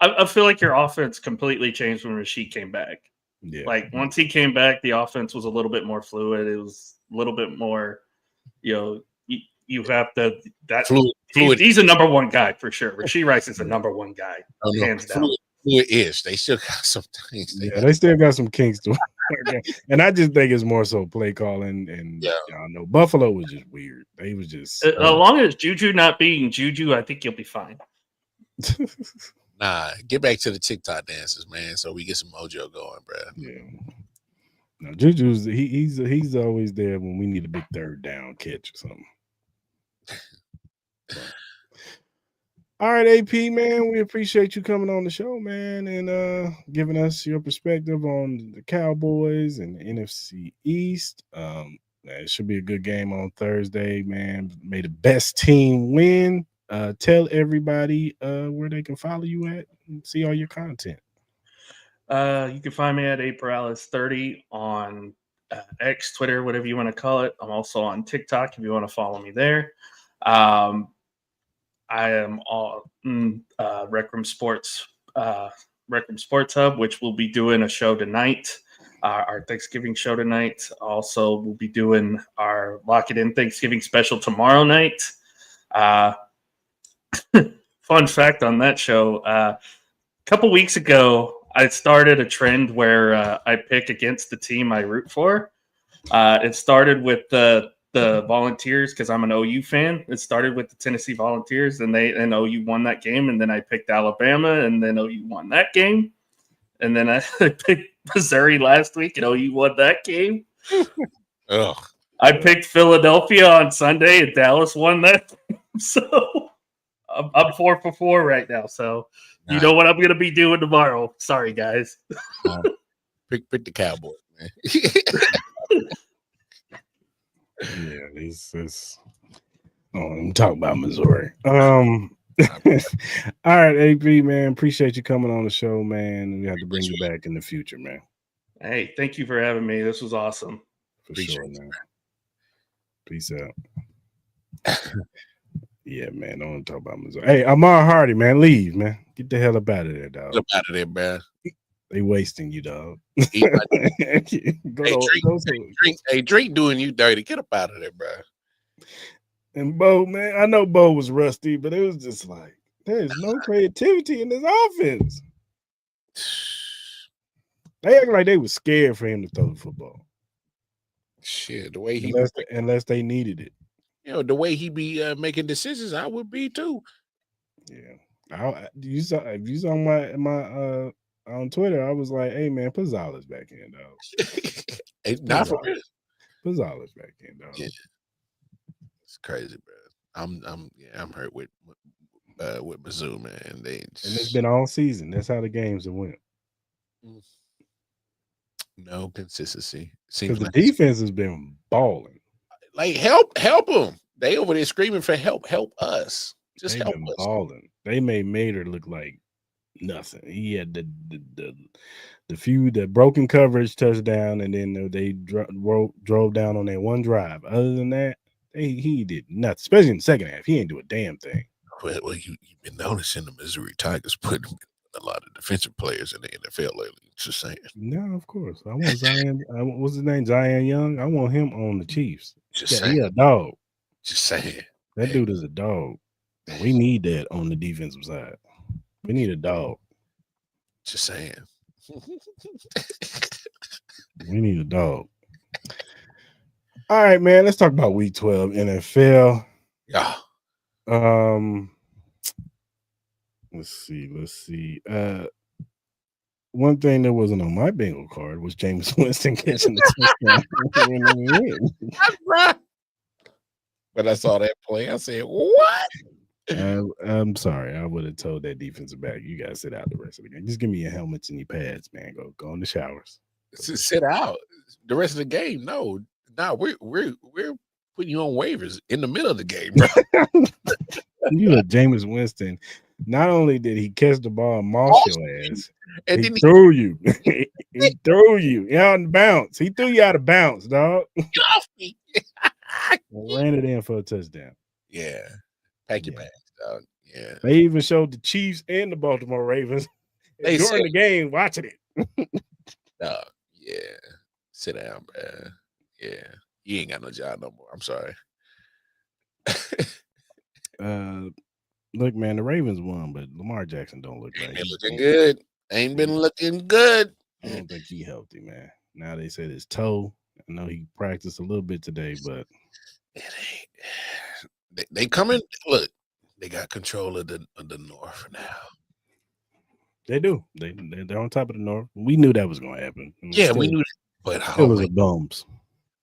Speaker 4: I feel like your offense completely changed when Rasheed came back.
Speaker 2: Yeah.
Speaker 4: Like once he came back, the offense was a little bit more fluid. It was a little bit more, you have to fluid. He's a number one guy for sure. Rasheed Rice is a number one guy, hands down.
Speaker 3: Fluid-ish. They still got some things.
Speaker 2: They still got some kinks to work. And I just think it's more so play calling. And y'all know Buffalo was just weird. They was just
Speaker 4: as long as Juju not being Juju, I think you'll be fine.
Speaker 3: Nah, get back to the TikTok dances, man, so we get some mojo going, bro.
Speaker 2: Yeah. No, Juju's he's always there when we need a big third down catch or something. All right, AP, man, we appreciate you coming on the show, man, and giving us your perspective on the Cowboys and the NFC East. It should be a good game on Thursday, man. May the best team win. Tell everybody where they can follow you at and see all your content.
Speaker 4: You can find me at Peralez30 on X, Twitter, whatever you want to call it. I'm also on TikTok if you want to follow me there. I am on Recroom Sports Hub, which will be doing a show tonight, our Thanksgiving show tonight. Also, we'll be doing our Lock It In Thanksgiving special tomorrow night. Fun fact on that show, a couple weeks ago, I started a trend where I pick against the team I root for. It started with the Volunteers because I'm an OU fan. It started with the Tennessee Volunteers, and OU won that game. And then I picked Alabama, and then OU won that game. And then I picked Missouri last week, and OU won that game.
Speaker 3: Ugh.
Speaker 4: I picked Philadelphia on Sunday, and Dallas won that. So I'm 4 for 4 right now. So you know what I'm going to be doing tomorrow. Sorry, guys.
Speaker 3: Pick the Cowboys, man.
Speaker 2: Yeah, this. I'm talking about Missouri. All right, AP, man. Appreciate you coming on the show, man. We have to bring you back in the future, man.
Speaker 4: Hey, thank you for having me. This was awesome.
Speaker 2: For sure, man. Peace out. Yeah, man. Don't want to talk about Missouri. Hey, Amar Hardy, man. Leave, man. Get the hell up out of there, dog.
Speaker 3: Get up out of there, man.
Speaker 2: They wasting you, dog.
Speaker 3: Drink doing you dirty. Get up out of there, bro.
Speaker 2: And Bo, man, I know Bo was rusty, but it was just like there's no creativity in this offense. They act like they were scared for him to throw the football.
Speaker 3: Shit, the way he
Speaker 2: unless they needed it.
Speaker 3: The way he be making decisions, I would be too.
Speaker 2: Yeah, you saw my on Twitter, I was like, "Hey man, put Zollis back in, dog."
Speaker 3: Not for real.
Speaker 2: Put Zollis back in, dog.
Speaker 3: Yeah. It's crazy, bro. I'm hurt with Mizzou, man. And
Speaker 2: it's been all season. That's how the games have went.
Speaker 3: No consistency.
Speaker 2: Because the defense has been balling.
Speaker 3: Like help them. They over there screaming for help. Help us. Just help us.
Speaker 2: Balling. They made Mater look like nothing. He had the broken coverage touchdown, and then they drove down on that one drive. Other than that, he did nothing. Especially in the second half, he didn't do a damn thing.
Speaker 3: Well, you've been noticing the Missouri Tigers putting a lot of defensive players in the NFL lately. Just saying.
Speaker 2: No, of course. I want Zion. What's his name? Zion Young. I want him on the Chiefs. He a dog.
Speaker 3: Just saying.
Speaker 2: That dude is a dog. We need that on the defensive side. We need a dog.
Speaker 3: Just saying.
Speaker 2: We need a dog. All right, man. Let's talk about Week 12 NFL.
Speaker 3: Yeah.
Speaker 2: Let's see. One thing that wasn't on my bingo card was Jameis Winston catching the touchdown.
Speaker 3: But I saw that play. I said, "What?"
Speaker 2: I'm sorry. I would have told that defensive back, you gotta sit out the rest of the game. Just give me your helmets and your pads, man. Go in the showers.
Speaker 3: Sit out the rest of the game. No, we're putting you on waivers in the middle of the game, bro.
Speaker 2: You know, Jameis Winston. Not only did he catch the ball and moss your ass,
Speaker 3: and
Speaker 2: he
Speaker 3: then
Speaker 2: threw you. He threw you out of bounds. He threw you out of bounds, dog.
Speaker 3: Get off me.
Speaker 2: Ran it in for a touchdown.
Speaker 3: Yeah, pack your bags, dog. Yeah,
Speaker 2: they even showed the Chiefs and the Baltimore Ravens during the game watching it.
Speaker 3: Dog. Yeah, sit down, bro. Yeah, you ain't got no job no more. I'm sorry.
Speaker 2: Look, man, the Ravens won, but Lamar Jackson don't look right.
Speaker 3: Ain't been looking good. Ain't been looking good.
Speaker 2: I don't think he healthy, man. Now they said his toe. I know he practiced a little bit today, but
Speaker 3: it ain't. They coming. Look, they got control of the North now.
Speaker 2: They do. They're on top of the North. We knew that was going to happen.
Speaker 3: Yeah, we knew that. But
Speaker 2: it was a bums.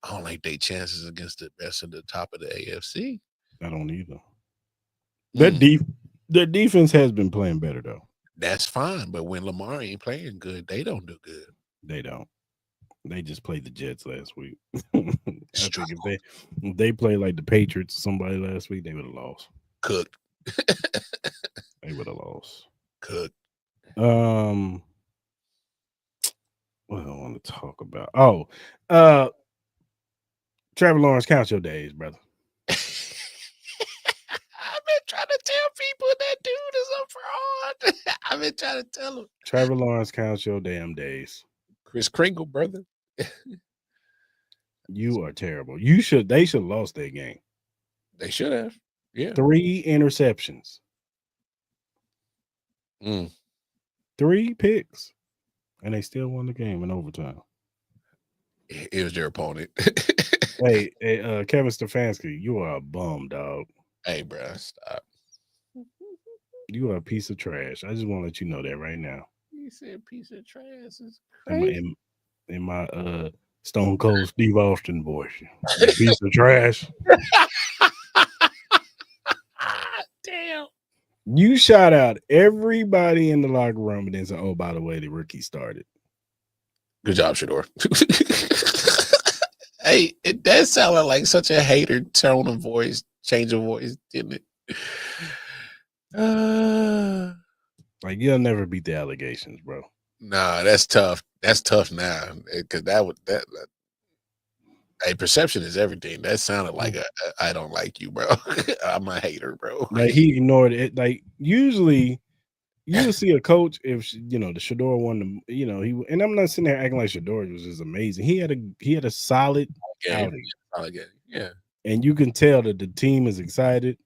Speaker 3: I don't like their chances against the best of the top of the AFC. I
Speaker 2: don't either. Their defense has been playing better, though.
Speaker 3: That's fine. But when Lamar ain't playing good, they don't do good.
Speaker 2: They don't. They just played the Jets last week. I think if they played like the Patriots or somebody last week, they would have lost.
Speaker 3: Cooked.
Speaker 2: They would have lost.
Speaker 3: Cooked.
Speaker 2: What do I want to talk about? Trevor Lawrence, count your days, brother.
Speaker 3: I've been trying to tell people that dude is a fraud. I've been trying to tell them.
Speaker 2: Trevor Lawrence, count your damn days.
Speaker 3: Kris Kringle, brother.
Speaker 2: You are terrible. They should have lost that game.
Speaker 3: They should have. Yeah.
Speaker 2: 3 interceptions. 3 picks. And they still won the game in overtime.
Speaker 3: It was their opponent.
Speaker 2: hey, Kevin Stefanski, you are a bum, dog.
Speaker 3: Hey, bro, stop.
Speaker 2: You are a piece of trash. I just want to let you know that right now.
Speaker 3: You said piece of trash is crazy.
Speaker 2: In my Stone Cold Steve Austin voice. Piece of trash.
Speaker 3: Damn.
Speaker 2: You shout out everybody in the locker room and then say, oh, by the way, the rookie started.
Speaker 3: Good job, Shador. Hey, it does sound like such a hater tone of voice, change of voice, didn't it?
Speaker 2: Like, you'll never beat the allegations, bro.
Speaker 3: Nah, that's tough. That's tough now. Because perception is everything. That sounded like I don't like you, bro. I'm a hater, bro.
Speaker 2: Like, he ignored it. Like, usually you'll see a coach if the Shador won the and I'm not sitting there acting like Shador was just amazing. He had a solid outing.
Speaker 3: Yeah.
Speaker 2: And you can tell that the team is excited.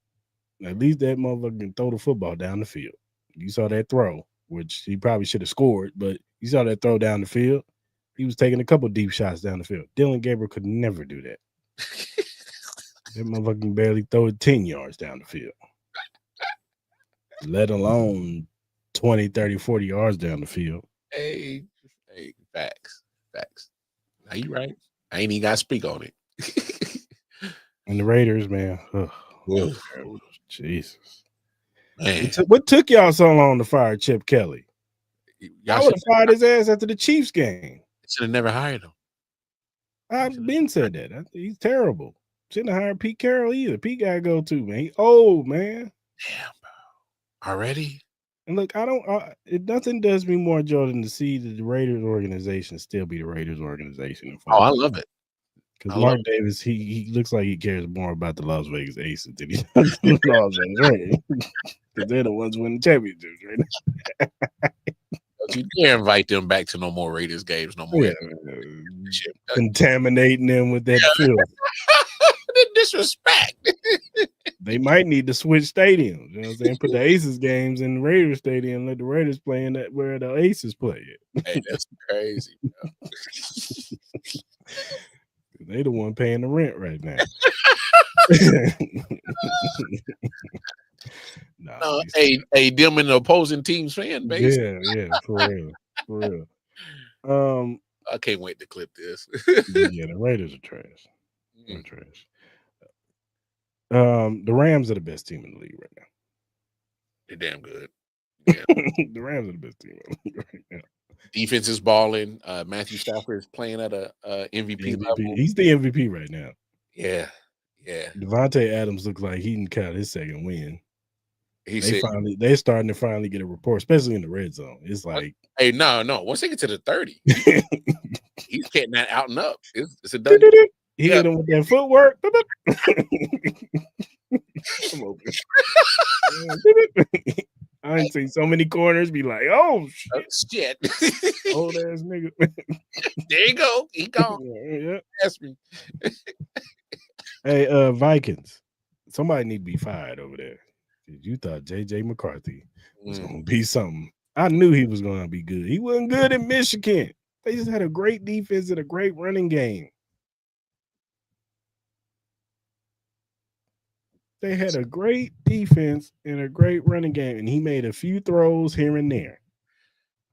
Speaker 2: At least that motherfucker can throw the football down the field. You saw that throw, which he probably should have scored, but you saw that throw down the field. He was taking a couple deep shots down the field. Dylan Gabriel could never do that. That motherfucker can barely throw it 10 yards down the field, let alone 20, 30, 40 yards down the field.
Speaker 3: Hey, facts. Now you right. I ain't even got to speak on it.
Speaker 2: And the Raiders, man. Jesus.
Speaker 3: Man.
Speaker 2: What took y'all so long to fire Chip Kelly? I would have fired his ass after the Chiefs game.
Speaker 3: Should have never hired him.
Speaker 2: I've been said that. He's terrible. Shouldn't have hired Pete Carroll either. Pete got to go too, man. He old, man.
Speaker 3: Damn, bro. Already?
Speaker 2: And look, nothing does me more joy than to see the Raiders organization still be the Raiders organization.
Speaker 3: I love it.
Speaker 2: Because Mark Davis, he looks like he cares more about the Las Vegas Aces than he does the Las Vegas Raiders. Because they're the ones winning championships right now.
Speaker 3: You can't invite them back to no more Raiders games no more.
Speaker 2: Yeah. Contaminating them with that filth.
Speaker 3: The disrespect.
Speaker 2: They might need to switch stadiums. You know what I'm saying? Put the Aces games in the Raiders stadium and let the Raiders play in that where the Aces play it.
Speaker 3: Hey, that's crazy, bro.
Speaker 2: They the one paying the rent right now.
Speaker 3: Them in the opposing team's fan base.
Speaker 2: Yeah, for real.
Speaker 3: I can't wait to clip this.
Speaker 2: Yeah, the Raiders are trash. They're trash. The Rams are the best team in the league right now.
Speaker 3: They're damn good. Yeah.
Speaker 2: The Rams are the best team in the league right now.
Speaker 3: Defense is balling. Matthew Stafford is playing at a MVP level.
Speaker 2: He's the MVP right now.
Speaker 3: Yeah.
Speaker 2: Devontae Adams looks like he can count his second win.
Speaker 3: They're
Speaker 2: starting to finally get a report, especially in the red zone. It's like,
Speaker 3: hey, no. Once they get to the 30, he's getting that out and up. It's a done.
Speaker 2: He hit him with that footwork. Come on. I ain't seen so many corners be like, oh
Speaker 3: shit.
Speaker 2: Old ass nigga.
Speaker 3: There you go. He gone.
Speaker 2: Yeah.
Speaker 3: Ask me.
Speaker 2: Hey, Vikings. Somebody need to be fired over there. You thought JJ McCarthy was gonna be something. I knew he was gonna be good. He wasn't good in Michigan. They just had a great defense and a great running game. They had a great defense and a great running game, and he made a few throws here and there.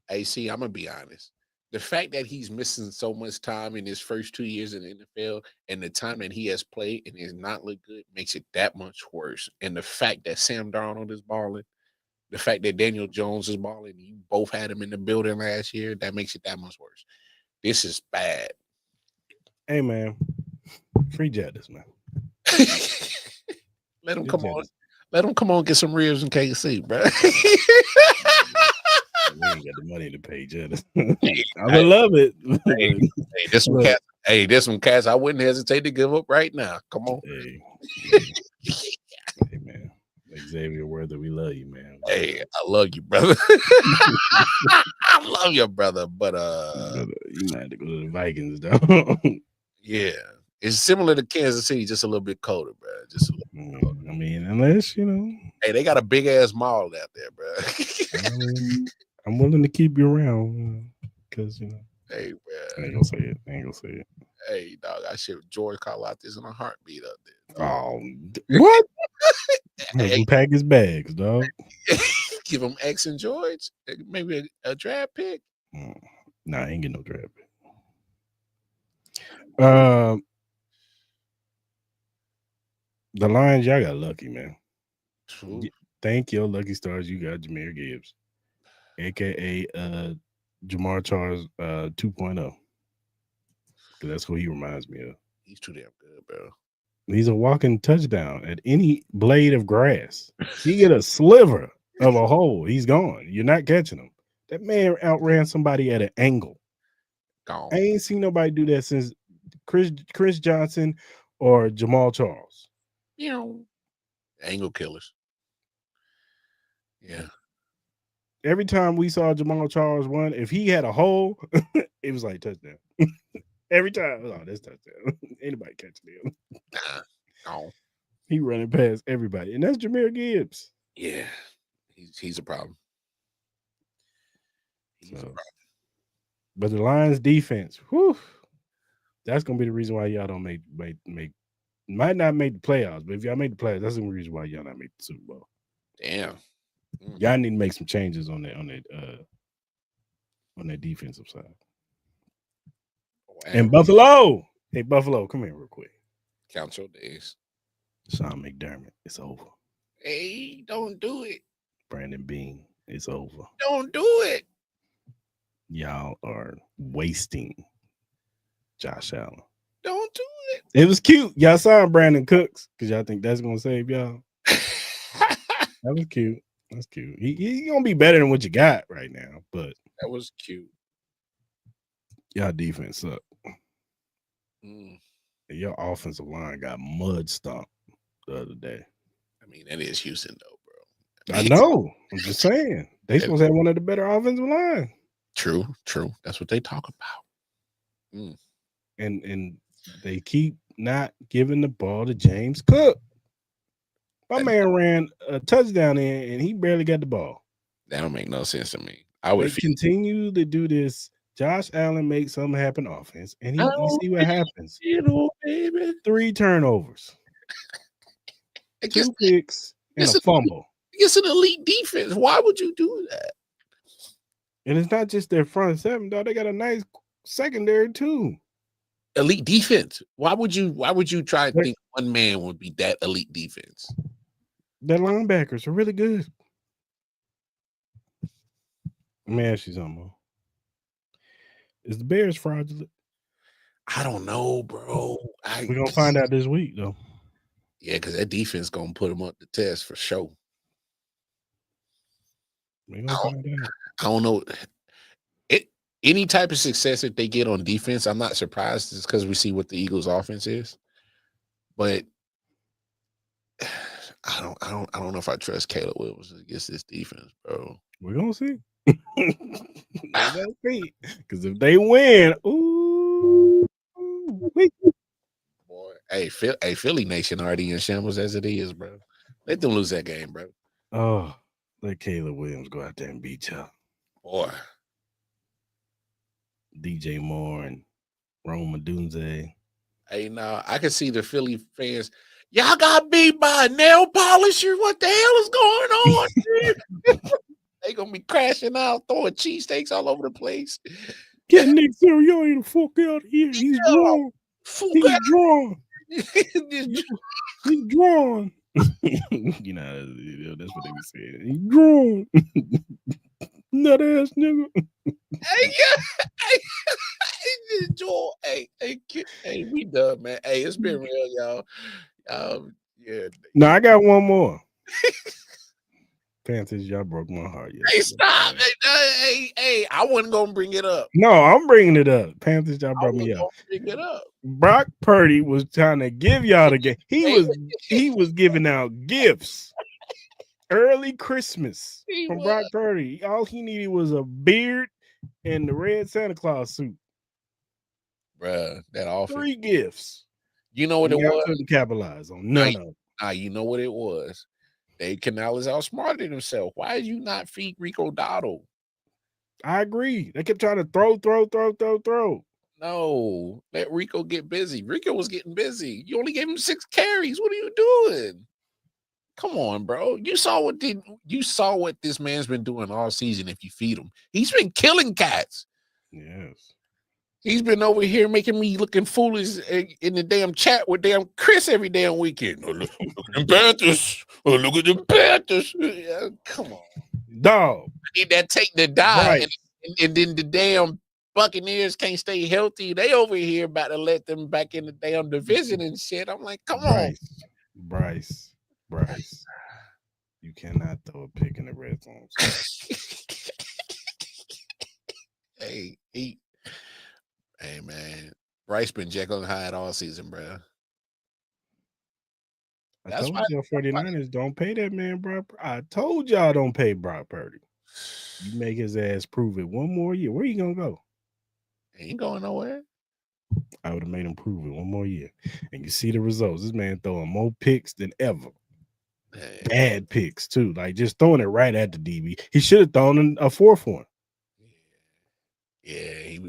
Speaker 3: Hey, see, I'm gonna be honest. The fact that he's missing so much time in his first 2 years in the NFL and the time that he has played and has not looked good makes it that much worse. And the fact that Sam Darnold is balling, the fact that Daniel Jones is balling, you both had him in the building last year, that makes it that much worse. This is bad.
Speaker 2: Hey, man. Free Jettis, man.
Speaker 3: Let him come on. Let him come on and get some ribs in KC, bro.
Speaker 2: We ain't got the money to pay Jettis. I would love it.
Speaker 3: There's some cats I wouldn't hesitate to give up right now. Come on.
Speaker 2: Hey, man. Xavier Worthy, we love you, man.
Speaker 3: Hey, I love you, brother. I love you, brother. But
Speaker 2: you might have to go to the Vikings, though.
Speaker 3: Yeah. It's similar to Kansas City, just a little bit colder, bro. Just a little bit colder.
Speaker 2: I mean, unless,
Speaker 3: Hey, they got a big ass mall out there, bro.
Speaker 2: I'm willing to keep you around because,
Speaker 3: Hey, bro.
Speaker 2: I ain't gonna say it.
Speaker 3: Hey, dog, I ship George Karlaftis in a heartbeat up there.
Speaker 2: Oh, what? Make him pack his bags, dog.
Speaker 3: Give him X and George. Maybe a draft pick.
Speaker 2: Nah, I ain't getting no draft pick. The Lions, y'all got lucky, man.
Speaker 3: True.
Speaker 2: Thank your lucky stars. You got Jahmyr Gibbs, aka Jamar Charles 2.0. Because that's who he reminds me of.
Speaker 3: He's too damn good, bro.
Speaker 2: He's a walking touchdown at any blade of grass. He get a sliver of a hole, he's gone. You're not catching him. That man outran somebody at an angle.
Speaker 3: Gone.
Speaker 2: I ain't seen nobody do that since Chris Johnson or Jamal Charles.
Speaker 3: Angle killers. Yeah.
Speaker 2: Every time we saw Jamal Charles run, if he had a hole, it was like touchdown. Every time, oh, that's touchdown. Anybody catching him?
Speaker 3: No.
Speaker 2: He running past everybody, and that's Jahmyr Gibbs.
Speaker 3: Yeah, he's a problem. He's a problem.
Speaker 2: But the Lions defense, whew, that's gonna be the reason why y'all don't make might not make the playoffs. But if y'all make the playoffs, that's the reason why y'all not make the Super Bowl.
Speaker 3: Damn.
Speaker 2: Y'all need to make some changes on that defensive side. And Buffalo. Hey, Buffalo, come here real quick.
Speaker 3: Count your days.
Speaker 2: Sean McDermott, it's over.
Speaker 3: Hey, don't do it.
Speaker 2: Brandon Beane, it's over.
Speaker 3: Don't do it.
Speaker 2: Y'all are wasting Josh Allen.
Speaker 3: Don't do it.
Speaker 2: It was cute. Y'all signed Brandon Cooks because y'all think that's gonna save y'all. That was cute. That's cute. He gonna be better than what you got right now, but
Speaker 3: that was cute.
Speaker 2: Y'all defense suck. Your offensive line got mud stomped the other day.
Speaker 3: I mean, that is Houston, though, bro.
Speaker 2: I know. I'm just saying. They supposed to have one of the better offensive line.
Speaker 3: True. That's what they talk about.
Speaker 2: And they keep not giving the ball to James Cook. My man ran a touchdown in, and he barely got the ball.
Speaker 3: That don't make no sense to me. I would
Speaker 2: continue to do this. Josh Allen makes something happen offense, and you see what happens.
Speaker 3: Baby.
Speaker 2: 3 turnovers, 2 picks, and a fumble.
Speaker 3: It's an elite defense. Why would you do that?
Speaker 2: And it's not just their front seven, though. They got a nice secondary too.
Speaker 3: Elite defense. Why would you try to think one man would be that elite defense?
Speaker 2: Their linebackers are really good. Let me ask you something, Mo. Is the Bears fraudulent?
Speaker 3: I don't know, bro.
Speaker 2: We're gonna find out this week, though.
Speaker 3: Yeah, because that defense gonna put them up the test for sure.
Speaker 2: We're gonna find out.
Speaker 3: I don't know. Any type of success that they get on defense, I'm not surprised. It's because we see what the Eagles' offense is. But I don't know if I trust Caleb Williams against this defense, bro.
Speaker 2: We're gonna see. We're gonna see. Because if they win, ooh,
Speaker 3: boy, hey, Philly Nation already in shambles as it is, bro. Let them lose that game, bro.
Speaker 2: Oh, let Caleb Williams go out there and beat y'all.
Speaker 3: Boy.
Speaker 2: DJ Moore and Rome Odunze.
Speaker 3: Hey, now I can see the Philly fans. Y'all got beat by a nail polisher. What the hell is going on? They gonna be crashing out, throwing cheesesteaks all over the place.
Speaker 2: Get Nick Sirianni the fuck out of here. He's drawn. He's drawn. He's drawn. You know, that's what they be saying. He's drawn. Nut ass nigga.
Speaker 3: Hey, Joel. Hey, we done, man. Hey, it's been real, y'all. Yeah.
Speaker 2: No, I got one more. Panthers, y'all broke my heart.
Speaker 3: Hey, stop. Hey, I wasn't gonna bring it up.
Speaker 2: No, I'm bringing it up. Panthers, y'all brought me up.
Speaker 3: Bring it up.
Speaker 2: Brock Purdy was trying to give y'all the game. He was giving out gifts. Early Christmas from Brock Purdy. All he needed was a beard and the red Santa Claus suit.
Speaker 3: Bruh, that offense.
Speaker 2: 3 gifts.
Speaker 3: You know what it was?
Speaker 2: Couldn't capitalize on none of them.
Speaker 3: You know what it was? Dave Canales outsmarted himself. Why did you not feed Rico Dotto?
Speaker 2: I agree. They kept trying to throw.
Speaker 3: No, let Rico get busy. Rico was getting busy. You only gave him 6 carries. What are you doing? Come on, bro. You saw what this man's been doing all season. If you feed him, he's been killing cats.
Speaker 2: Yes.
Speaker 3: He's been over here making me looking foolish in the damn chat with damn Cris every damn weekend. Oh, look at the Panthers. Oh, look at the Panthers. Yeah, come on.
Speaker 2: Dog.
Speaker 3: I need that take to die.
Speaker 2: Right.
Speaker 3: And then the damn Buccaneers can't stay healthy. They over here about to let them back in the damn division and shit. I'm like, come on.
Speaker 2: Bryce. You cannot throw a pick in the red zone.
Speaker 3: Hey, man. Bryce been Jekyll and Hyde all season, bro.
Speaker 2: I told y'all 49ers don't pay that man, bro. I told y'all don't pay Brock Purdy. You make his ass prove it one more year. Where you gonna go?
Speaker 3: He ain't going nowhere.
Speaker 2: I would have made him prove it one more year. And you see the results. This man throwing more picks than ever. Bad picks, too. Like, just throwing it right at the DB. He should have thrown a 4th one.
Speaker 3: Yeah, he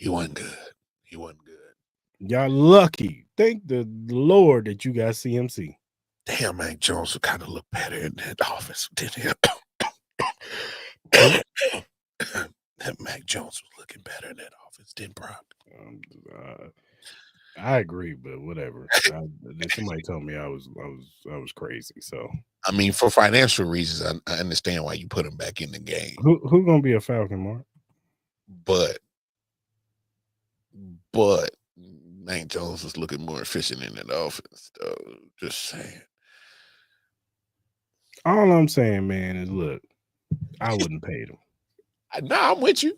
Speaker 3: wasn't good. He wasn't good.
Speaker 2: Y'all lucky. Thank the Lord that you got CMC.
Speaker 3: Damn, Mac Jones would kind of look better in that offense than him. That Mac Jones was looking better in that offense than Brock.
Speaker 2: I agree, but whatever. Somebody told me I was crazy. So
Speaker 3: I mean, for financial reasons, I understand why you put him back in the game.
Speaker 2: Who gonna be a Falcon, Mark?
Speaker 3: But Mac Jones was looking more efficient in that offense. Though. Just saying.
Speaker 2: All I'm saying, man, is look, I wouldn't pay him.
Speaker 3: No, I'm with you.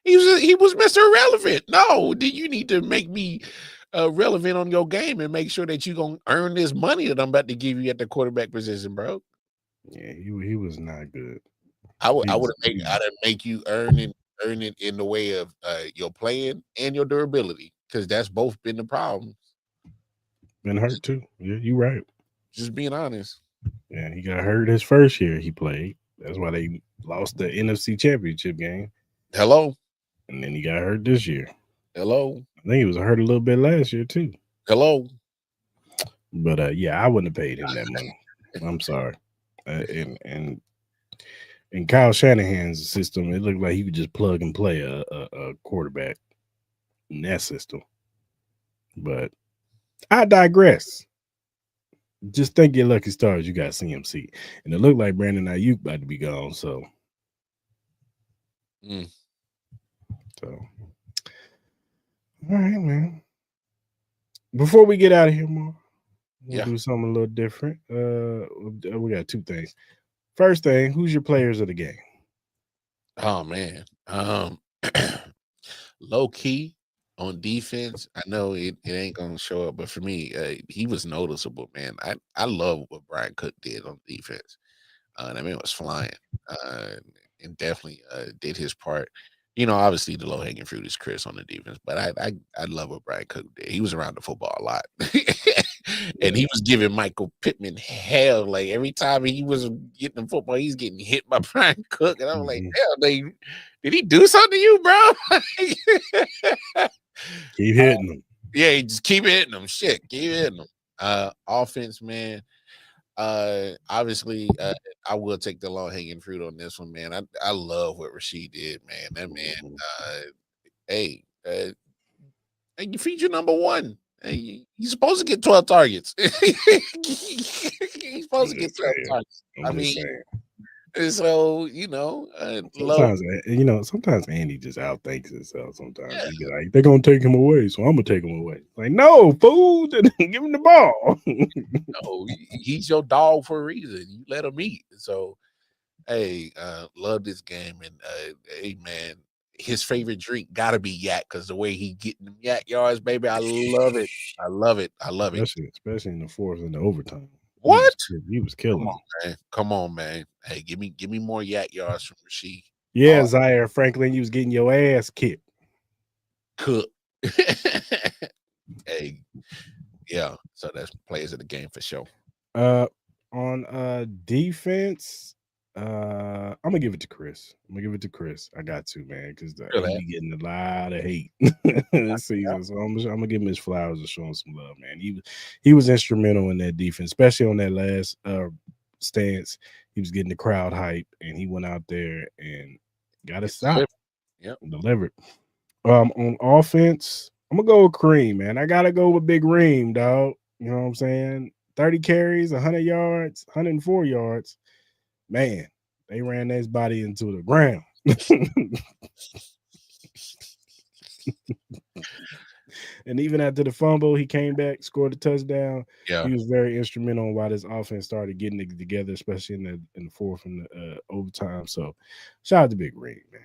Speaker 3: He was Mr. Irrelevant. No, you need to make me relevant on your game and make sure that you're gonna earn this money that I'm about to give you at the quarterback position, bro.
Speaker 2: Yeah, he was not good.
Speaker 3: I'd make you earn it in the way of your playing and your durability, because that's both been the problem.
Speaker 2: Been hurt too. Yeah, you right.
Speaker 3: Just being honest.
Speaker 2: Yeah, he got hurt his first year he played. That's why they lost the NFC Championship game.
Speaker 3: Hello.
Speaker 2: And then he got hurt this year.
Speaker 3: Hello.
Speaker 2: I think he was hurt a little bit last year too.
Speaker 3: Hello.
Speaker 2: But yeah, I wouldn't have paid him that money. I'm sorry. And in Kyle Shanahan's system, it looked like he could just plug and play a quarterback in that system. But I digress. Just think your lucky stars, you got CMC. And it looked like Brandon Ayuk about to be gone. So, all right, man. Before we get out of here, Mark, we'll do something a little different. We got two things. First thing, who's your players of the game?
Speaker 3: Oh man, low key on defense. I know it ain't gonna show up, but for me, he was noticeable, man. I love what Brian Cook did on defense. That man was flying, and definitely did his part. You know, obviously the low hanging fruit is Cris on the defense, but I love what Brian Cook did. He was around the football a lot, and he was giving Michael Pittman hell. Like every time he was getting the football, he's getting hit by Brian Cook, and I'm like, hell, did he do something to you, bro?
Speaker 2: Keep hitting him.
Speaker 3: Yeah, just keep hitting him. Shit, keep hitting him. Offense, man. Obviously, I will take the low hanging fruit on this one, man. I love what Rashid did, man. That man, hey, you feed your number one. Hey, he's supposed to get 12 targets. He's supposed to get 12 targets. I mean, so
Speaker 2: sometimes Andy just outthinks himself. Sometimes he be like, they're gonna take him away, so I'm gonna take him away. Like, no, fool, give him the ball.
Speaker 3: No, he's your dog for a reason. You let him eat. So, hey, love this game, and hey, man, his favorite drink gotta be yak, because the way he getting them yak yards, baby, I love it. I love it.
Speaker 2: Especially in the fourth and the overtime.
Speaker 3: What?
Speaker 2: He was killing.
Speaker 3: Come on, man. Hey, give me more yak yards from Rashid.
Speaker 2: Yeah, Zaire Franklin, you was getting your ass kicked.
Speaker 3: Cook. Hey, yeah. So that's players of the game for sure.
Speaker 2: On defense, I'm gonna give it to Cris. I got to, man, because he's getting a lot of hate this season. So I'm gonna give him his flowers and show him some love, man. He was instrumental in that defense, especially on that last stance. He was getting the crowd hype, and he went out there and got a stop. Delivered. On offense, I'm gonna go with Kareem, man. I gotta go with Big Reem, dog. You know what I'm saying? 30 carries, 100 yards, 104 yards. Man, they ran his body into the ground. And even after the fumble, he came back, scored a touchdown.
Speaker 3: Yeah,
Speaker 2: he was very instrumental in why this offense started getting it together, especially in the fourth and the overtime. So, shout out to Big Ring, man.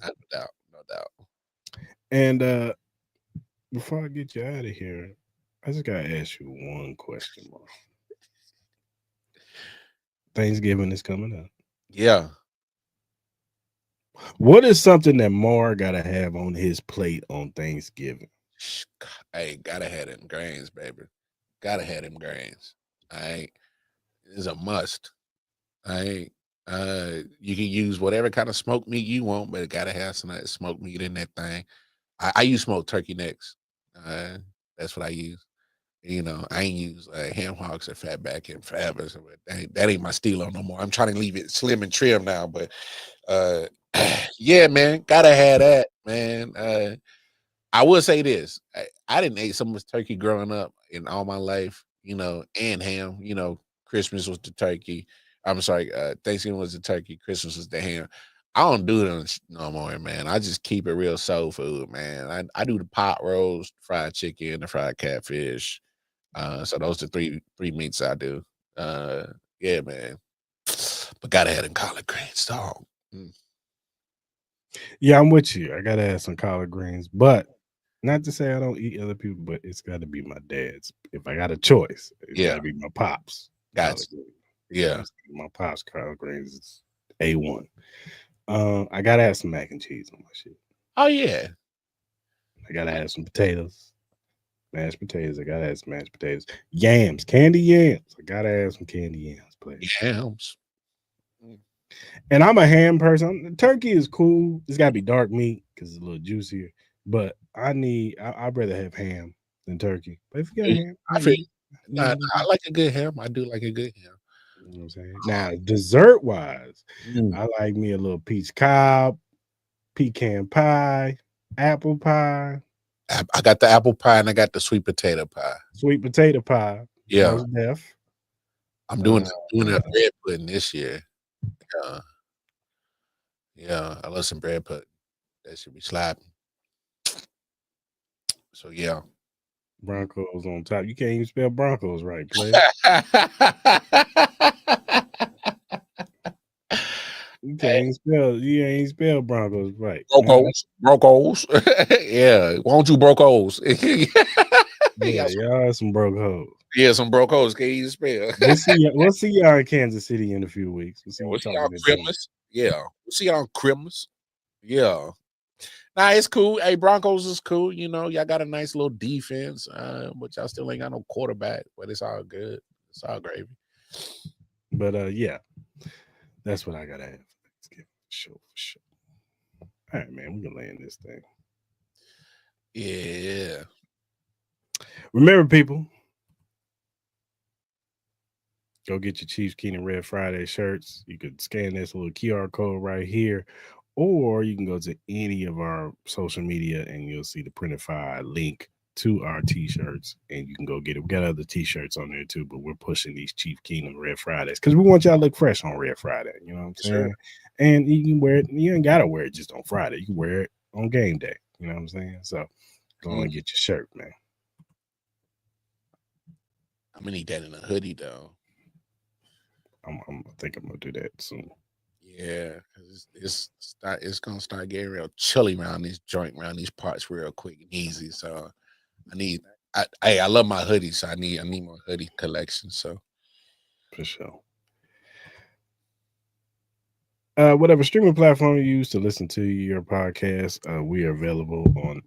Speaker 3: No doubt.
Speaker 2: And before I get you out of here, I just gotta ask you one question, Mark. Thanksgiving is coming up.
Speaker 3: Yeah.
Speaker 2: What is something that Mar gotta have on his plate on Thanksgiving?
Speaker 3: Hey, gotta have them grains, baby. Gotta have them grains. It's a must. You can use whatever kind of smoked meat you want, but it gotta have some of that smoked meat in that thing. I use smoked turkey necks. That's what I use. You know, I ain't use ham hocks or fatback and forever. So that ain't my stilo no more. I'm trying to leave it slim and trim now, but yeah, man, gotta have that, man. I will say this: I didn't eat so much turkey growing up in all my life, you know, and ham. You know, Christmas was the turkey. I'm sorry, Thanksgiving was the turkey. Christmas was the ham. I don't do it no more, man. I just keep it real soul food, man. I do the pot roast, fried chicken, the fried catfish. So those are three meats I do. Yeah, man. But gotta have them collard greens, dog.
Speaker 2: Yeah, I'm with you. I gotta have some collard greens, but not to say I don't eat other people, but it's got to be my dad's. If I got a choice, it's got to be my pops.
Speaker 3: Yeah,
Speaker 2: my pops collard greens is A1. I gotta have some mac and cheese on my shit.
Speaker 3: Oh yeah,
Speaker 2: I gotta have some potatoes, mashed potatoes. I gotta have some mashed potatoes, yams, candy yams. I gotta have some candy yams, please.
Speaker 3: Yams.
Speaker 2: And I'm a ham person. Turkey is cool. It's gotta be dark meat because it's a little juicier. But I'd rather have ham than turkey. But if you got ham,
Speaker 3: I like a good ham. I do like a good ham.
Speaker 2: You know what I'm saying? Now, dessert wise,
Speaker 3: Mm.
Speaker 2: I like me a little peach cobb, pecan pie, apple pie,
Speaker 3: I got the apple pie and I got the sweet potato pie.
Speaker 2: sweet potato pie.
Speaker 3: Yeah.
Speaker 2: Most def.
Speaker 3: I'm doing a bread pudding this year. Yeah, I love some bread pudding. That should be slapping. So yeah.
Speaker 2: Broncos on top. You can't even spell Broncos right, player. You ain't spell Broncos right.
Speaker 3: Brocos. Yeah. Won't you brocos?
Speaker 2: Yeah, y'all are some broke hoes.
Speaker 3: Yeah, some brocos. Can't even spell.
Speaker 2: We'll see y'all in Kansas City in a few weeks.
Speaker 3: We'll see y'all Christmas. Yeah. We'll see y'all on Christmas. Yeah. Nah, it's cool. Hey, Broncos is cool. You know, y'all got a nice little defense, but y'all still ain't got no quarterback. But it's all good. It's all gravy.
Speaker 2: But yeah, that's what I gotta have for Thanksgiving. For sure. All right, man, we're gonna land this thing.
Speaker 3: Yeah.
Speaker 2: Remember, people, go get your Chiefs Keenan Red Friday shirts. You could scan this little QR code right here, or you can go to any of our social media and you'll see the Printify link to our t-shirts, and you can go get it. We got other t-shirts on there too, but we're pushing these Chief Keenan Red Fridays because we want y'all to look fresh on Red Friday. You know what I'm saying?
Speaker 3: Sure.
Speaker 2: And you can wear it. You ain't gotta wear it just on Friday. You can wear it on game day. You know what I'm saying? So go on and get your shirt, man.
Speaker 3: I'm gonna need that in a hoodie though.
Speaker 2: I think I'm gonna do that soon.
Speaker 3: Yeah, because it's gonna start getting real chilly around this joint, around these parts real quick and easy. So I love my hoodies. So I need more hoodie collection. So
Speaker 2: for sure. Whatever streaming platform you use to listen to your podcast, we are available on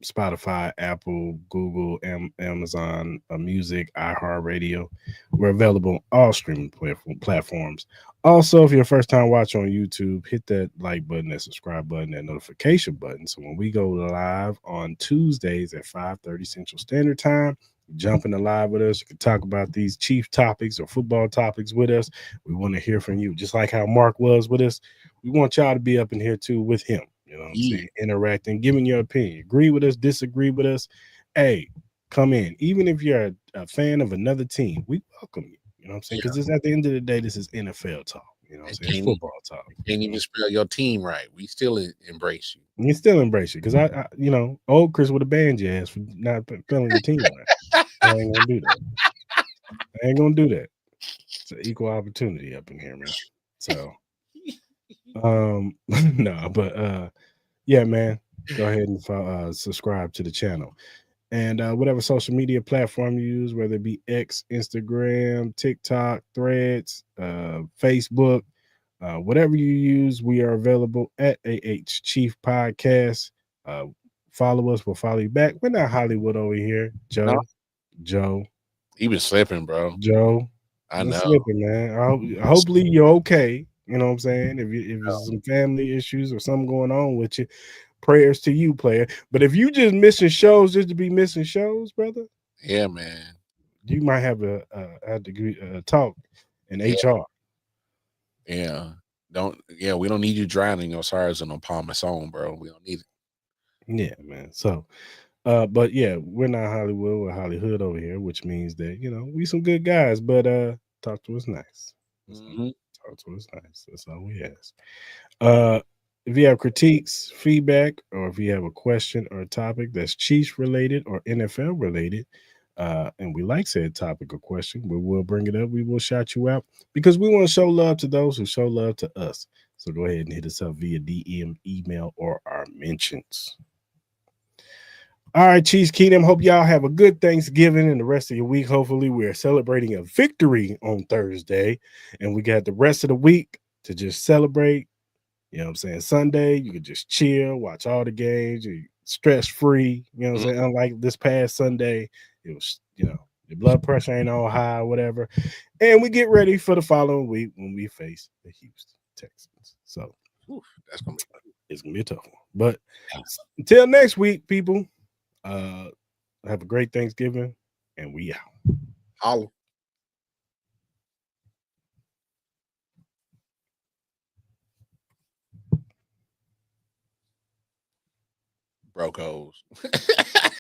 Speaker 2: Spotify, Apple, Google, Amazon Music, iHeartRadio. We're available on all streaming platforms. Also, if you're a first time watcher on YouTube, hit that like button, that subscribe button, that notification button. So when we go live on Tuesdays at 5:30 Central Standard Time, jump in the live with us. You can talk about these Chief topics or football topics with us. We want to hear from you, just like how Mark was with us. We want y'all to be up in here too with him. You know what I'm saying? Interacting, giving your opinion. Agree with us, disagree with us. Hey, come in. Even if you're a fan of another team, we welcome you. You know what I'm saying? Because at the end of the day, this is NFL talk. You know what I'm saying? It's football talk.
Speaker 3: You can't even spell your team right. We still embrace you.
Speaker 2: We still embrace you. Because I old Cris would have banned your ass for not spelling your team right. I ain't gonna do that. It's an equal opportunity up in here, man. So no, but yeah, man, go ahead and subscribe to the channel. And whatever social media platform you use, whether it be X, Instagram, TikTok, Threads, Facebook, whatever you use, we are available at AH Chief Podcast. Follow us, we'll follow you back. We're not Hollywood over here, Joe.
Speaker 3: You been slipping, bro.
Speaker 2: Joe,
Speaker 3: I know.
Speaker 2: Slipping, man. Hopefully you're okay. You know what I'm saying? If there's some family issues or something going on with you, prayers to you, player. But if you just missing shows just to be missing shows, brother,
Speaker 3: yeah, man,
Speaker 2: you might have a talk in HR.
Speaker 3: Yeah, we don't need you drowning your sorrows in no Parmesan, bro. We don't need it.
Speaker 2: Yeah, man. So, but yeah, we're not Hollywood, we're Hollywood over here, which means that we some good guys. But talk to us nice. Talk to us nice. That's all we ask. If you have critiques, feedback, or if you have a question or a topic that's Chiefs related or NFL related, and we like said topic or question, we will bring it up. We will shout you out because we want to show love to those who show love to us. So go ahead and hit us up via DM, email, or our mentions. All right, Chiefs Kingdom. Hope y'all have a good Thanksgiving and the rest of your week. Hopefully, we're celebrating a victory on Thursday, and we got the rest of the week to just celebrate. You know what I'm saying? Sunday, you can just chill, watch all the games, you're stress free. You know what I'm saying? Unlike this past Sunday, it was, your blood pressure ain't all high, whatever. And we get ready for the following week when we face the Houston Texans. So it's gonna be a tough one. But until next week, people, have a great Thanksgiving, and we out.
Speaker 3: Holla. broke hoes.